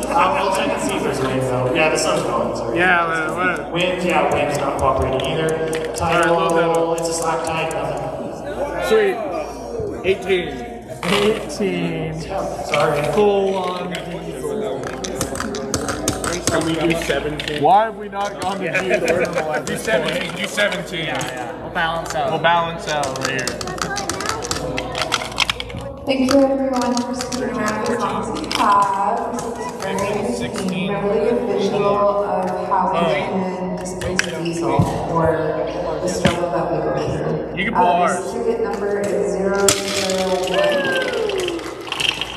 I'll check and see if there's wind though. Yeah, the sun's gone. Sorry. Yeah, what? Wind's not cooperating either. Tidal, it's a slack tide, nothing. Sweet. 18. Sorry. Full on diesel. Can we do 17? Why have we not gone to diesel? Do 17. Do 17. Yeah. We'll balance out. We'll balance out right here. Thank you everyone for sticking around as long as you have. This is a really good visual of how we can displace diesel or the struggle that we go through. You can pull ours. This ticket number is 001.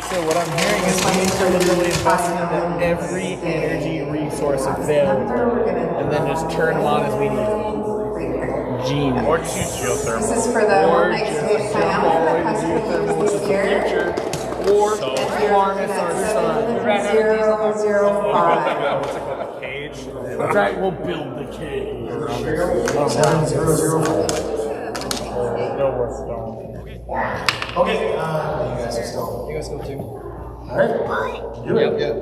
So what I'm hearing is we need to literally invest into every energy resource available and then just turn them on as we need. Gene. Or two geothermal. This is for the one night stay family that has to this year. Or harness our sun. 005. Cage. That's right, we'll build the cage. No work done. Okay, you guys are still. You guys go too. Alright. Do it. Yep.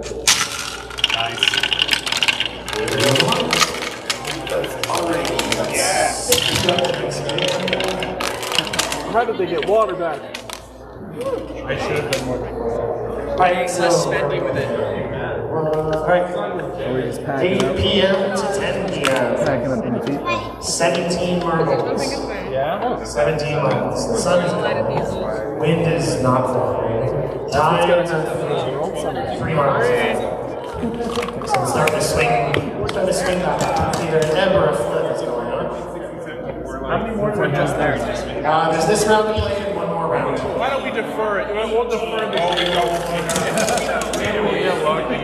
How did they get water back? I should have done more. Alright, so less spendy with it. Or we just pack 8 it up. p.m. to 10 p.m. Packing up in the feet. 17 marbles. Yeah? 17 marbles. The sun is gone. Wind is not flowing. Tide, 3 marbles. So start to swing back. Either an ebb or a flip is going on. How many more are just there? There's this round to play and one more round. Why don't we defer it? We'll defer this. Maybe we'll get lucky.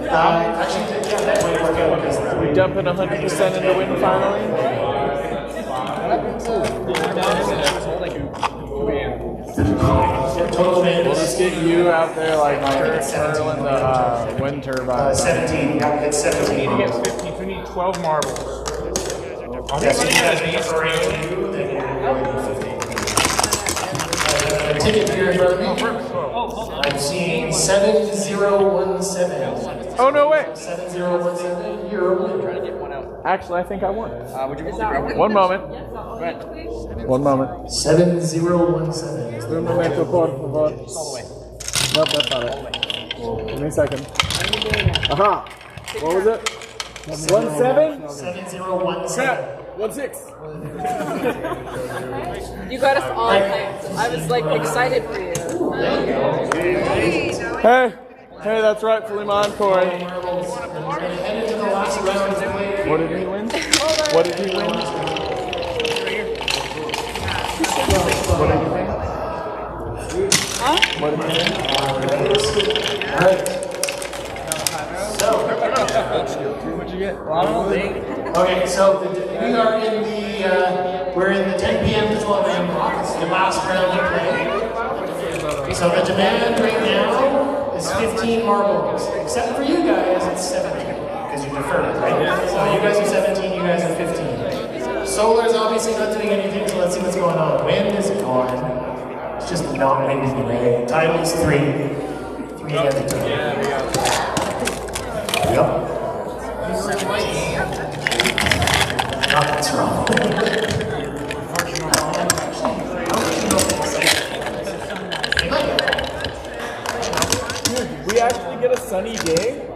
Actually, yeah, that might work out because We dumping 100% into wind finally? We'll just get you out there like twirling the wind turbine. 17, yeah, it's 17. We need to get 15, we need 12 marbles. Yes, you guys need for round 2, then you're going to 15. Ticket here in front of me. I'm seeing 7017. Oh, no way. 7017, you're winning. Actually, I think I won. Would you grab it? One moment. Go ahead. 1 moment. 7017. Un momento, por favor. Nope, that's not it. Give me a second. Aha! What was it? 17? 7017. 16. You got us all hyped. I was like excited for you. Hey, that's rightfully mine, Corey. Headed to the last round. What did he win? What did he win? What did he win? Huh? What did he win? Alright. So, what'd you get? Okay, so we are in the, we're in the 10 p.m. to 12 a.m. block. It's the last round of play. So the demand right now is 15 marbles. Except for you guys, it's 17. Because you deferred it, right? So you guys are 17, you guys are 15. Solar is obviously not doing anything, so let's see what's going on. Wind is gone. It's just not windy today. Tidal is 3. 3 every time. Yeah, we got Yep. Nothing's wrong. Did we actually get a sunny day?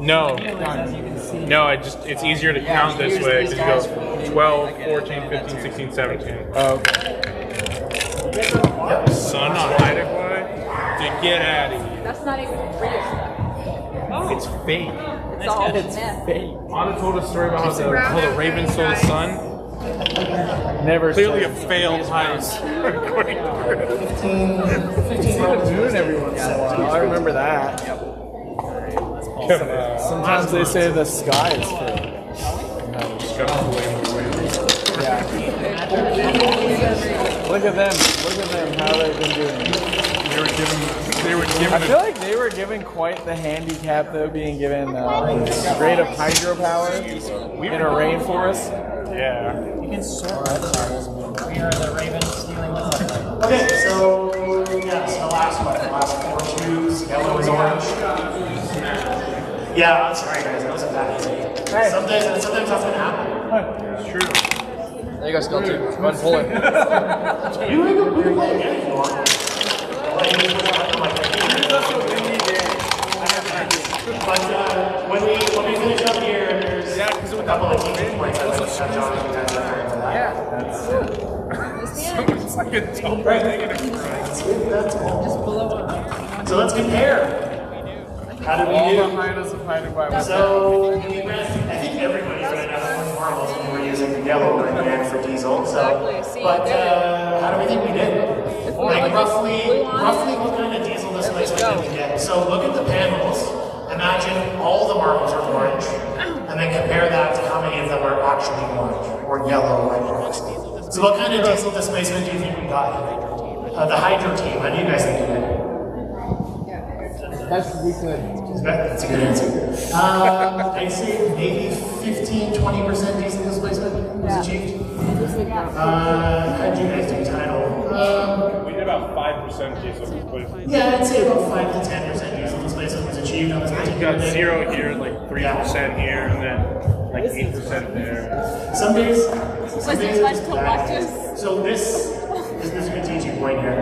No. No, it's easier to count this way because you go 12, 14, 15, 16, 17. Okay. Sun on Idaho? To get out of here. That's not even real. It's fake. It's all myth. Fake. Anna told a story about how the raven stole the sun. Never. Clearly a failed heist. 15 the moon every once in a while. I remember that. Sometimes they say the sky is fake. Yeah. Look at them. Look at them. How they've been doing. They were giving. I feel like they were given quite the handicap though, being given straight up hydropower in a rainforest. Yeah. You can soar. We are the Ravens stealing the sunlight. Okay, so yeah, so the last one, the last 4 tubes, yellow is orange. Yeah, I'm sorry guys, that was a bad day. Sometimes that's gonna happen. It's true. There you go, Skeleton. Go ahead and pull it. You can play again if you want. But when we finish up here, there's a couple of teaching points I'd like to touch on. If you guys have time for that. Yeah. It's like a double negative. So let's compare. How did we do? All behind us of hydropower. So I think everybody's going to have one marbles when we're using yellow brand for diesel. So, but how do we think we did? Like roughly what kind of diesel displacement did we get? So look at the panels. Imagine all the marbles are orange, and then compare that to how many of them are actually orange or yellow like orange. So what kind of diesel displacement do you think we got? The hydro team. How do you guys think we did? Best we could. That's a good answer. I'd say maybe 15-20% diesel displacement was achieved. How did you guys do title? We did about 5% diesel displacement. Yeah, I'd say about 5 to 10% diesel displacement was achieved on this You particular got day. 0 here, like 3% here, and then like 8% there. Some days are just bad. So this is a good teaching point here.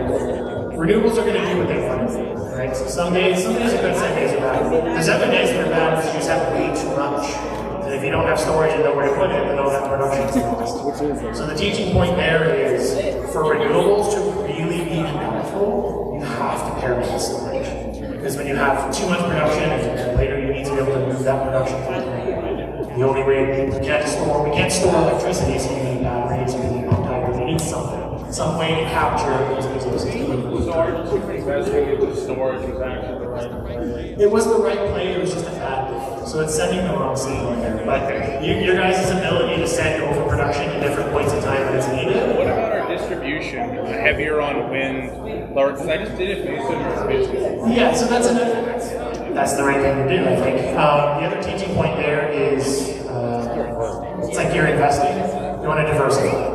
Renewables are going to do what they want to do, right? So some days are good, some days are bad. There's other days that are bad because you just have way too much. And if you don't have storage and nowhere to put it, then all that production is lost. So the teaching point there is, for renewables to really be impactful, you have to pair with storage. Because when you have too much production, and later you need to be able to move that production to the grid. The only way we can't store electricity, so you need batteries, you need pump hydro, you need some way to capture those So our investing into storage was actually the right play. It was the right play, it was just a bad play. So it's sending the wrong signal here. But your guys' ability to send overproduction at different points in time when it's needed. What about our distribution? Heavier on wind, lower, because I just did it based on your business. Yeah, so that's the right thing to do, I think. The other teaching point there is, it's like you're investing. You want to diversify.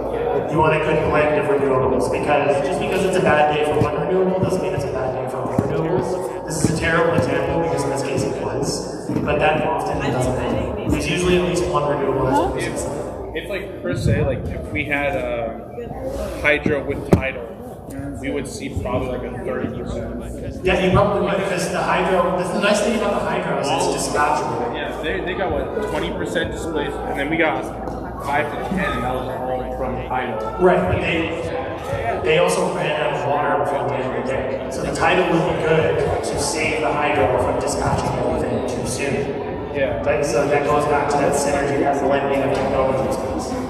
You want a good blend of renewables, because just because it's a bad day for one renewable doesn't mean it's a bad day for all renewables. This is a terrible example because in this case it was, but that often doesn't happen. There's usually at least one renewable. It's like Chris said, like if we had hydro with tidal, we would see probably like a 30%. Yeah, you probably would, because the hydro, the nice thing about the hydro is it's dispatchable. Yeah, they got what, 20% displaced, and then we got 5 to 10, and that was all from tidal. Right, but they also ran out of water before the end of the day. So the tidal would be good to save the hydro from dispatching everything too soon. Yeah. Right, so that goes back to that synergy, that blending of technologies.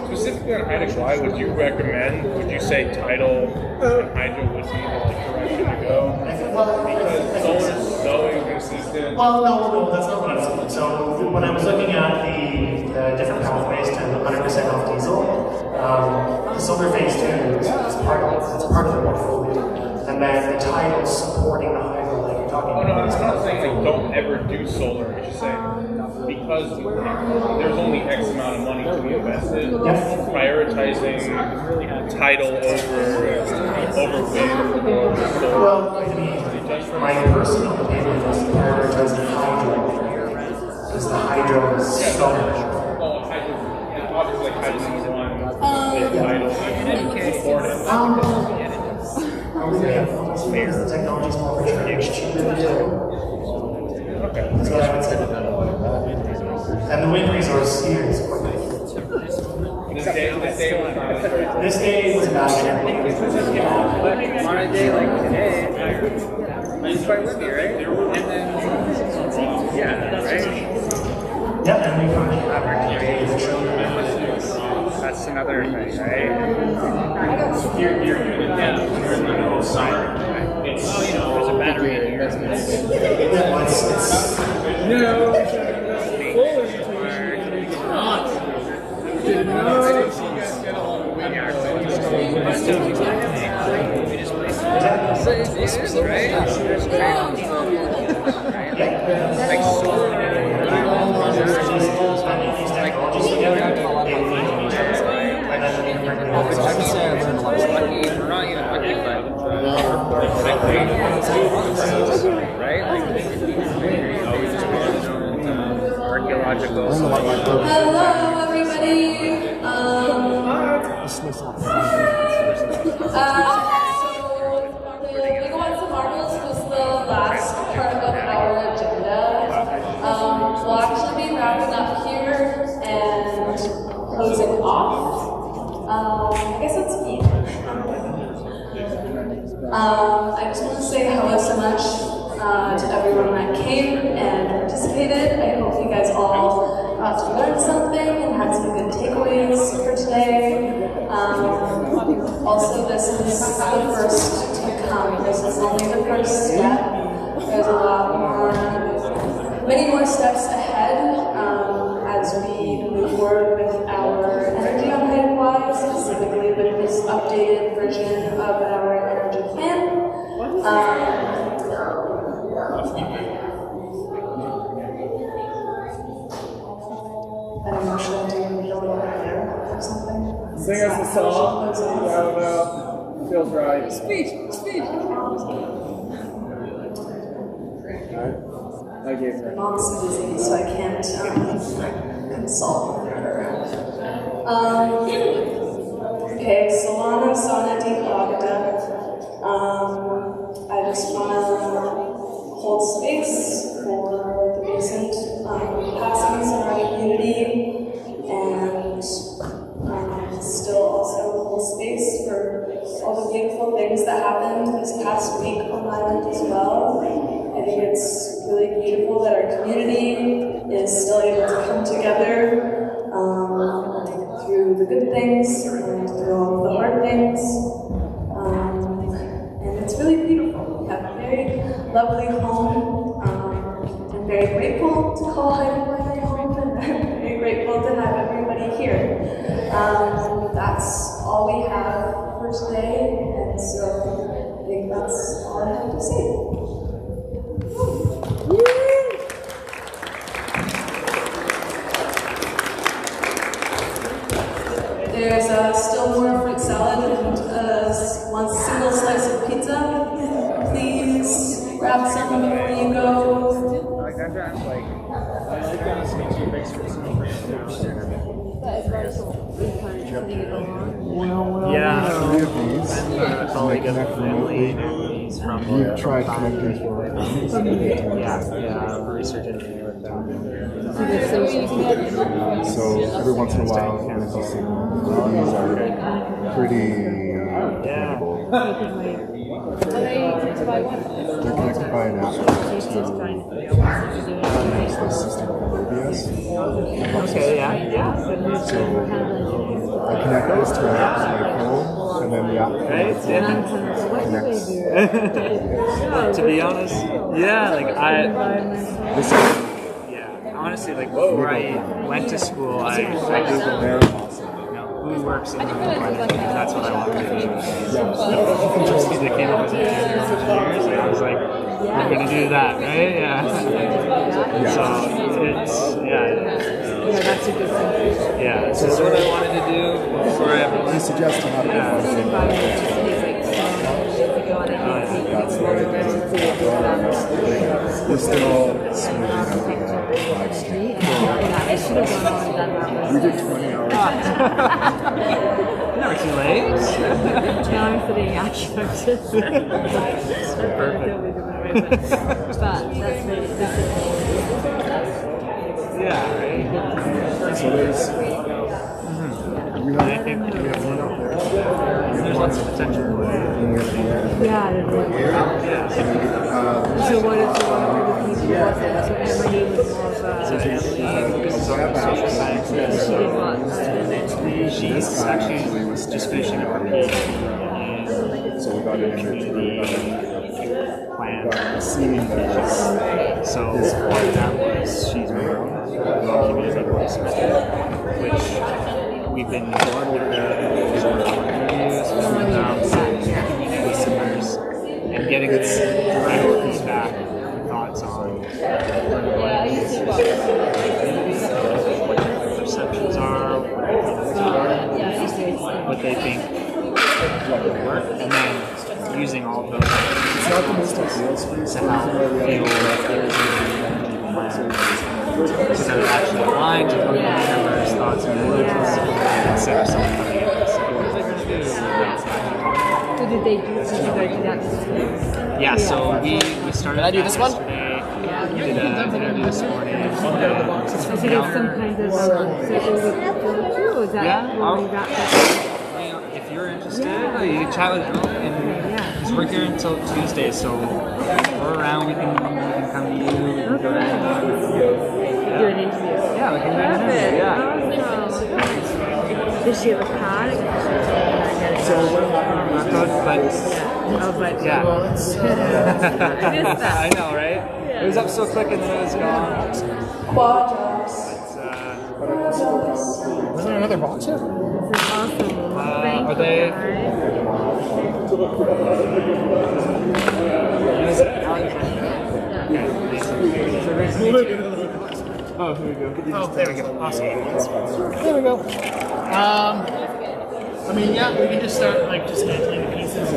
Specifically on hydro, why would you recommend, would you say tidal and hydro would be the direction to go? Because solar is so inconsistent. Well, no, that's not what I was saying. So when I was looking at the different pathways to 100% off diesel, the solar phase 2 is part of it. It's part of the portfolio. And then the tidal supporting the hydro like you're talking about. No, I'm not saying like don't ever do solar. I'm just saying because there's only X amount of money to be invested, prioritizing tidal over wind or solar. Well, I mean, my personal opinion is prioritizing hydro because the hydro is so much. Well, hydro, obviously, like hydro is one. The technology is more mature. It's cheaper to do. Okay. That's what I would say. And the wind resource here is quite big. This day was about on a day like today, it's quite windy, right? And then, yeah, right? Yeah, and we currently have our TVs. That's another thing, right? You're in the side. It's, there's a battery in here. No. Archaeological. Hello, everybody. The Gigawatts of Marbles was the last part of our agenda. We'll actually be wrapping up here and closing off. I guess that's me. I just want to say hello so much to everyone that came and participated. I hope you guys all got to learn something and had some good takeaways for today. Also, this is the first to come. This is only the first step. There's a lot more, many more steps ahead as we move forward with our energy on Hawaii, specifically with this updated version of our energy plan. I'm not sure I'm doing a little there or something. Sing us a song. I don't know. Feels right. Speech. I gave her. Mom's busy, so I can't consult with her. Okay, Solana Sonati Bhagda. I just want to hold space for the recent passings in our community and still also hold space for all the beautiful things that happened this past week on Island as well. I think it's really beautiful that our community is still able to come together through the good things and through all the hard things. And it's really beautiful. We have a very lovely home. I'm very grateful to call Hawaii my home, and I'm very grateful to have everybody here. That's all we have for today, and so I think that's all I have to say. There's still more fruit salad and one single slice of pizza. Please grab some before you go. Yeah, I'm a colleague of the family. He's from. You've tried connecting for yeah, research engineer with them. So every once in a while, these are pretty portable. They're connected by an app to the system called OBS. Okay, yeah. So I connect this to my phone, and then the app connects. To be honest, honestly, before I went to school, I Googled who works in the planet, because that's what I wanted to do. Just because they came up with it engineers, and I was like, I'm going to do that, right? Yeah. So it's, that's a good thing. Yeah, so that's what I wanted to do before I ever. He suggests to have that's very we're still smoothing out the live stream. We did 20 hours. Never too late. Now I'm sitting acupuncture. But that's really yeah, right? So there's I think we have one out there. There's lots of potential. So what is the one for the people? So Emily was more of social sciences. She did what? She's actually just finishing up her PhD. So we got an community plan. So part of that was she's community placement, which we've been doing interviews with community listeners, and getting its back thoughts on what their perceptions are, what they think would work, and then using all of those to help feel like there is a plan so that it actually aligns with what the members' thoughts and ideas instead of someone coming in and saying, what are they going to do? So did they do that? Yeah, so we started. Did I do this one? Yesterday. We did an interview this morning. So there's some kind of circle with you, is that where you got that? If you're interested, you can chat with Bill, and because we're here until Tuesday, so if we're around, we can come to you, we can go to anyone. Do an interview. Yeah, we can do an interview, yeah. Awesome. Does she have a card? Yeah. I know, right? It was up so quick and then it was gone. Was there another box here? Are they? Oh, here we go. Oh, there we go. Awesome. There we go. I mean, yeah, we can just start like just handling the pieces.